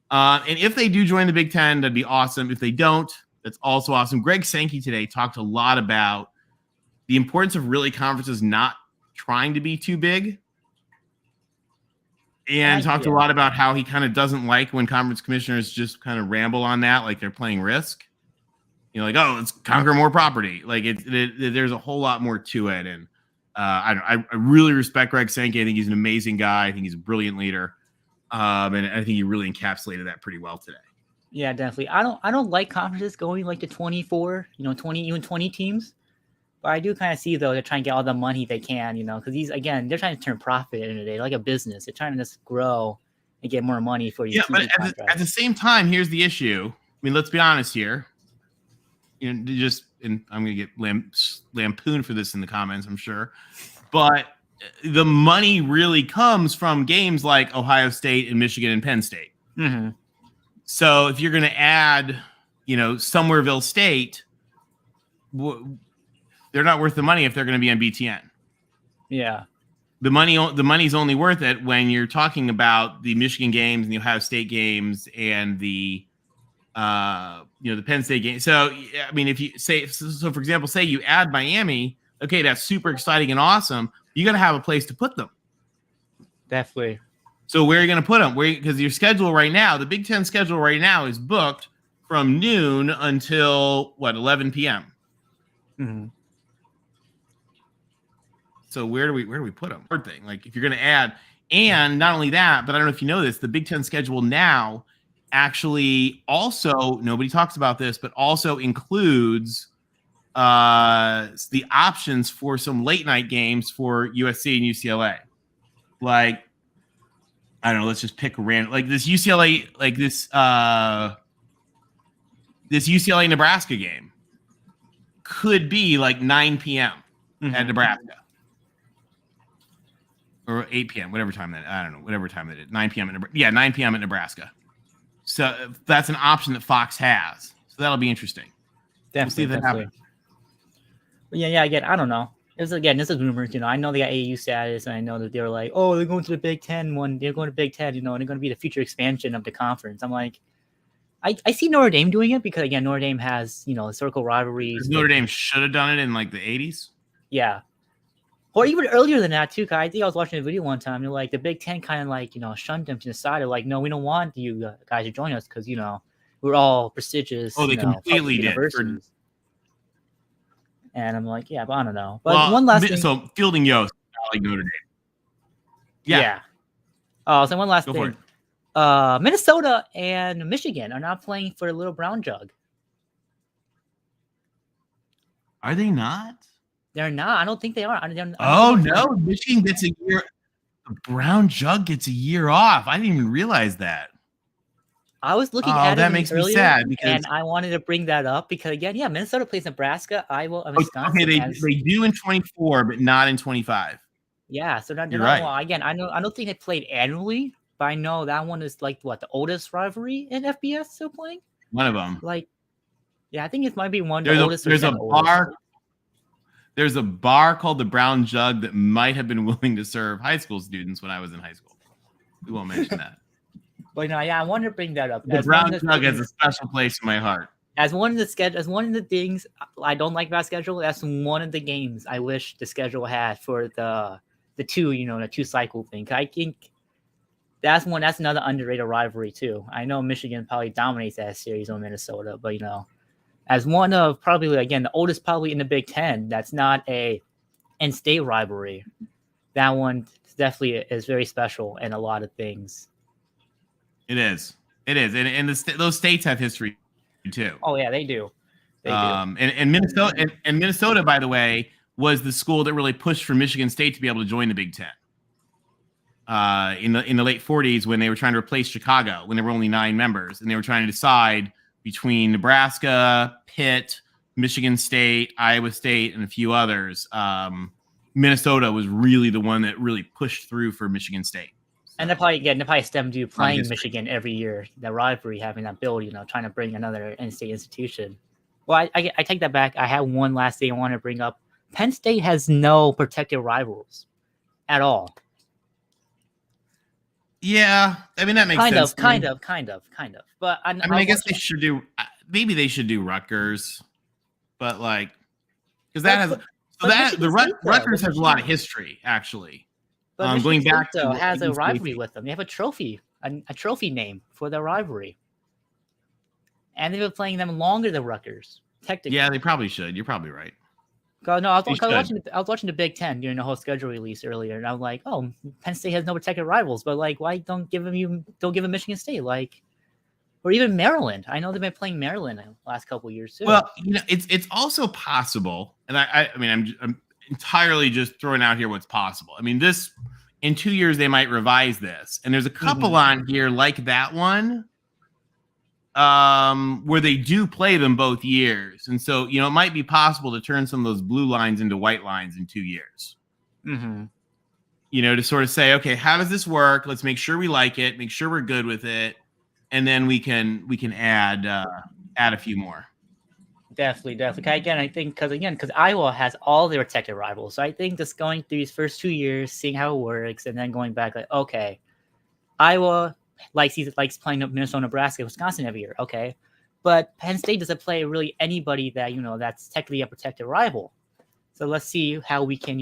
And if they do join the Big Ten, that'd be awesome. If they don't, That's also awesome. Greg Sankey today talked a lot about the importance of really conferences not trying to be too big. And talked a lot about how he kind of doesn't like when conference commissioners just kind of ramble on that, like they're playing Risk. Like, oh, let's conquer more property. Like there's a whole lot more to it. And I really respect Greg Sankey. I think he's an amazing guy. I think he's a brilliant leader. And I think he really encapsulated that pretty well today. Yeah, definitely. I don't like conferences going like to 24, 20 teams. But I do kind of see though they're trying to get all the money they can, because they're trying to turn profit in a day, like a business. They're trying to just grow and get more money for you. Yeah, but at the same time, here's the issue. I mean, let's be honest here. And I'm going to get lampooned for this in the comments, I'm sure. But the money really comes from games like Ohio State and Michigan and Penn State. Mm-hmm. So if you're going to add, Somerville State, they're not worth the money if they're going to be on BTN. Yeah. The money's only worth it when you're talking about the Michigan games and the Ohio State games and the the Penn State game. So, I mean, if you say, so for example, say you add Miami, okay, that's super exciting and awesome. You got to have a place to put them. Definitely. So where are you going to put them? Because your schedule right now, the Big Ten schedule right now is booked from noon until 11 p.m. Mm-hmm. So where do we put them? Third thing, like if you're going to add, and not only that, but I don't know if you know this, the Big Ten schedule now actually also, nobody talks about this, but also includes the options for some late night games for USC and UCLA. Like, I don't know, let's just pick a random, like this UCLA, like this UCLA Nebraska game could be like 9 p.m. at Nebraska. Or 8 p.m., whatever time that, I don't know, whatever time that is. 9 p.m. at Nebraska. Yeah, 9 p.m. at Nebraska. So that's an option that Fox has. So that'll be interesting. Definitely, we'll see if that happens. Yeah, again, I don't know. This is rumors, I know they got AAU status, and I know that they were like, oh, they're going to the Big Ten one. They're going to Big Ten, and they're going to be the future expansion of the conference. I'm like, I see Notre Dame doing it because, again, Notre Dame has, historical rivalries. Notre Dame should have done it in like the 80s. Yeah. Or even earlier than that, too, Kai. I think I was watching a video one time. They're like, the Big Ten kind of like, shunned them to the side. They're like, no, we don't want you guys to join us because, we're all prestigious. Oh, they completely did. And I'm like, yeah, but I don't know. But one last thing. So Fielding Yost, not like Notre Dame. Yeah. Oh, so one last thing. Minnesota and Michigan are not playing for the Little Brown Jug. Are they not? They're not. I don't think they are. No. Michigan gets a year. The Brown Jug gets a year off. I didn't even realize that. I was looking at it that makes earlier, me sad because, and I wanted to bring that up because, again, Minnesota plays Nebraska, Iowa, and Wisconsin. Okay, they do in 24, but not in 25. Yeah, so you're right. Well, again, I don't think they played annually, but I know that one is like the oldest rivalry in FBS still playing. One of them. I think it might be one. There's a bar. There's a bar called the Brown Jug that might have been willing to serve high school students when I was in high school. We won't mention that. But I wanted to bring that up. The Brown Jug has a special place in my heart. As one of the things I don't like about schedule, that's one of the games I wish the schedule had for the two, the 2 cycle thing. I think that's another underrated rivalry too. I know Michigan probably dominates that series on Minnesota, but as one of probably, again, the oldest probably in the Big Ten, that's not a in-state rivalry. That one definitely is very special in a lot of things. It is. And those states have history too. Oh yeah, they do. And Minnesota, by the way, was the school that really pushed for Michigan State to be able to join the Big Ten. In the late 40s, when they were trying to replace Chicago, when there were only 9 members, and they were trying to decide between Nebraska, Pitt, Michigan State, Iowa State, and a few others. Minnesota was really the one that really pushed through for Michigan State. And they probably stemmed you playing Michigan every year, the rivalry, having that build, trying to bring another in-state institution. Well, I take that back. I have one last thing I want to bring up. Penn State has no protected rivals at all. Yeah, I mean that makes sense. Kind of. But I guess they should do. maybe they should do Rutgers, but like, because that has Rutgers has a lot of history actually. But Going Michigan back State, though, to has a East rivalry State. with them. They have a trophy name for their rivalry, and they've been playing them longer than Rutgers. Technically, Yeah, they probably should. You're probably right. No, I They was watching the Big Ten during the whole schedule release earlier, and I'm like, oh, Penn State has no protected rivals, but like, why don't give them Michigan State, like, or even Maryland? I know they've been playing Maryland the last couple of years too. Well, it's also possible, and I mean, I'm entirely just throwing out here what's possible. I mean, this in 2 years they might revise this, and there's a couple on here like that one, where they do play them both years, and so it might be possible to turn some of those blue lines into white lines in 2 years. To sort of say, okay, how does this work? Let's make sure we like it, make sure we're good with it, and then we can add a few more. Definitely. Again, I think because Iowa has all their protected rivals, so I think just going through these first 2 years, seeing how it works, and then going back, like, okay, Iowa likes playing Minnesota, Nebraska, Wisconsin every year, okay, but Penn State doesn't play really anybody that that's technically a protected rival. So let's see how we can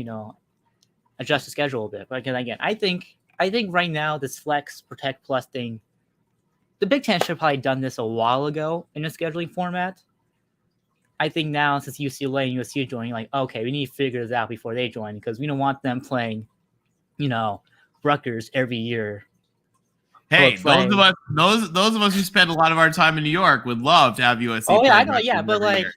adjust the schedule a bit. But again, I think right now this flex protect plus thing, the Big Ten should have probably done this a while ago in a scheduling format. I think now, since UCLA and USC are joining, like, okay, we need to figure this out before they join, because we don't want them playing, Rutgers every year. Hey, those of us who spend a lot of our time in New York would love to have USC. Oh yeah, I know, Rutgers yeah, but like year.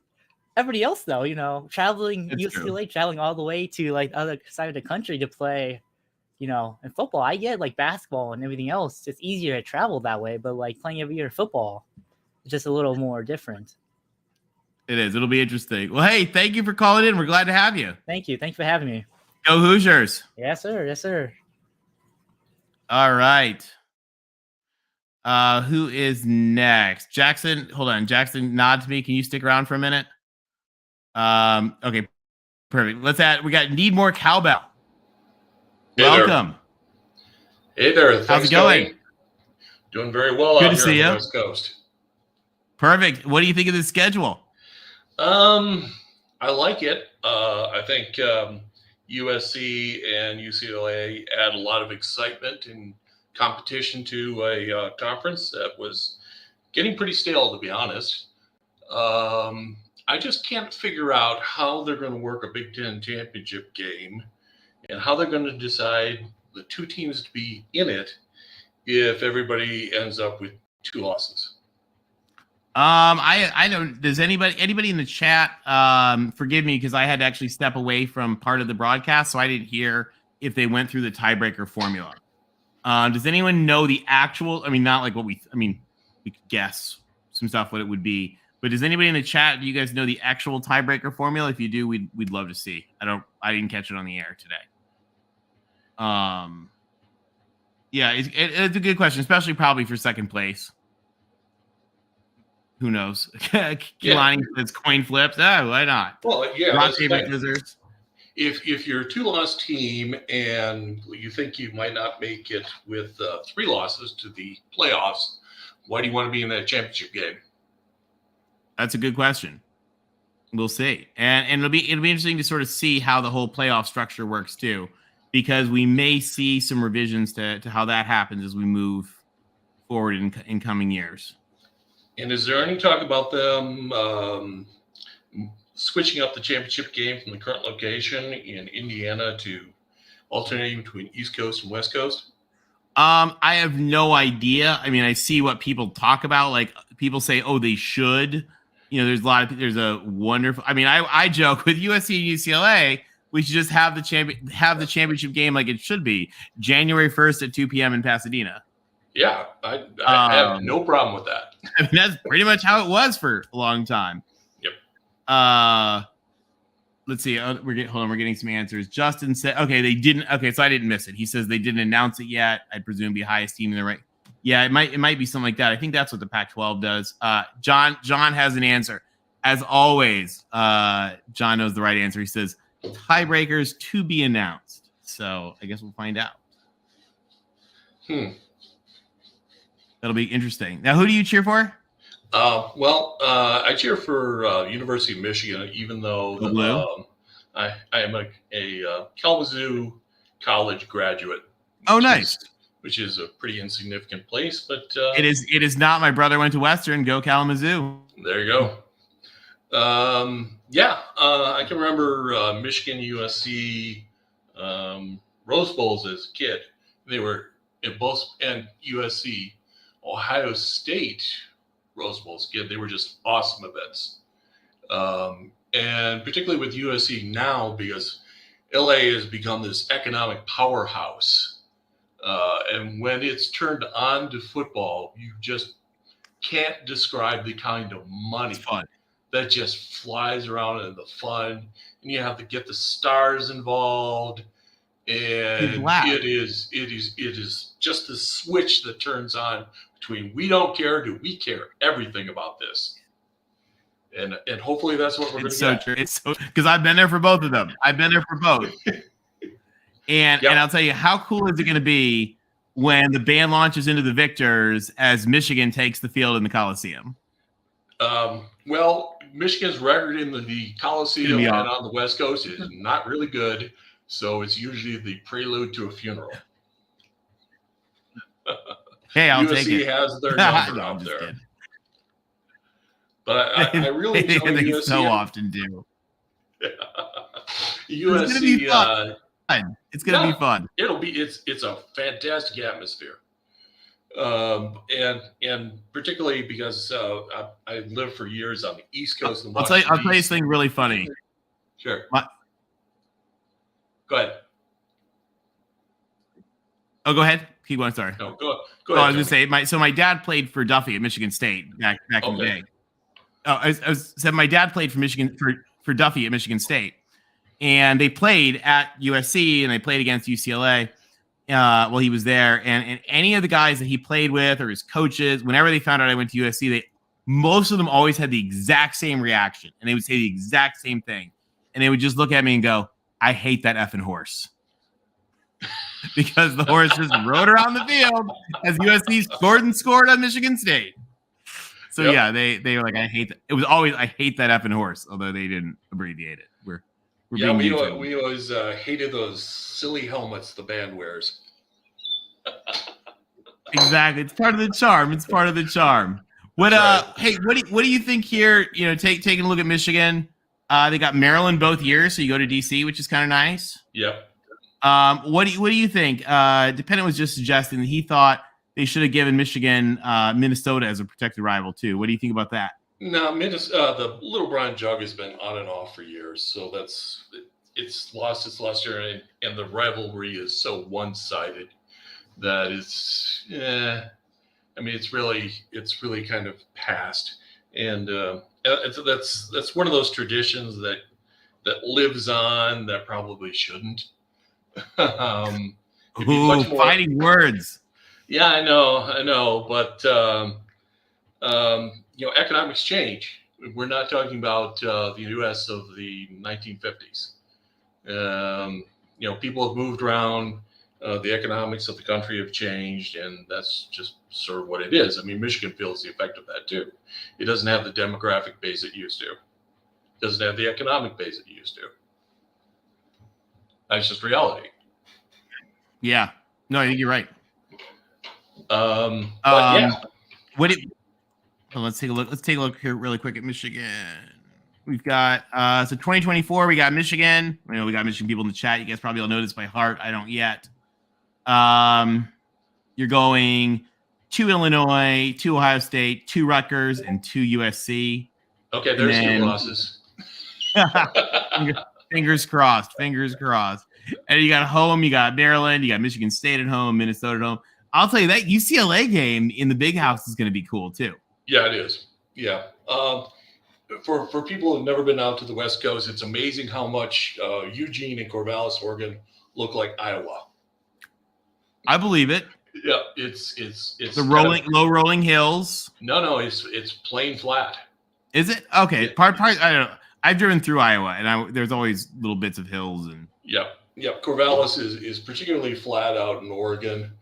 everybody else though, traveling UCLA, traveling all the way to like the other side of the country to play, in football. I get like basketball and everything else. It's easier to travel that way, but like playing every year football, it's just a little more different. It is. It'll be interesting. Well, hey, thank you for calling in. We're glad to have you. Thank you. Thanks for having me. Go Hoosiers. Yes, sir. Yes, sir. All right. Who is next? Jackson. Hold on. Jackson, nod to me. Can you stick around for a minute? Okay. Perfect. We got Need More Cowbell. Hey Welcome. There. Hey there. How's Thanks, it going? Cody. Doing very well Good out to here see on you. the West Coast. Perfect. What do you think of the schedule? I like it. I think USC and UCLA add a lot of excitement and competition to a conference that was getting pretty stale, to be honest. I just can't figure out how they're going to work a Big Ten championship game and how they're going to decide the two teams to be in it if everybody ends up with 2 losses. I don't. Does anybody in the chat? Forgive me because I had to actually step away from part of the broadcast, so I didn't hear if they went through the tiebreaker formula. Does anyone know the actual? I mean, not like what we. I mean, we could guess some stuff what it would be, but does anybody in the chat? Do you guys know the actual tiebreaker formula? If you do, we'd love to see. I didn't catch it on the air today. Yeah, it's a good question, especially probably for second place. Who knows? Keelani says coin flips. Oh, why not? Well, yeah. Rock favorite scissors. If you're a 2-loss team and you think you might not make it with 3 losses to the playoffs, why do you want to be in that championship game? That's a good question. We'll see, and it'll be interesting to sort of see how the whole playoff structure works too, because we may see some revisions to how that happens as we move forward in coming years. And is there any talk about them switching up the championship game from the current location in Indiana to alternating between East Coast and West Coast? I have no idea. I mean, I see what people talk about. Like people say, "Oh, they should." There's a wonderful. I mean, I joke with USC and UCLA. We should just have the championship game like it should be, January 1st at 2 p.m. in Pasadena. Yeah, I have no problem with that. I mean, that's pretty much how it was for a long time. Yep. Let's see. We're getting some answers. Justin said, okay, they didn't. Okay, so I didn't miss it. He says they didn't announce it yet. I presume be highest team in the right. Yeah, it might be something like that. I think that's what the Pac-12 does. John has an answer. As always, John knows the right answer. He says tiebreakers to be announced. So I guess we'll find out. That'll be interesting. Now, who do you cheer for? I cheer for University of Michigan, even though Go Blue. I am a Kalamazoo College graduate. Oh, nice. Which is a pretty insignificant place, but it is not. My brother went to Western. Go Kalamazoo. There you go. I can remember Michigan USC Rose Bowls as a kid. They were in both, and USC Ohio State Rose Bowls. Kid, they were just awesome events. And particularly with USC now, because LA has become this economic powerhouse. And when it's turned on to football, you just can't describe the kind of money that just flies around and the fun. And you have to get the stars involved. And it is just the switch that turns on between we don't care to we care everything about this. And hopefully that's what we're going to get. True. It's so because I've been there for both of them. I've been there for both. And I'll tell you, how cool is it going to be when the band launches into the Victors as Michigan takes the field in the Coliseum? Michigan's record in the Coliseum and on the West Coast is not really good. So it's usually the prelude to a funeral. Hey, I'll USC take it. has their number out there. Kidding. But I really enjoy they USC. so often do. USC. It's going to be fun. It's going to be fun. It's a fantastic atmosphere. And particularly because I lived for years on the East Coast. I'll tell you something really funny. Sure. Go ahead. Oh, go ahead. Keep going. Sorry. No, go ahead. I was going to say my dad played for Duffy at Michigan State back in the day. Oh, I said my dad played for Michigan for Duffy at Michigan State, and they played at USC and they played against UCLA while he was there. And any of the guys that he played with or his coaches, whenever they found out I went to USC, most of them always had the exact same reaction, and they would say the exact same thing, and they would just look at me and go, "I hate that effing horse." Because the horse just rode around the field as USC scored on Michigan State. So they were like, I hate that. It was always I hate that effing horse, although they didn't abbreviate it. We always hated those silly helmets the band wears. Exactly, it's part of the charm. It's part of the charm. What Hey, what do you think here? You know, taking a look at Michigan. They got Maryland both years, so you go to DC, which is kind of nice. Yep. What do you think? Dependent was just suggesting that he thought they should have given Michigan Minnesota as a protected rival too. What do you think about that? No, the Little Brown Jug has been on and off for years, so it's lost its luster, and the rivalry is so one-sided that it's it's really kind of past, and that's one of those traditions that lives on that probably shouldn't. Fighting words. Yeah, I know, but economics change. We're not talking about the U.S. of the 1950s. People have moved around. The economics of the country have changed, and that's just sort of what it is. I mean, Michigan feels the effect of that too. It doesn't have the demographic base it used to. It doesn't have the economic base it used to. That's just reality. Yeah. No, I think you're right. Let's take a look. Let's take a look here really quick at Michigan. We've got 2024. We got Michigan. I know we got Michigan people in the chat. You guys probably all know this by heart. I don't yet. You're going 2 Illinois, 2 Ohio State, 2 Rutgers, and 2 USC. Okay, there's your losses. Fingers crossed. And you got home, you got Maryland, you got Michigan State at home, Minnesota at home. I'll tell you that UCLA game in the Big House is going to be cool too. Yeah, it is. Yeah. For people who've never been out to the West Coast, it's amazing how much Eugene and Corvallis, Oregon, look like Iowa. I believe it. Yeah, it's the low rolling hills. No, it's plain flat. Is it? Okay. Yeah. Part. I don't know. I've driven through Iowa, and there's always little bits of hills and. Yep. Corvallis is particularly flat out in Oregon,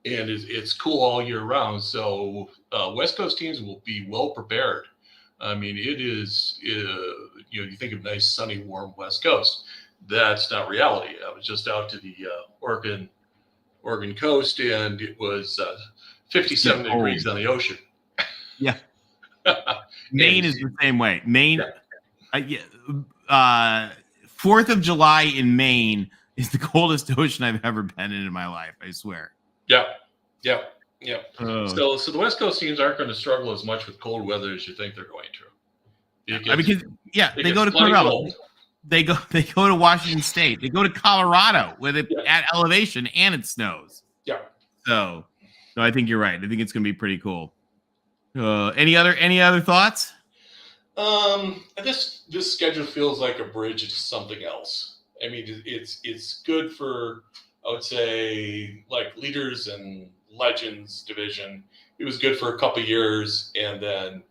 and it's cool all year round. So West Coast teams will be well prepared. I mean, it is, you think of nice, sunny, warm West Coast. That's not reality. I was just out to the Oregon coast, and it was 57 degrees on the ocean. Yeah. Maine is the same way. Maine, 4th of July in Maine is the coldest ocean I've ever been in my life, I swear. Yeah. Oh. So the West Coast teams aren't going to struggle as much with cold weather as you think they're going to. They go to Colorado. They go to Washington State. They go to Colorado with it at elevation and it snows. Yeah. So I think you're right. I think it's going to be pretty cool. Any other thoughts? This schedule feels like a bridge to something else. I mean, it's good for, I would say, like leaders and legends division. It was good for a couple years, and then,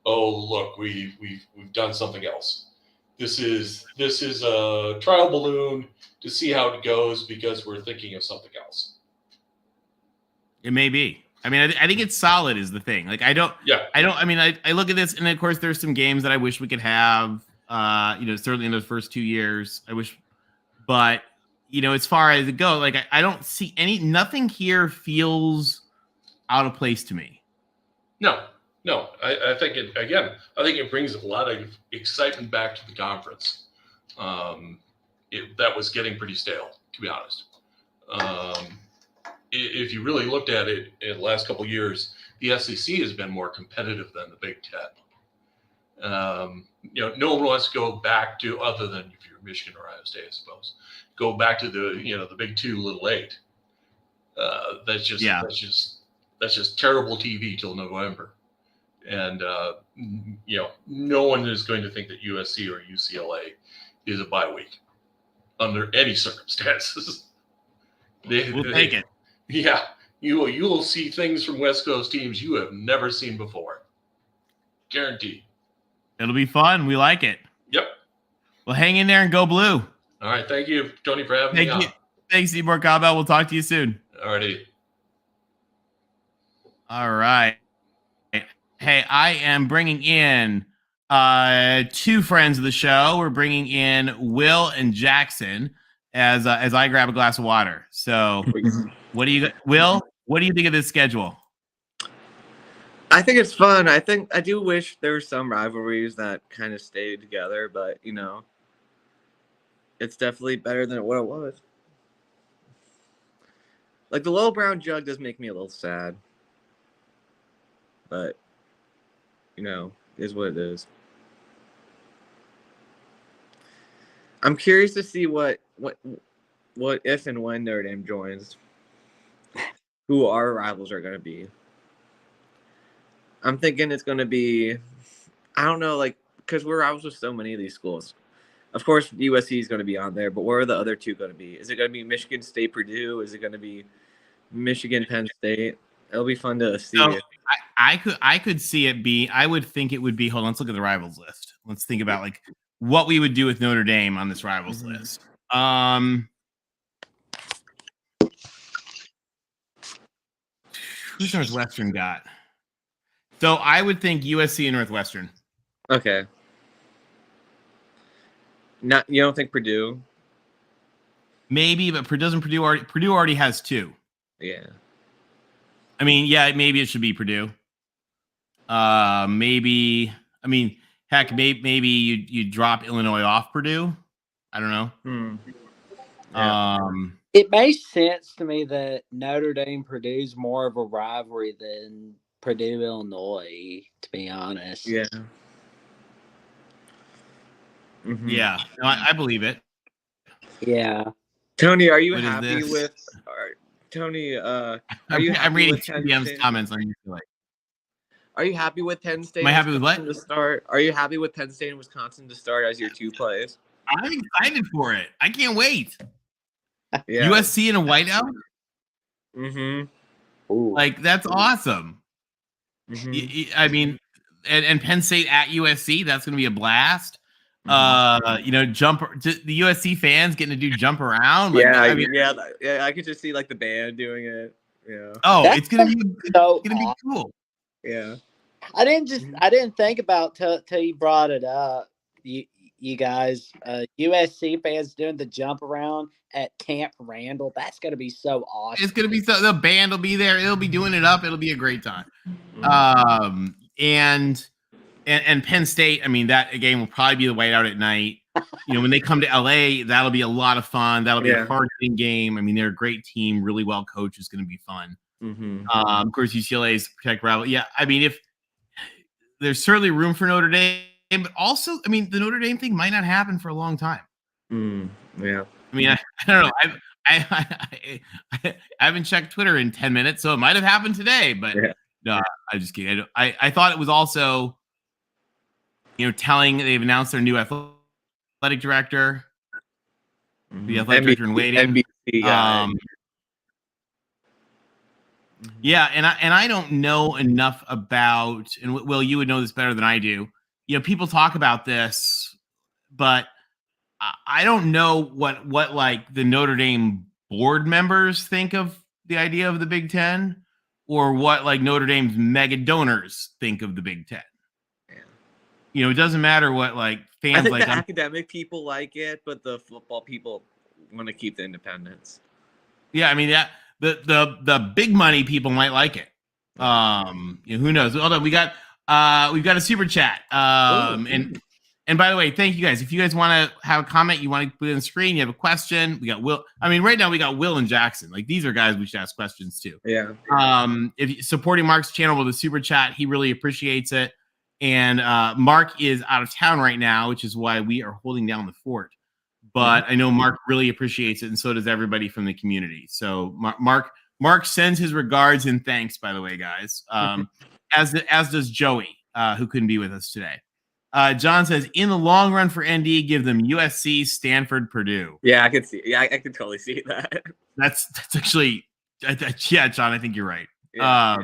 oh look, we've done something else. This is a trial balloon to see how it goes because we're thinking of something else. It may be. I mean, I think it's solid is the thing. Like, I look at this, and of course there's some games that I wish we could have, certainly in those first 2 years, I wish, but as far as it goes, like, I don't see nothing here feels out of place to me. No, I think it brings a lot of excitement back to the conference. That was getting pretty stale, to be honest. If you really looked at it in the last couple of years, the SEC has been more competitive than the Big Ten. No one wants to go back to, other than if you're Michigan or Ohio State, I suppose, go back to the Big 2, Little 8. That's just terrible TV till November. And no one is going to think that USC or UCLA is a bye week under any circumstances. We'll take it. Yeah, you will see things from West Coast teams you have never seen before. Guaranteed. It'll be fun. We like it. Yep. Well, hang in there and go blue. All right. Thank you, Tony, for having me on. Thanks, Seymour Cowbell. We'll talk to you soon. Alrighty. All right. Hey, I am bringing in two friends of the show. We're bringing in Will and Jackson as I grab a glass of water. So, Will? What do you think of this schedule? I think it's fun. I do wish there were some rivalries that kind of stayed together, but it's definitely better than what it was. Like the Little Brown Jug does make me a little sad, but is what it is. I'm curious to see what if and when Notre Dame joins, who our rivals are going to be. I'm thinking it's going to be, I don't know, because we're rivals with so many of these schools. Of course, USC is going to be on there, but where are the other two going to be? Is it going to be Michigan State, Purdue? Is it going to be Michigan, Penn State? It'll be fun to see. So, I could see it be. I would think it would be. Hold on, let's look at the rivals list. Let's think about what we would do with Notre Dame on this rivals list. Who's Northwestern got? So I would think USC and Northwestern. Okay. You don't think Purdue? Maybe, but Purdue already has two. Yeah. I mean, yeah, maybe it should be Purdue. Maybe. I mean, heck, maybe you drop Illinois off Purdue. I don't know. Yeah. It makes sense to me that Notre Dame Purdue's more of a rivalry than Purdue Illinois, to be honest. Yeah. Mm-hmm. Yeah, no, I believe it. Yeah. Tony, are you What is happy this? with Tony? I'm reading TBM's comments on YouTube. Are you happy with Penn State? Am I happy with what? To start? Are you happy with Penn State and Wisconsin to start as your two plays? I'm excited for it. I can't wait. Yeah. USC in a whiteout? Mm-hmm. That's awesome. Mm-hmm. I mean, and Penn State at USC, that's going to be a blast. The USC fans getting to do jump around. I could just see the band doing it. Yeah. Oh, That's it's gonna be so cool. Yeah. I didn't think about till you brought it up. You guys, USC fans doing the jump around at Camp Randall. That's gonna be so awesome. It's gonna be so. The band will be there. It'll be doing it up. It'll be a great time. And Penn State. I mean, that game will probably be the whiteout at night. When they come to LA, that'll be a lot of fun. That'll be a hard-hitting game. I mean, they're a great team, really well coached. It's going to be fun. Of course, UCLA's protect rival. Yeah, I mean, if there's certainly room for Notre Dame, but also, I mean, the Notre Dame thing might not happen for a long time. Yeah. I mean, I don't know. I haven't checked Twitter in 10 minutes, so it might have happened today. But no, I'm just kidding. I thought it was also, telling they've announced their new athletic director, the athletic director in waiting. NBC guy. Yeah, and I don't know enough about, and Will, you would know this better than I do. People talk about this, but I don't know what like the Notre Dame board members think of the idea of the Big Ten, or what like Notre Dame's mega donors think of the Big Ten. It doesn't matter what like fans I think like. the academic people like it, but the football people want to keep the independence. Yeah, I mean the big money people might like it. Who knows? Hold on, we've got a super chat. And by the way, thank you guys. If you guys want to have a comment, you want to put it on the screen, you have a question, we got Will. I mean, right now we got Will and Jackson. Like, these are guys we should ask questions to. Yeah. If you're supporting Mark's channel with a super chat, he really appreciates it. And Mark is out of town right now, which is why we are holding down the fort. But I know Mark really appreciates it, and so does everybody from the community. So Mark sends his regards and thanks, by the way, guys. As does Joey, who couldn't be with us today. John says, in the long run for ND, give them USC, Stanford, Purdue. Yeah, I could see. Yeah, I could totally see that. That's actually, yeah, John, I think you're right. Yeah.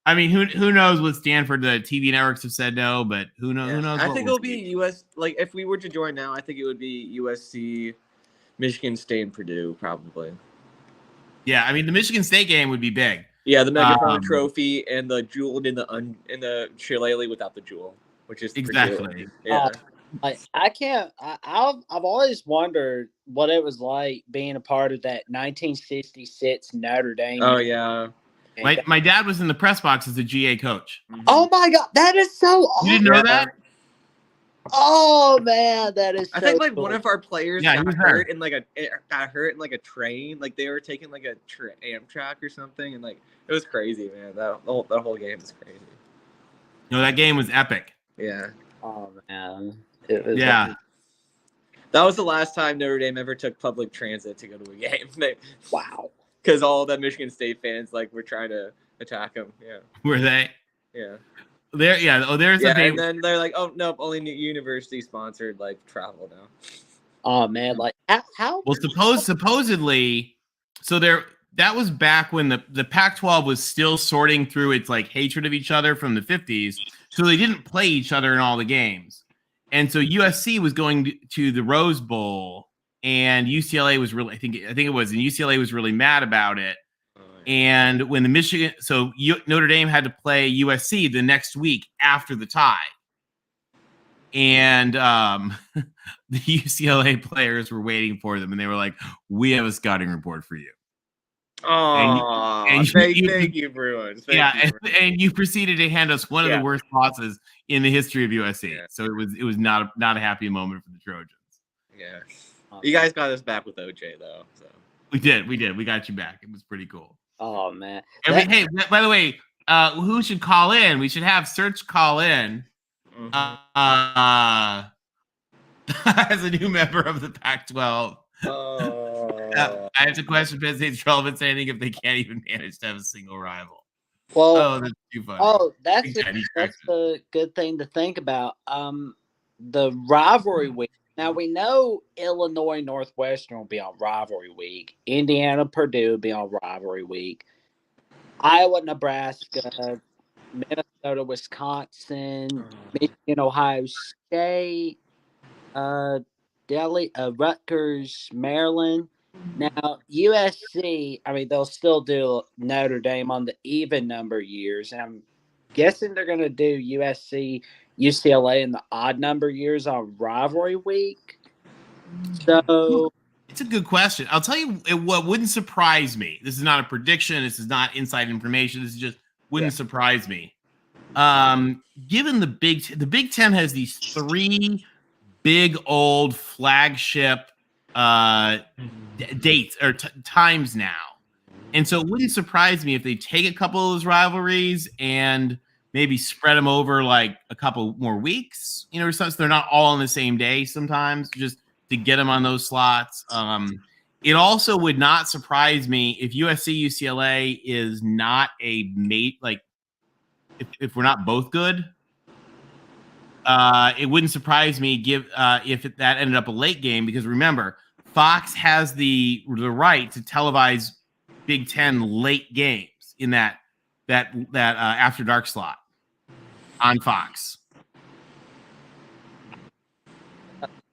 I mean, who knows what Stanford, the TV networks have said no, but who knows? Who knows? I think it'll be US. Like, if we were to join now, I think it would be USC, Michigan State, and Purdue, probably. Yeah, I mean, the Michigan State game would be big. Yeah, the Megaphone Trophy and the jewel in the shillelagh without the jewel, which is exactly. Purdue. Yeah. I can't. I've always wondered what it was like being a part of that 1966 Notre Dame. Oh yeah. My dad was in the press box as a GA coach. Oh my God, that is so awesome. You didn't know that? Oh man, that is. I so think like cool. one of our players got hurt in like a train. Like they were taking like a Amtrak or something, and like it was crazy, man. That whole game is crazy. That game was epic. Yeah. Oh man. Yeah. That was the last time Notre Dame ever took public transit to go to a game. Wow. Because all the Michigan State fans were trying to attack them. Yeah. Were they? Yeah. There. Yeah. Oh, there's a thing. And then they're like, oh nope, only university sponsored travel now. Oh man, like how? Well, supposedly, so that was back when the Pac-12 was still sorting through its hatred of each other from the 50s. So they didn't play each other in all the games, and so USC was going to the Rose Bowl. And UCLA was really, I think it was, and UCLA was really mad about it. And when Notre Dame had to play USC the next week after the tie. And the UCLA players were waiting for them, and they were like, we have a scouting report for you. Oh, thank you, Bruins. And you proceeded to hand us one of the worst losses in the history of USC. Yeah. So it was not a happy moment for the Trojans. Yeah. You guys got us back with OJ though. So we did. We got you back. It was pretty cool. Oh man. And hey, by the way, who should call in? We should have Search call in. As a new member of the Pac-12. I have to question Penn State's relevance to anything if they can't even manage to have a single rival. Well, that's too funny. Oh, that's a good thing to think about. The rivalry week. Now, we know Illinois Northwestern will be on rivalry week. Indiana Purdue will be on rivalry week. Iowa Nebraska, Minnesota Wisconsin, Michigan Ohio State, Rutgers Maryland. Now, USC, I mean, they'll still do Notre Dame on the even number years. And I'm guessing they're going to do USC, UCLA in the odd number years on rivalry week. So it's a good question. I'll tell you what wouldn't surprise me. This is not a prediction. This is not inside information. This is just wouldn't surprise me. Given the Big Ten has these 3 big old flagship dates or times now. And so it wouldn't surprise me if they take a couple of those rivalries and maybe spread them over like a couple more weeks, or something. So they're not all on the same day sometimes, just to get them on those slots. It also would not surprise me if USC UCLA is not a mate, like if we're not both good. It wouldn't surprise me if that ended up a late game, because remember, Fox has the right to televise Big Ten late games in that after dark slot on Fox.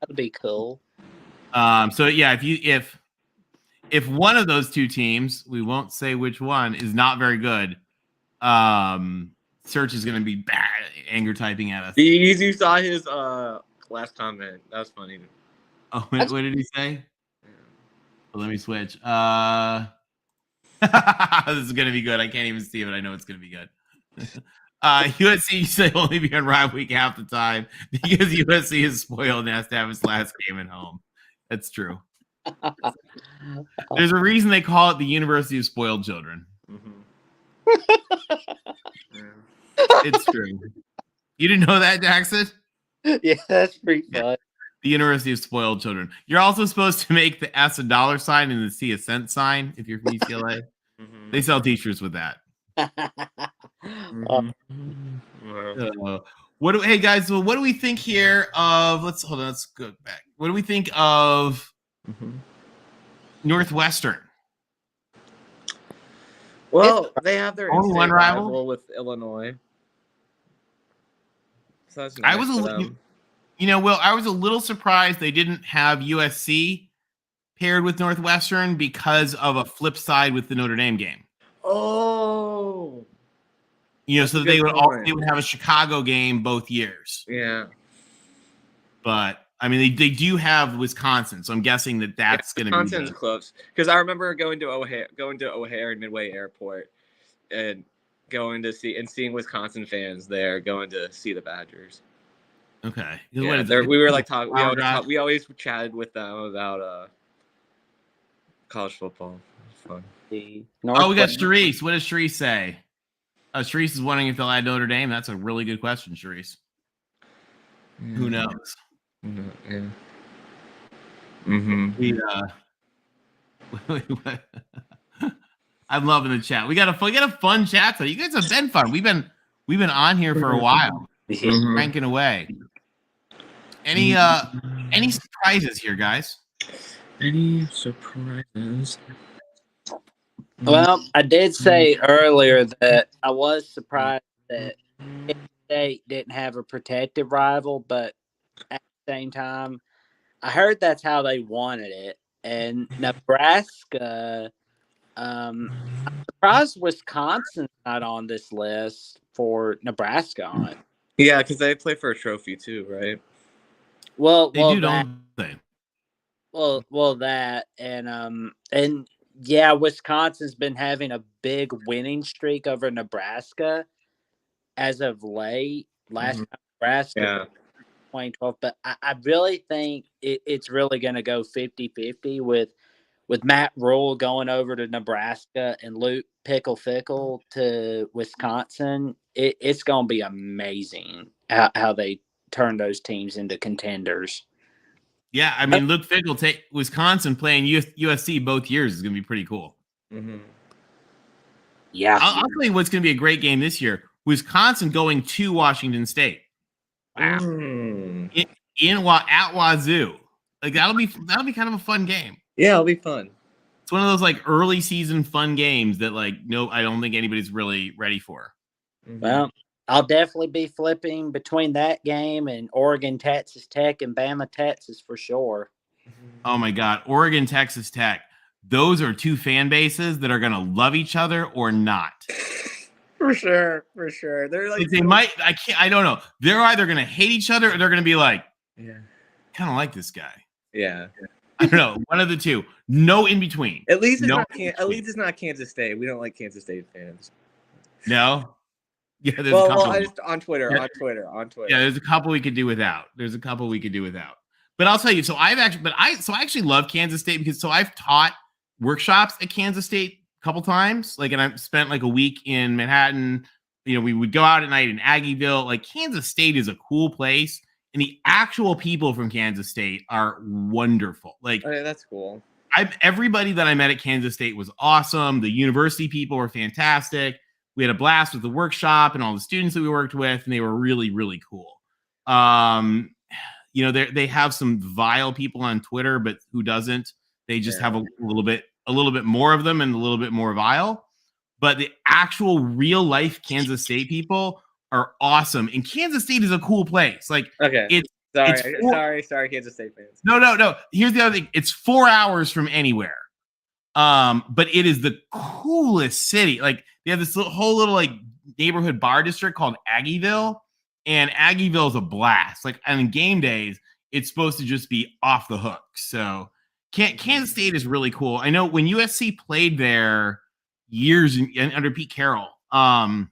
that'd be cool. So yeah, if one of those 2 teams, we won't say which one, is not very good, Search is going to be bad anger typing at us. You saw his last comment. That was funny. Oh, what did he say? Well, let me switch. This is going to be good. I can't even see it, but I know it's going to be good. USC should only be on Rye Week half the time because USC is spoiled and has to have its last game at home. That's true. There's a reason they call it the University of Spoiled Children. It's true. You didn't know that, Jackson? Yeah, that's pretty fun. The University of Spoiled Children. You're also supposed to make the S a $sign and the C a cent sign if you're from UCLA. They sell t-shirts with that. Hey guys, well, what do we think here of let's go back. What do we think of Northwestern? Well, they have their only one rival with Illinois. So that's I nice was for them. Will, I was a little surprised they didn't have USC paired with Northwestern because of a flip side with the Notre Dame game. Oh, so they would have a Chicago game both years. Yeah, but I mean they do have Wisconsin, so I'm guessing that's going to be Wisconsin's close, because I remember going to O'Hare and Midway Airport and seeing Wisconsin fans there going to see the Badgers. Okay. Yeah, we were like talking. We always chatted with them about college football. It's fun. We got Sharice. What does Sharice say? Sharice is wondering if they'll add Notre Dame. That's a really good question, Sharice. Yeah. Who knows? Yeah. Mm-hmm. I'm loving the chat. We got a fun chat today. You guys have been fun. We've been on here for a while, cranking away. Any surprises here, guys? Any surprises? Well, I did say earlier that I was surprised that State didn't have a protected rival, but at the same time, I heard that's how they wanted it. And Nebraska, I'm surprised Wisconsin's not on this list for Nebraska on. Yeah, because they play for a trophy too, right? Well, don't they? Well, that and yeah, Wisconsin's been having a big winning streak over Nebraska as of late. Last time Nebraska 2012, but I really think it's really going to go 50-50 with Matt Rule going over to Nebraska and Luke Fickle to Wisconsin. It's going to be amazing how they turn those teams into contenders. Yeah, I mean, Luke Fickle take Wisconsin playing USC both years is going to be pretty cool. Mm-hmm. Yeah, I'll tell you what's going to be a great game this year. Wisconsin going to Washington State. Wow. At Wazoo. Like that'll be kind of a fun game. Yeah, it'll be fun. It's one of those like early season fun games that I don't think anybody's really ready for. Mm-hmm. Well, I'll definitely be flipping between that game and Oregon, Texas Tech, and Bama, Texas for sure. Oh my God, Oregon, Texas Tech. those are two fan bases that are going to love each other or not. For sure. They're like They might. I don't know. They're either going to hate each other or they're going to be like, yeah, kind of like this guy. yeah. I don't know. One of the two. No in between. At least no it's not Kansas State. We don't like Kansas State fans. No. Yeah, there's a Well, couple. I just on Twitter. Yeah, there's a couple we could do without. But I'll tell you. So I actually love Kansas State because I've taught workshops at Kansas State a couple times. Like, and I've spent like a week in Manhattan. You know, we would go out at night in Aggieville. Like, Kansas State is a cool place, and the actual people from Kansas State are wonderful. Like, okay, that's cool. Everybody that I met at Kansas State was awesome. The university people were fantastic. We had a blast with the workshop and all the students that we worked with, and they were really, really cool. You know, they have some vile people on Twitter, but who doesn't? They just have a little bit more of them and a little bit more vile. But the actual real life Kansas State people are awesome. And Kansas State is a cool place. Like, okay. Sorry, Kansas State fans. No. Here's the other thing. It's 4 hours from anywhere. But it is the coolest city. Like, they have this whole little like neighborhood bar district called Aggieville, and Aggieville is a blast. Like, on game days, it's supposed to just be off the hook. So Kansas State is really cool. I know when USC played there years under Pete Carroll, so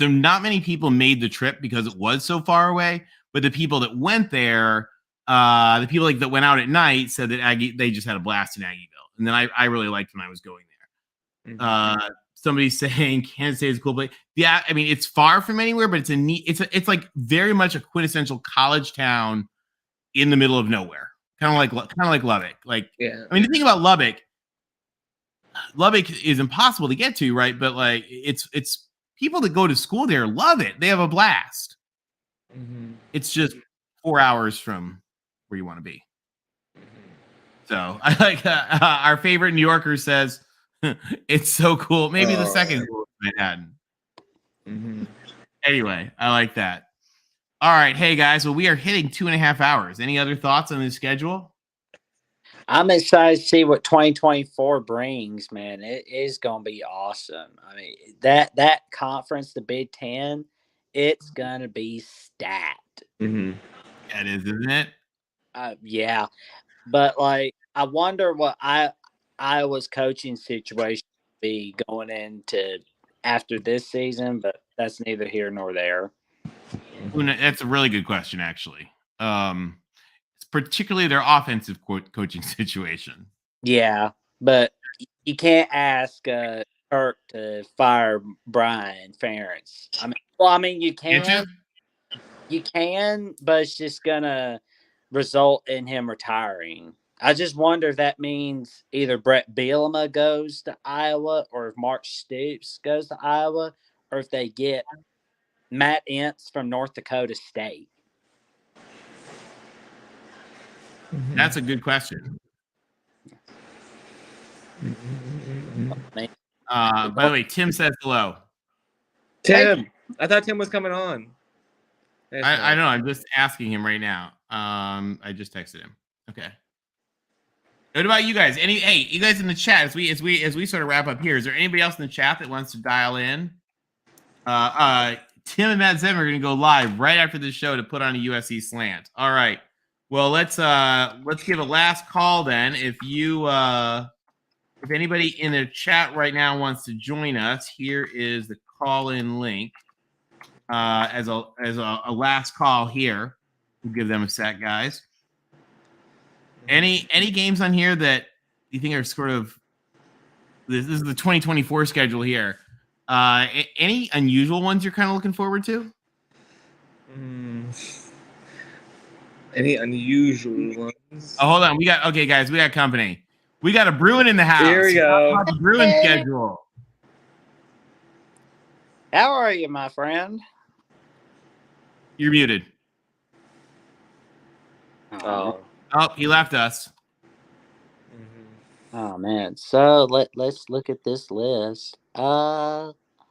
not many people made the trip because it was so far away. But the people that went there, the people like that went out at night said that they just had a blast in Aggieville. And then I really liked when I was going there. Mm-hmm. Somebody's saying Kansas State is a cool place. Yeah, I mean, it's far from anywhere, but it's like very much a quintessential college town in the middle of nowhere. Kind of like Lubbock. Like, yeah. I mean, the thing about Lubbock is impossible to get to, right? But like, it's people that go to school there love it. They have a blast. Mm-hmm. It's just 4 hours from where you want to be. So I like our favorite New Yorker says it's so cool. Maybe the second coolest Manhattan. Mm-hmm. Anyway, I like that. All right, hey guys. Well, we are hitting 2.5 hours. Any other thoughts on the schedule? I'm excited to see what 2024 brings, man. It is going to be awesome. I mean, that conference, the Big Ten, it's going to be stacked. Mm-hmm. That is, isn't it? Yeah. But, like, I wonder what Iowa's coaching situation will be going into after this season, but that's neither here nor there. That's a really good question, actually. It's particularly their offensive coaching situation. Yeah, but you can't ask Kirk to fire Brian Ferentz. I mean, you can. You can, but it's just going to result in him retiring. I just wonder if that means either Brett Bielema goes to Iowa or if Mark Stoops goes to Iowa or if they get Matt Entz from North Dakota State. That's a good question. By the way, Tim says hello. Tim, I thought Tim was coming on. I know. I'm just asking him right now. I just texted him. Okay. What about you guys? Hey, you guys in the chat as we sort of wrap up here. Is there anybody else in the chat that wants to dial in? Tim and Matt Zim are going to go live right after this show to put on a USC slant. All right. Well, let's give a last call then. If anybody in the chat right now wants to join us, here is the call-in link. As a last call here. We'll give them a sec, guys. Any games on here that you think are sort of this is the 2024 schedule here. Any unusual ones you're kind of looking forward to? Any unusual ones? Oh, hold on. We got company. We got a Bruin in the house. Here we go. The Bruin schedule. How are you, my friend? You're muted. Oh, he left us. Oh man. So let's look at this list.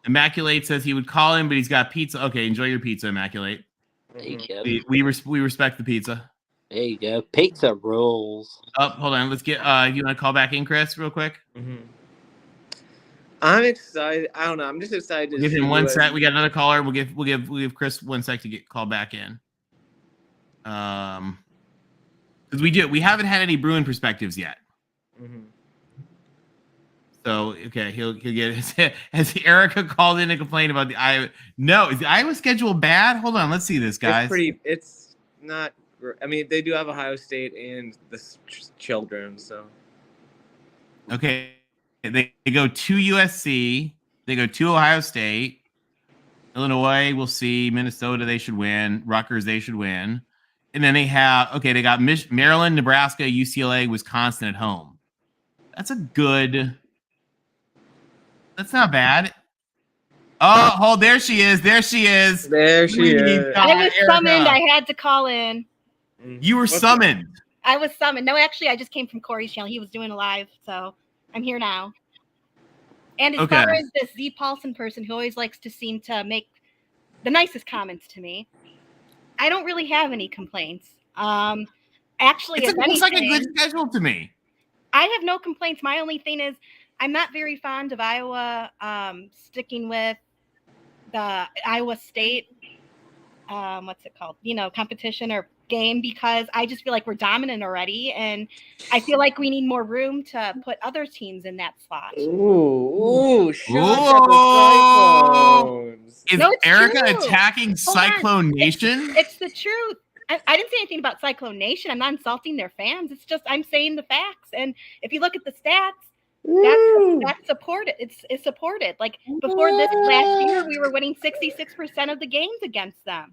Immaculate says he would call him, but he's got pizza. Okay, enjoy your pizza, Immaculate. Thank you. We respect the pizza. There you go. Pizza rules. Oh, hold on. Let's get. You want to call back in, Chris, real quick? Mm-hmm. I'm excited. I don't know. I'm just excited to Give see him 1 sec. We got another caller. We'll give Chris 1 sec to get called back in. Because we haven't had any Bruin perspectives yet. Mm-hmm. So okay, he'll get. Has Erica called in to complain about the Iowa? No, is the Iowa schedule bad? Hold on, let's see this, guys. It's not. I mean, they do have Ohio State and the children, so. Okay, they go to USC. They go to Ohio State. Illinois, we'll see. Minnesota, they should win. Rutgers, they should win. And then they got Maryland, Nebraska, UCLA, Wisconsin at home. That's not bad. Oh, there she is. There she is. I was summoned. I had to call in. You were summoned. I was summoned. No, actually, I just came from Corey's channel. He was doing a live, so I'm here now. And as far as this Z Paulson person who always likes to seem to make the nicest comments to me, I don't really have any complaints. Actually, it looks like a good schedule to me. I have no complaints. My only thing is I'm not very fond of Iowa sticking with the Iowa State, what's it called? Competition or game, because I just feel like we're dominant already, and I feel like we need more room to put other teams in that slot. Ooh, Is Erica attacking Cyclone Nation? It's the truth. I didn't say anything about Cyclone Nation. I'm not insulting their fans. It's just I'm saying the facts. And if you look at the stats, that's supported. It's supported. Like before this last year, we were winning 66% of the games against them.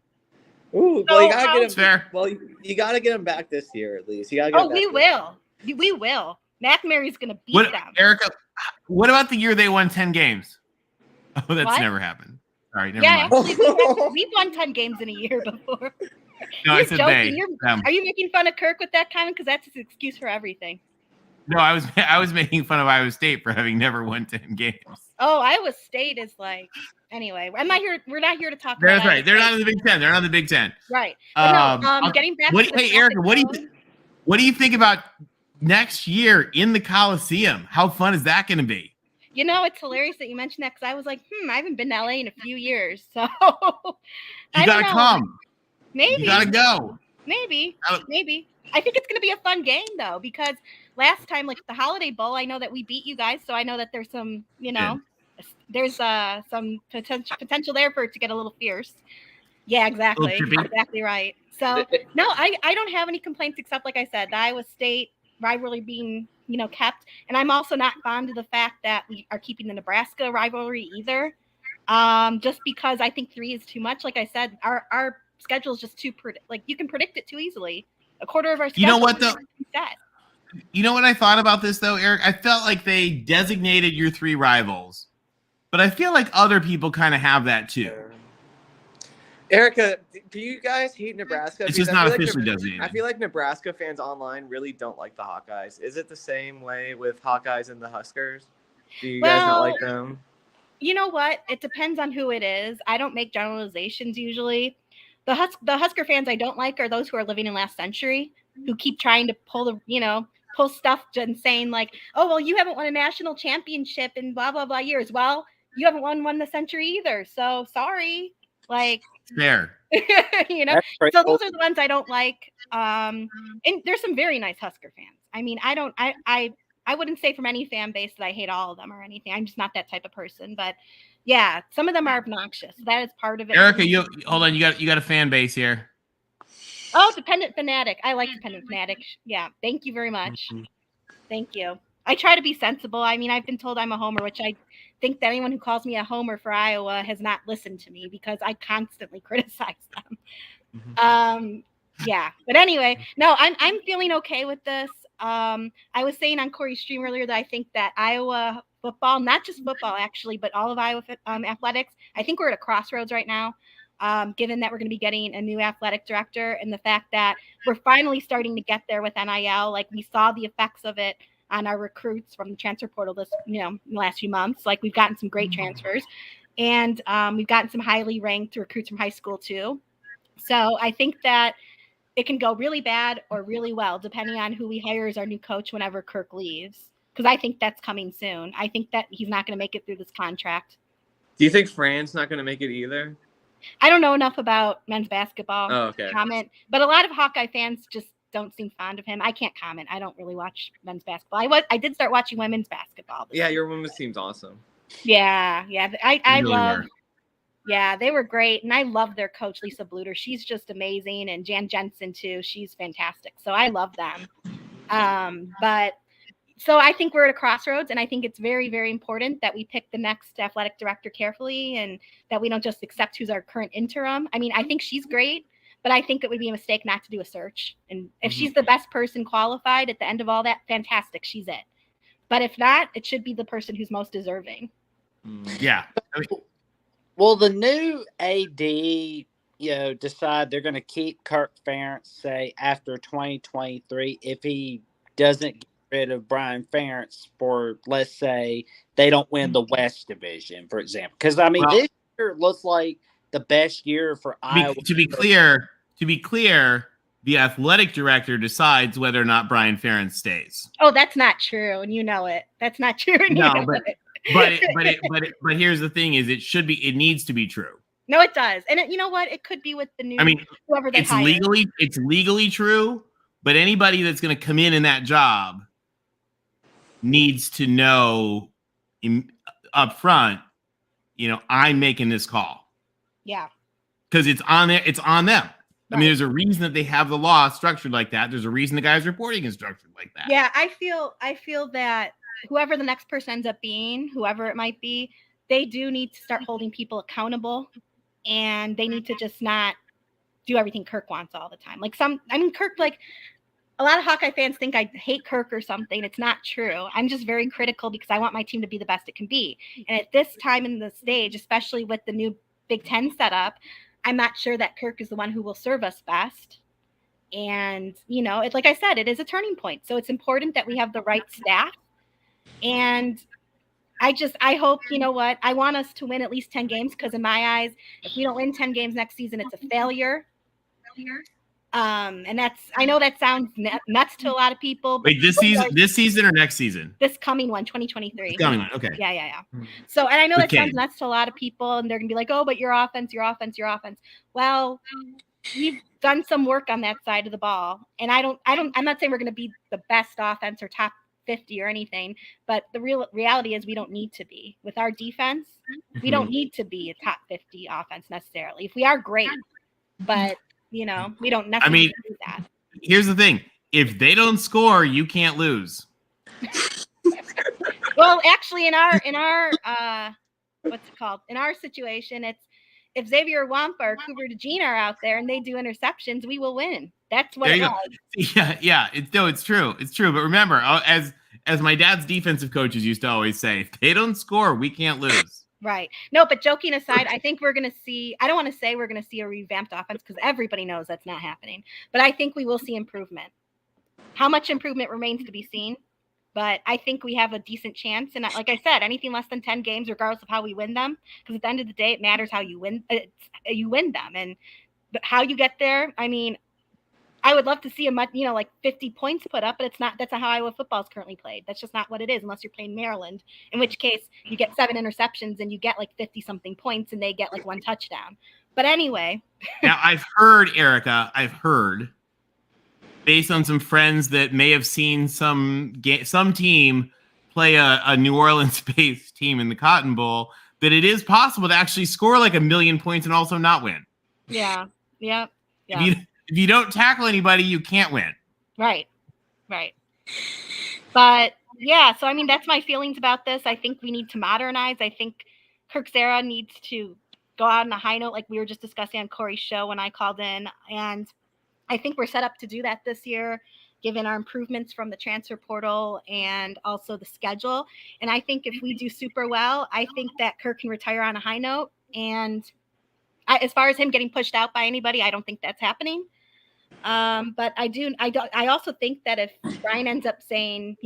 Ooh, well, you gotta get him. Fair. Well, you gotta get him back this year at least. You gotta get. We will. We will. McNary's gonna beat them. Erica, what about the year they won 10 games? Oh, that's never happened. Sorry, never mind. Actually, we've won 10 games in a year before. No, I said joking. they. Are you making fun of Kirk with that comment? Because that's his excuse for everything. No, I was making fun of Iowa State for having never won 10 games. Oh, Iowa State is like. Anyway, I'm not here. We're not here to talk. That's right. They're not in the Big Ten. They're not in the Big Ten. Right. But getting back. Hey, Erica, what do you think about next year in the Coliseum? How fun is that going to be? It's hilarious that you mentioned that because I was like, I haven't been to LA in a few years, so you gotta come. Maybe you gotta go. Maybe. I think it's gonna be a fun game though, because last time, like the Holiday Bowl, I know that we beat you guys, so I know that there's some, there's some potential there for it to get a little fierce. Yeah, exactly. Exactly right. So no, I don't have any complaints except, like I said, the Iowa State rivalry being kept, and I'm also not fond of the fact that we are keeping the Nebraska rivalry either, just because I think 3 is too much. Like I said, our schedule is just too you can predict it too easily. A quarter of our schedule. You know what though? You know what I thought about this though, Eric? I felt like they designated your 3 rivals, but I feel like other people kind of have that too. Erica, do you guys hate Nebraska? It's just not officially designated. I feel like Nebraska fans online really don't like the Hawkeyes. Is it the same way with Hawkeyes and the Huskers? Do you guys not like them? You know what? It depends on who it is. I don't make generalizations usually. The Husker fans I don't like are those who are living in last century, who keep trying to pull stuff and saying like, oh, well, you haven't won a national championship in blah, blah, blah years. Well, you haven't won the century either. So sorry. Like, fair. So those are the ones I don't like. And there's some very nice Husker fans. I mean, I wouldn't say from any fan base that I hate all of them or anything. I'm just not that type of person. But yeah, some of them are obnoxious. That is part of it. Erica, hold on. You got a fan base here. Oh, Dependent Fanatic. I like Dependent Fanatic. Yeah, thank you very much. Thank you. I try to be sensible. I mean, I've been told I'm a homer, which I think that anyone who calls me a homer for Iowa has not listened to me because I constantly criticize them. Yeah, but anyway, no, I'm feeling okay with this. I was saying on Corey's stream earlier that I think that Iowa football, not just football actually, but all of Iowa athletics, I think we're at a crossroads right now. Given that we're going to be getting a new athletic director and the fact that we're finally starting to get there with NIL, like we saw the effects of it on our recruits from the transfer portal in the last few months. Like we've gotten some great transfers, and we've gotten some highly ranked recruits from high school too. So I think that it can go really bad or really well, depending on who we hire as our new coach whenever Kirk leaves. Because I think that's coming soon. I think that he's not going to make it through this contract. Do you think Fran's not going to make it either? I don't know enough about men's basketball to comment, but a lot of Hawkeye fans just don't seem fond of him. I can't comment. I don't really watch men's basketball. I did start watching women's basketball. Yeah, your women's team's awesome. Yeah. I really love. were. Yeah, they were great, and I love their coach, Lisa Bluter. She's just amazing, and Jan Jensen too. She's fantastic. So I love them. But so I think we're at a crossroads, and I think it's very, very important that we pick the next athletic director carefully, and that we don't just accept who's our current interim. I mean, I think she's great, but I think it would be a mistake not to do a search. And if she's the best person qualified at the end of all that, fantastic, she's it. But if not, it should be the person who's most deserving. Yeah. Will the new AD, decide they're going to keep Kirk Ferentz, say, after 2023 if he doesn't get rid of Brian Ferentz for, let's say, they don't win the West Division, for example? Because, I mean, this year looks like the best year for Iowa. To be clear, the athletic director decides whether or not Brian Ferentz stays. Oh, that's not true, and you know it. That's not true. And you know it. But here's the thing: is it needs to be true. No, it does, and you know what? It could be with the new. I mean, whoever they it's hire. legally true. But anybody that's going to come in that job needs to know up front. I'm making this call. Yeah. Because it's on there. It's on them. Right. I mean, there's a reason that they have the law structured like that. There's a reason the guy's reporting is structured like that. Yeah, I feel that whoever the next person ends up being, whoever it might be, they do need to start holding people accountable, and they need to just not do everything Kirk wants all the time. Kirk, a lot of Hawkeye fans think I hate Kirk or something. It's not true. I'm just very critical because I want my team to be the best it can be. And at this time in the stage, especially with the new Big Ten setup, I'm not sure that Kirk is the one who will serve us best. And, like I said, it is a turning point. So it's important that we have the right staff. And I hope, I want us to win at least 10 games, because in my eyes, if we don't win 10 games next season, it's a failure. And I know that sounds nuts to a lot of people. Wait, this season or next season? This coming one, 2023. This coming one, okay. Yeah. So, and I know that sounds nuts to a lot of people, and they're gonna be like, "Oh, but your offense." Well, we've done some work on that side of the ball, and I'm not saying we're gonna be the best offense or top 50 or anything, but the reality is we don't need to be. With our defense, we don't need to be a top 50 offense necessarily. If we are, great, but we don't necessarily do that. Here's the thing: if they don't score, you can't lose. Well, actually, in our what's it called? In our situation, it's if Xavier Wampa or Cooper DeJean are out there and they do interceptions, we will win. That's what it was. Yeah. It's true. It's true. But remember, as my dad's defensive coaches used to always say, if they don't score, we can't lose. Right. No, but joking aside, I think we're going to see, I don't want to say we're going to see a revamped offense because everybody knows that's not happening, but I think we will see improvement. How much improvement remains to be seen, but I think we have a decent chance. And like I said, anything less than 10 games, regardless of how we win them, because at the end of the day, it matters how you win. You win them, and how you get there. I mean, I would love to see like 50 points put up, but it's not. That's not how Iowa football is currently played. That's just not what it is, unless you're playing Maryland, in which case you get 7 interceptions and you get like 50 something points, and they get like 1 touchdown. But anyway. Now I've heard, Erica, based on some friends that may have seen some team play a New Orleans-based team in the Cotton Bowl, that it is possible to actually score like 1 million points and also not win. Yeah. If you don't tackle anybody, you can't win. Right. But yeah, so I mean, that's my feelings about this. I think we need to modernize. I think Kirk's era needs to go out on a high note, like we were just discussing on Corey's show when I called in. And I think we're set up to do that this year, given our improvements from the transfer portal and also the schedule. And I think if we do super well, I think that Kirk can retire on a high note. And as far as him getting pushed out by anybody, I don't think that's happening. But I also think that if Brian ends up saying,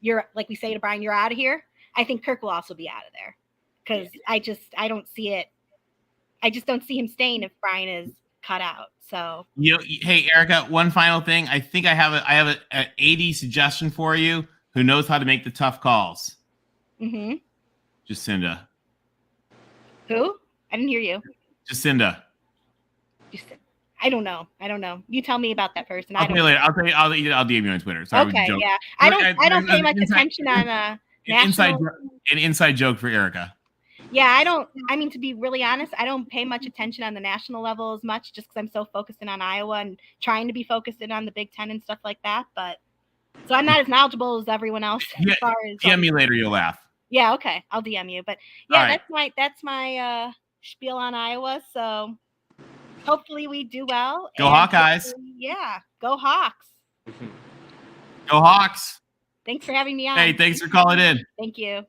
you're, like we say to Brian, you're out of here, I think Kirk will also be out of there, because I don't see it. I just don't see him staying if Brian is cut out. So Hey Erica, one final thing. I think I have an AD suggestion for you who knows how to make the tough calls. Mm-hmm. Jacinda. Who? I didn't hear you. Jacinda. I don't know. You tell me about that person. I'll tell you later. I'll DM you on Twitter. Sorry, okay, joke. yeah. I don't pay much attention on national. An inside joke for Erica. Yeah, I don't. I mean, to be really honest, I don't pay much attention on the national level as much, just because I'm so focused in on Iowa and trying to be focused in on the Big Ten and stuff like that. But so I'm not as knowledgeable as everyone else. Yeah, as far as DM me later. You'll laugh. Yeah, okay, I'll DM you. But yeah, right. that's my spiel on Iowa. So hopefully we do well. Go Hawkeyes. Yeah, go Hawks. Go Hawks. Thanks for having me on. Hey, thanks for calling in. Thank you.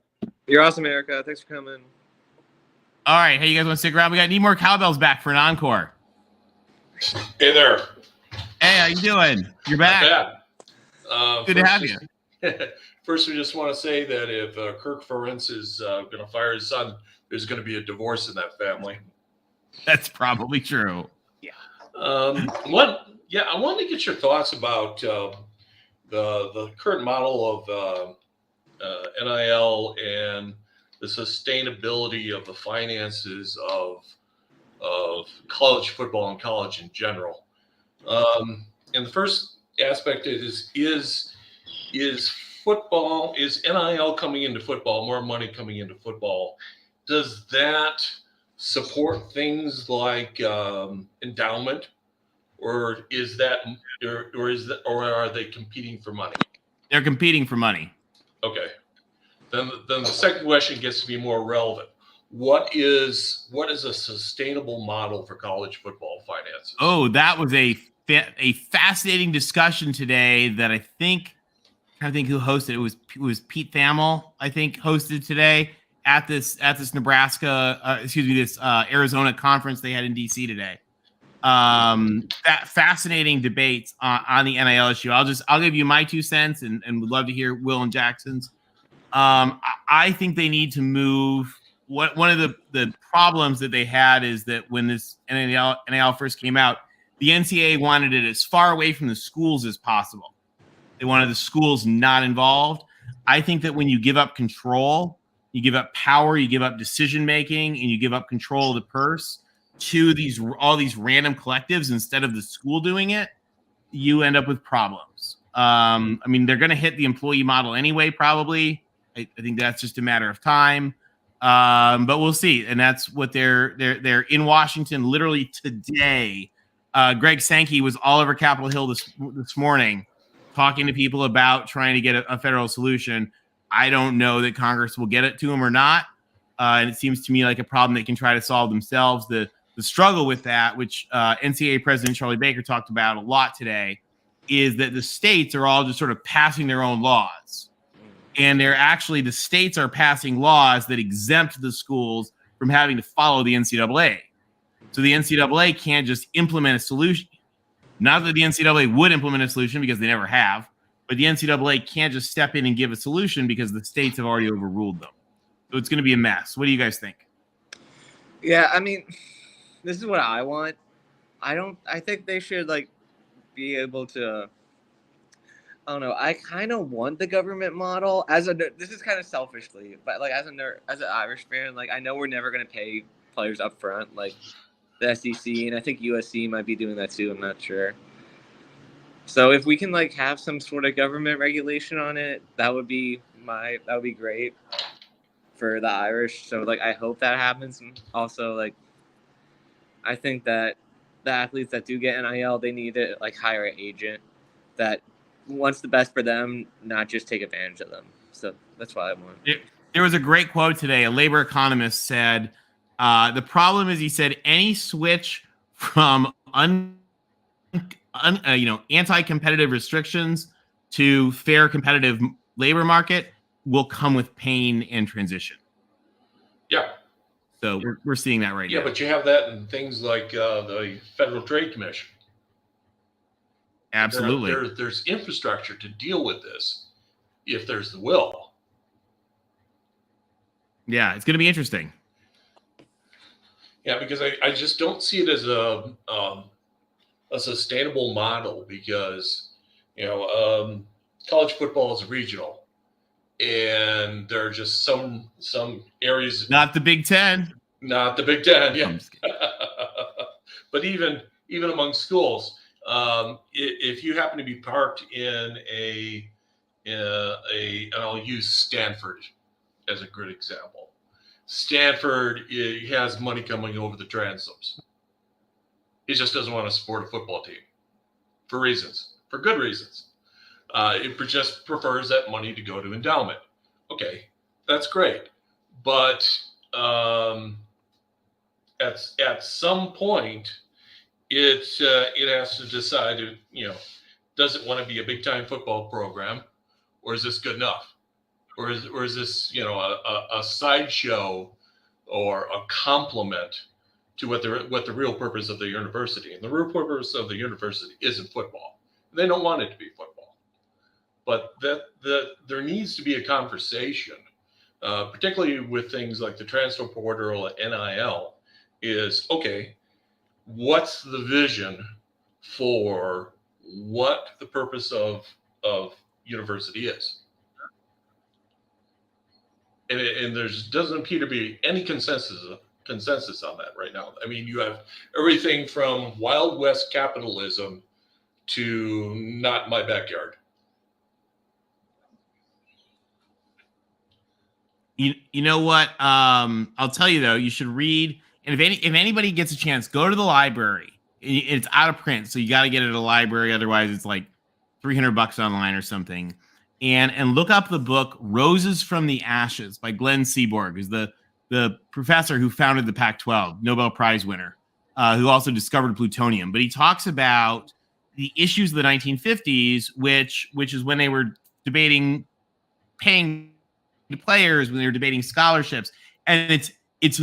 You're awesome, Erica. Thanks for coming. All right. Hey, you guys want to stick around? We need more cowbells back for an encore. Hey there. Hey, how you doing? You're back. Not bad. Good to have you. First, we just want to say that if Kirk Ferentz is going to fire his son, there's going to be a divorce in that family. That's probably true. Yeah. I wanted to get your thoughts about the current model of NIL and the sustainability of the finances of college football and college in general. And the first aspect is football, is NIL coming into football, more money coming into football? Does that support things like endowment, or are they competing for money? They're competing for money. Okay. Then the second question gets to be more relevant. What is a sustainable model for college football finances? Oh, that was a fascinating discussion today that I think who hosted it. It was Pete Thamel, I think, hosted today at this Nebraska, this Arizona conference they had in DC today. That fascinating debates on the NIL issue. I'll give you my 2 cents and would love to hear Will and Jackson's. I think they need to move. One of the problems that they had is that when this NIL first came out, the NCAA wanted it as far away from the schools as possible. They wanted the schools not involved. I think that when you give up control, you give up power, you give up decision making, and you give up control of the purse to all these random collectives instead of the school doing it, you end up with problems. I mean, they're going to hit the employee model anyway, probably. I think that's just a matter of time. But we'll see. And that's what they're in Washington literally today. Greg Sankey was all over Capitol Hill this morning talking to people about trying to get a federal solution. I don't know that Congress will get it to him or not. And it seems to me like a problem they can try to solve themselves. The struggle with that, which NCAA President Charlie Baker talked about a lot today, is that the states are all just sort of passing their own laws. And the states are passing laws that exempt the schools from having to follow the NCAA. So the NCAA can't just implement a solution. Not that the NCAA would implement a solution because they never have, but the NCAA can't just step in and give a solution because the states have already overruled them. So it's going to be a mess. What do you guys think? Yeah, I mean, this is what I want. I think they should be able to. I don't know. I kind of want the government model this is kind of selfishly, but as an Irish fan, I know we're never going to pay players up front, like the SEC, and I think USC might be doing that too. I'm not sure. So if we can have some sort of government regulation on it, that would be great for the Irish. So I hope that happens. And also I think that the athletes that do get NIL, they need to hire an agent that wants the best for them, not just take advantage of them. So that's what I want. There was a great quote today. A labor economist said, the problem is, he said, any switch from anti-competitive restrictions to fair competitive labor market will come with pain and transition. Yeah. So we're seeing that right now. Yeah, but you have that in things like the Federal Trade Commission. Absolutely. There's infrastructure to deal with this if there's the will. Yeah, it's going to be interesting. Yeah, because I just don't see it as a sustainable model because, college football is regional, and there are just some areas. Not the Big Ten. Not the Big Ten, yeah. I'm just But even among schools, if you happen to be parked in and I'll use Stanford as a good example. Stanford has money coming over the transoms. He just doesn't want to support a football team for good reasons. It just prefers that money to go to endowment. Okay, that's great, but at some point, it has to decide, does it want to be a big time football program, or is this good enough, or is this a sideshow or a complement to what the real purpose of the university, and the real purpose of the university isn't football. They don't want it to be football, but there needs to be a conversation, particularly with things like the transfer portal, NIL. Is okay. What's the vision for what the purpose of university is? And there doesn't appear to be any consensus on that right now. I mean, you have everything from Wild West capitalism to not my backyard. You know what? I'll tell you though, you should read. And if anybody gets a chance, go to the library. It's out of print, so you got to get it at a library. Otherwise, it's like $300 online or something. And look up the book "Roses from the Ashes" by Glenn Seaborg, who's the professor who founded the Pac-12, Nobel Prize winner, who also discovered plutonium. But he talks about the issues of the 1950s, which is when they were debating paying the players, when they were debating scholarships, and it's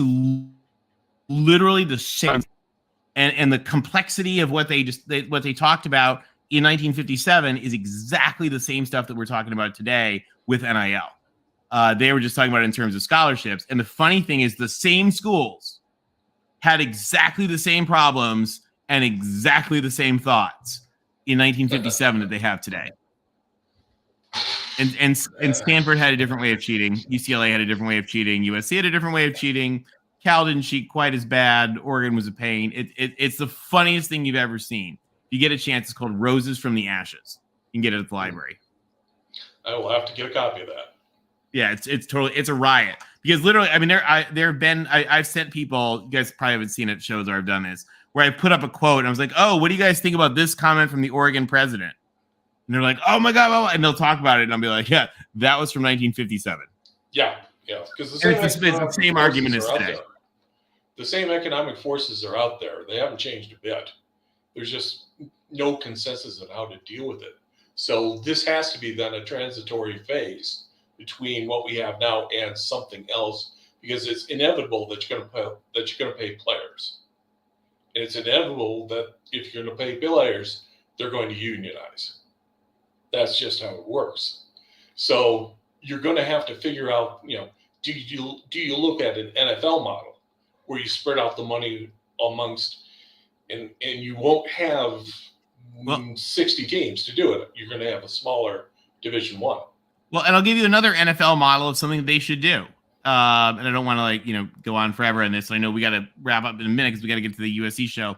literally the same, and the complexity of what they talked about in 1957 is exactly the same stuff that we're talking about today with NIL. They were just talking about it in terms of scholarships. And the funny thing is, the same schools had exactly the same problems and exactly the same thoughts in 1957 that they have today. And Stanford had a different way of cheating. UCLA had a different way of cheating. USC had a different way of cheating. Cal didn't cheat quite as bad. Oregon was a pain. It's the funniest thing you've ever seen. If you get a chance, it's called "Roses from the Ashes." You can get it at the library. I will have to get a copy of that. Yeah, it's a riot, because literally, I mean, I've sent people, you guys probably haven't seen it, shows where I've done this, where I put up a quote and I was like, "Oh, what do you guys think about this comment from the Oregon president?" And they're like, "Oh my God," oh, and they'll talk about it, and I'll be like, "Yeah, that was from 1957." Yeah, because it's the same argument as today. The same economic forces are out there. They haven't changed a bit. There's just no consensus on how to deal with it. So this has to be then a transitory phase between what we have now and something else, because it's inevitable that you're going to pay players, and it's inevitable that if you're going to pay players, they're going to unionize. That's just how it works. So you're going to have to figure out, do you look at an NFL model where you spread out the money amongst, and you won't have 60 teams to do it. You're going to have a smaller Division I. Well, and I'll give you another NFL model of something they should do. And I don't want to go on forever on this. I know we got to wrap up in a minute because we got to get to the USC show.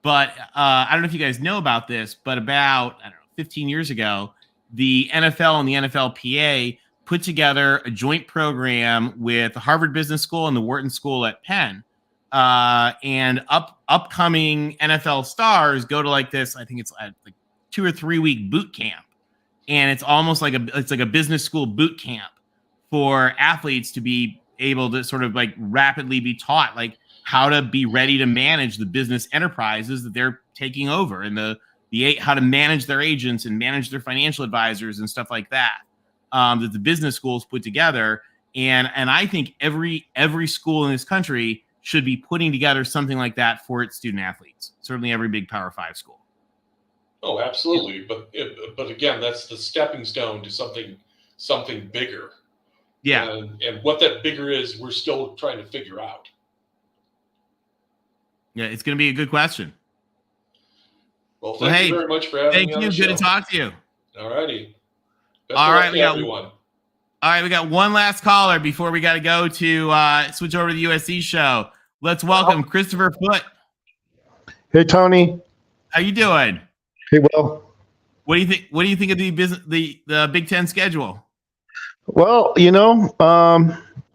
But I don't know if you guys know about this, but about 15 years ago, the NFL and the NFLPA put together a joint program with the Harvard Business School and the Wharton School at Penn. And upcoming NFL stars go to like this, I think it's like 2 or 3 week boot camp. And it's almost like a business school boot camp for athletes to be able to sort of like rapidly be taught like how to be ready to manage the business enterprises that they're taking over, and how to manage their agents and manage their financial advisors and stuff like that, that the business schools put together. And I think every school in this country should be putting together something like that for its student athletes. Certainly every big Power 5 school. Oh, absolutely. But again, that's the stepping stone to something bigger. Yeah. And what that bigger is, we're still trying to figure out. Yeah, it's going to be a good question. Well, thank you very much for having me on the show. Good to talk to you. All righty. Best All of right, luck to everyone. All right, we got one last caller before we got to go to switch over to the USC show. Let's welcome Christopher Foote. Hey, Tony. How you doing? Hey, Will. What do you think? What do you think of the Big Ten schedule? Well,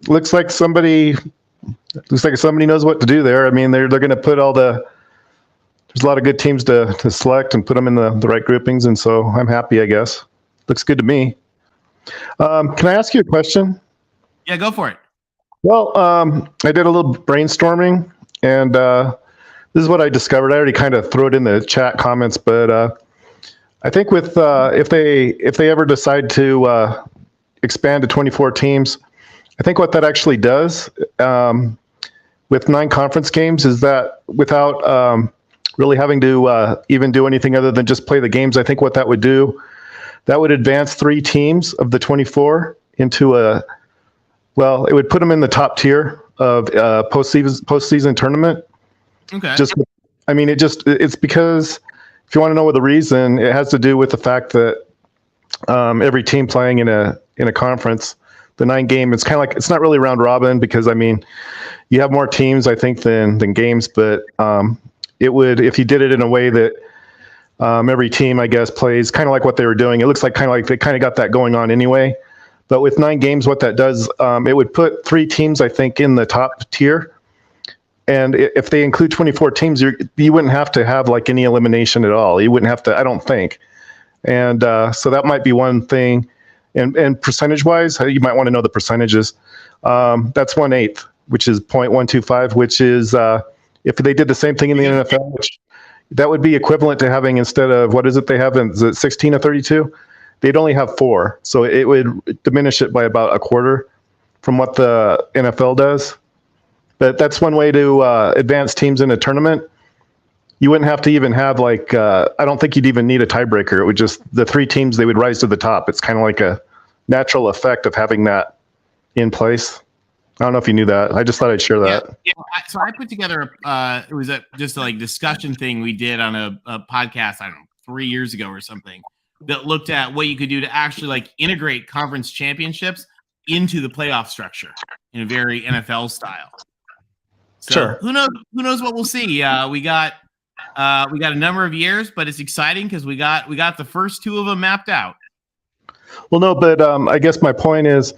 looks like somebody knows what to do there. I mean, they're going to put there's a lot of good teams to select and put them in the right groupings, and so I'm happy, I guess. Looks good to me. Can I ask you a question? Yeah, go for it. Well, I did a little brainstorming, and this is what I discovered. I already kind of threw it in the chat comments, but I think with if they ever decide to expand to 24 teams, I think what that actually does with 9 conference games is that without really having to even do anything other than just play the games, I think what that would do, that would advance 3 teams of the 24 into it would put them in the top tier of postseason tournament. Okay. It's because if you want to know what the reason, it has to do with the fact that every team playing in a conference, the 9 game, it's kind of like, it's not really round robin because, I mean, you have more teams, I think, than games, but it would, if you did it in a way that every team, I guess, plays kind of like what they were doing. It looks like they kind of got that going on anyway. But with 9 games, what that does, it would put 3 teams, I think, in the top tier. And if they include 24 teams, you wouldn't have to have like any elimination at all. You wouldn't have to, I don't think. And so that might be one thing. And percentage-wise, you might want to know the percentages. That's 1/8, which is 0.125, which is if they did the same thing in the NFL, which that would be equivalent to having, instead of, what is it they have, is it 16 to 32? They'd only have 4. So it would diminish it by about a quarter from what the NFL does. But that's one way to advance teams in a tournament. You wouldn't have to even have I don't think you'd even need a tiebreaker. It would just, the 3 teams, they would rise to the top. It's kind of like a natural effect of having that in place. I don't know if you knew that. I just thought I'd share that. Yeah. So I put together it was just a discussion thing we did on a podcast, I don't know, 3 years ago or something, that looked at what you could do to actually integrate conference championships into the playoff structure in a very NFL style. So sure. Who knows what we'll see. We got a number of years, but it's exciting because we got the first 2 of them mapped out. Well, no, but I guess my point is,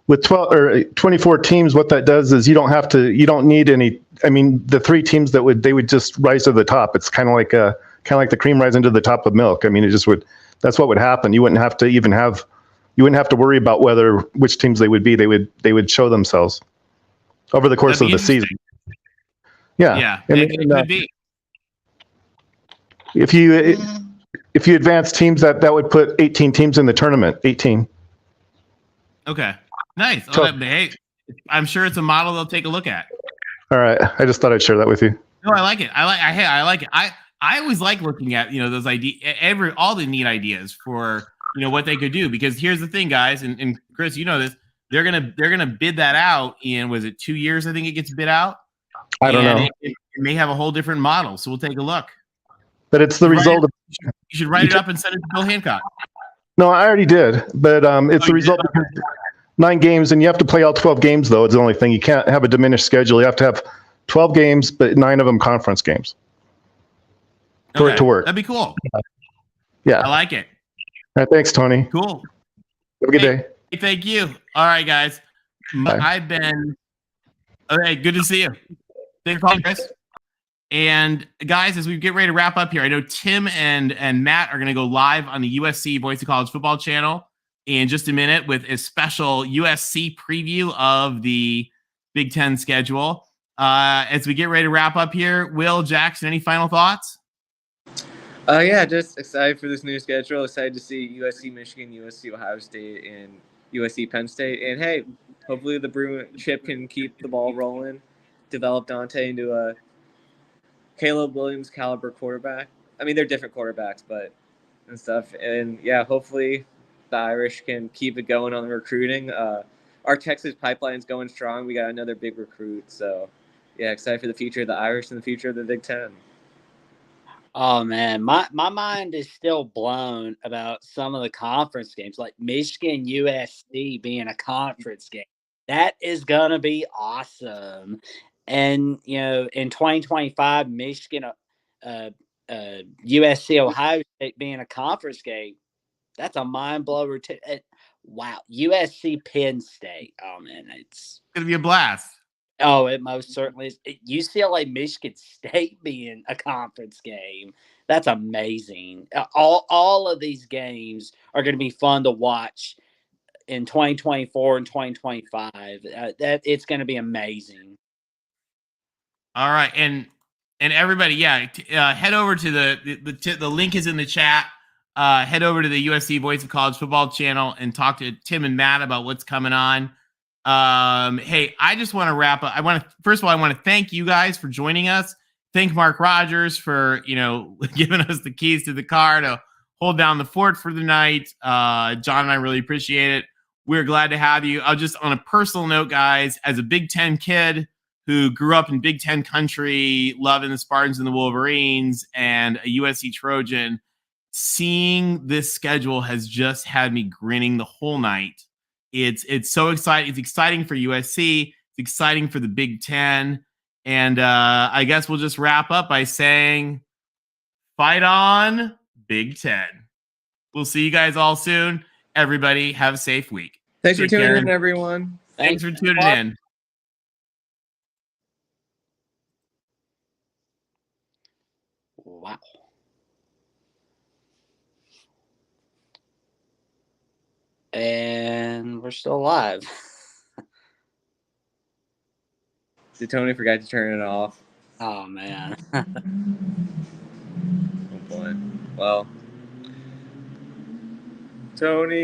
with 12 or 24 teams, what that does is you don't need any. I mean, the 3 teams they would just rise to the top. It's kind of like the cream rising to the top of milk. I mean, it just would. That's what would happen. You wouldn't have to even have. You wouldn't have to worry about which teams they would be. They would show themselves over the course of the season. Yeah. It could be. If you advance teams, that would put 18 teams in the tournament. 18. Okay. Nice. So, hey, I'm sure it's a model they'll take a look at. All right. I just thought I'd share that with you. No, I like it. I like it. I always like looking at those ideas, all the neat ideas for what they could do, because here's the thing, guys, and Chris, you know this. They're gonna bid that out in, was it 2 years? I think it gets bid out. I don't know. It may have a whole different model, so we'll take a look. But it's the result of. You should write it up and send it to Bill Hancock. No, I already did, but it's the result of 9 games, and you have to play all 12 games, though. It's the only thing. You can't have a diminished schedule. You have to have 12 games, but 9 of them conference games for it to work. That'd be cool. Yeah. I like it. All right, thanks, Tony. Cool. Have a good day. Hey, thank you. All right, guys. I've been. Okay, good to see you. Thanks for calling, Chris. And guys, as we get ready to wrap up here, I know Tim and Matt are going to go live on the USC Voice of College Football channel in just a minute with a special USC preview of the Big Ten schedule. As we get ready to wrap up here, Will, Jackson, any final thoughts? Yeah, just excited for this new schedule. Excited to see USC Michigan, USC Ohio State, and USC Penn State. And hey, hopefully the Bruin chip can keep the ball rolling, develop Dante into a Caleb Williams caliber quarterback. I mean, they're different quarterbacks, but and stuff. And yeah, hopefully the Irish can keep it going on the recruiting. Our Texas pipeline's going strong. We got another big recruit, so Yeah, excited for the future of the Irish and the future of the Big Ten. Oh man, my mind is still blown about some of the conference games, like Michigan USC being a conference game. That is gonna be awesome. And in 2025, Michigan, USC, Ohio State being a conference game, that's a mind blower too. Wow, USC, Penn State. Oh man, it's gonna be a blast. Oh, it most certainly is. UCLA, Michigan State being a conference game. That's amazing. All of these games are going to be fun to watch in 2024 and 2025. That it's going to be amazing. All right, and everybody, head over to the link is in the chat. Head over to the USC Voice of College Football channel and talk to Tim and Matt about what's coming on. Hey, I just want to wrap up. First of all, I want to thank you guys for joining us. Thank Mark Rogers for, giving us the keys to the car to hold down the fort for the night. John and I really appreciate it. We're glad to have you. I'll just, on a personal note, guys, as a Big Ten kid who grew up in Big Ten country, loving the Spartans and the Wolverines, and a USC Trojan, seeing this schedule has just had me grinning the whole night. It's so exciting. It's exciting for USC. It's exciting for the Big Ten. And I guess we'll just wrap up by saying, fight on, Big Ten. We'll see you guys all soon. Everybody, have a safe week. Thanks for tuning in, everyone. Thanks for tuning in. Wow. And we're still alive. Did Tony forget to turn it off? Oh, man. Oh, boy. Well, Tony.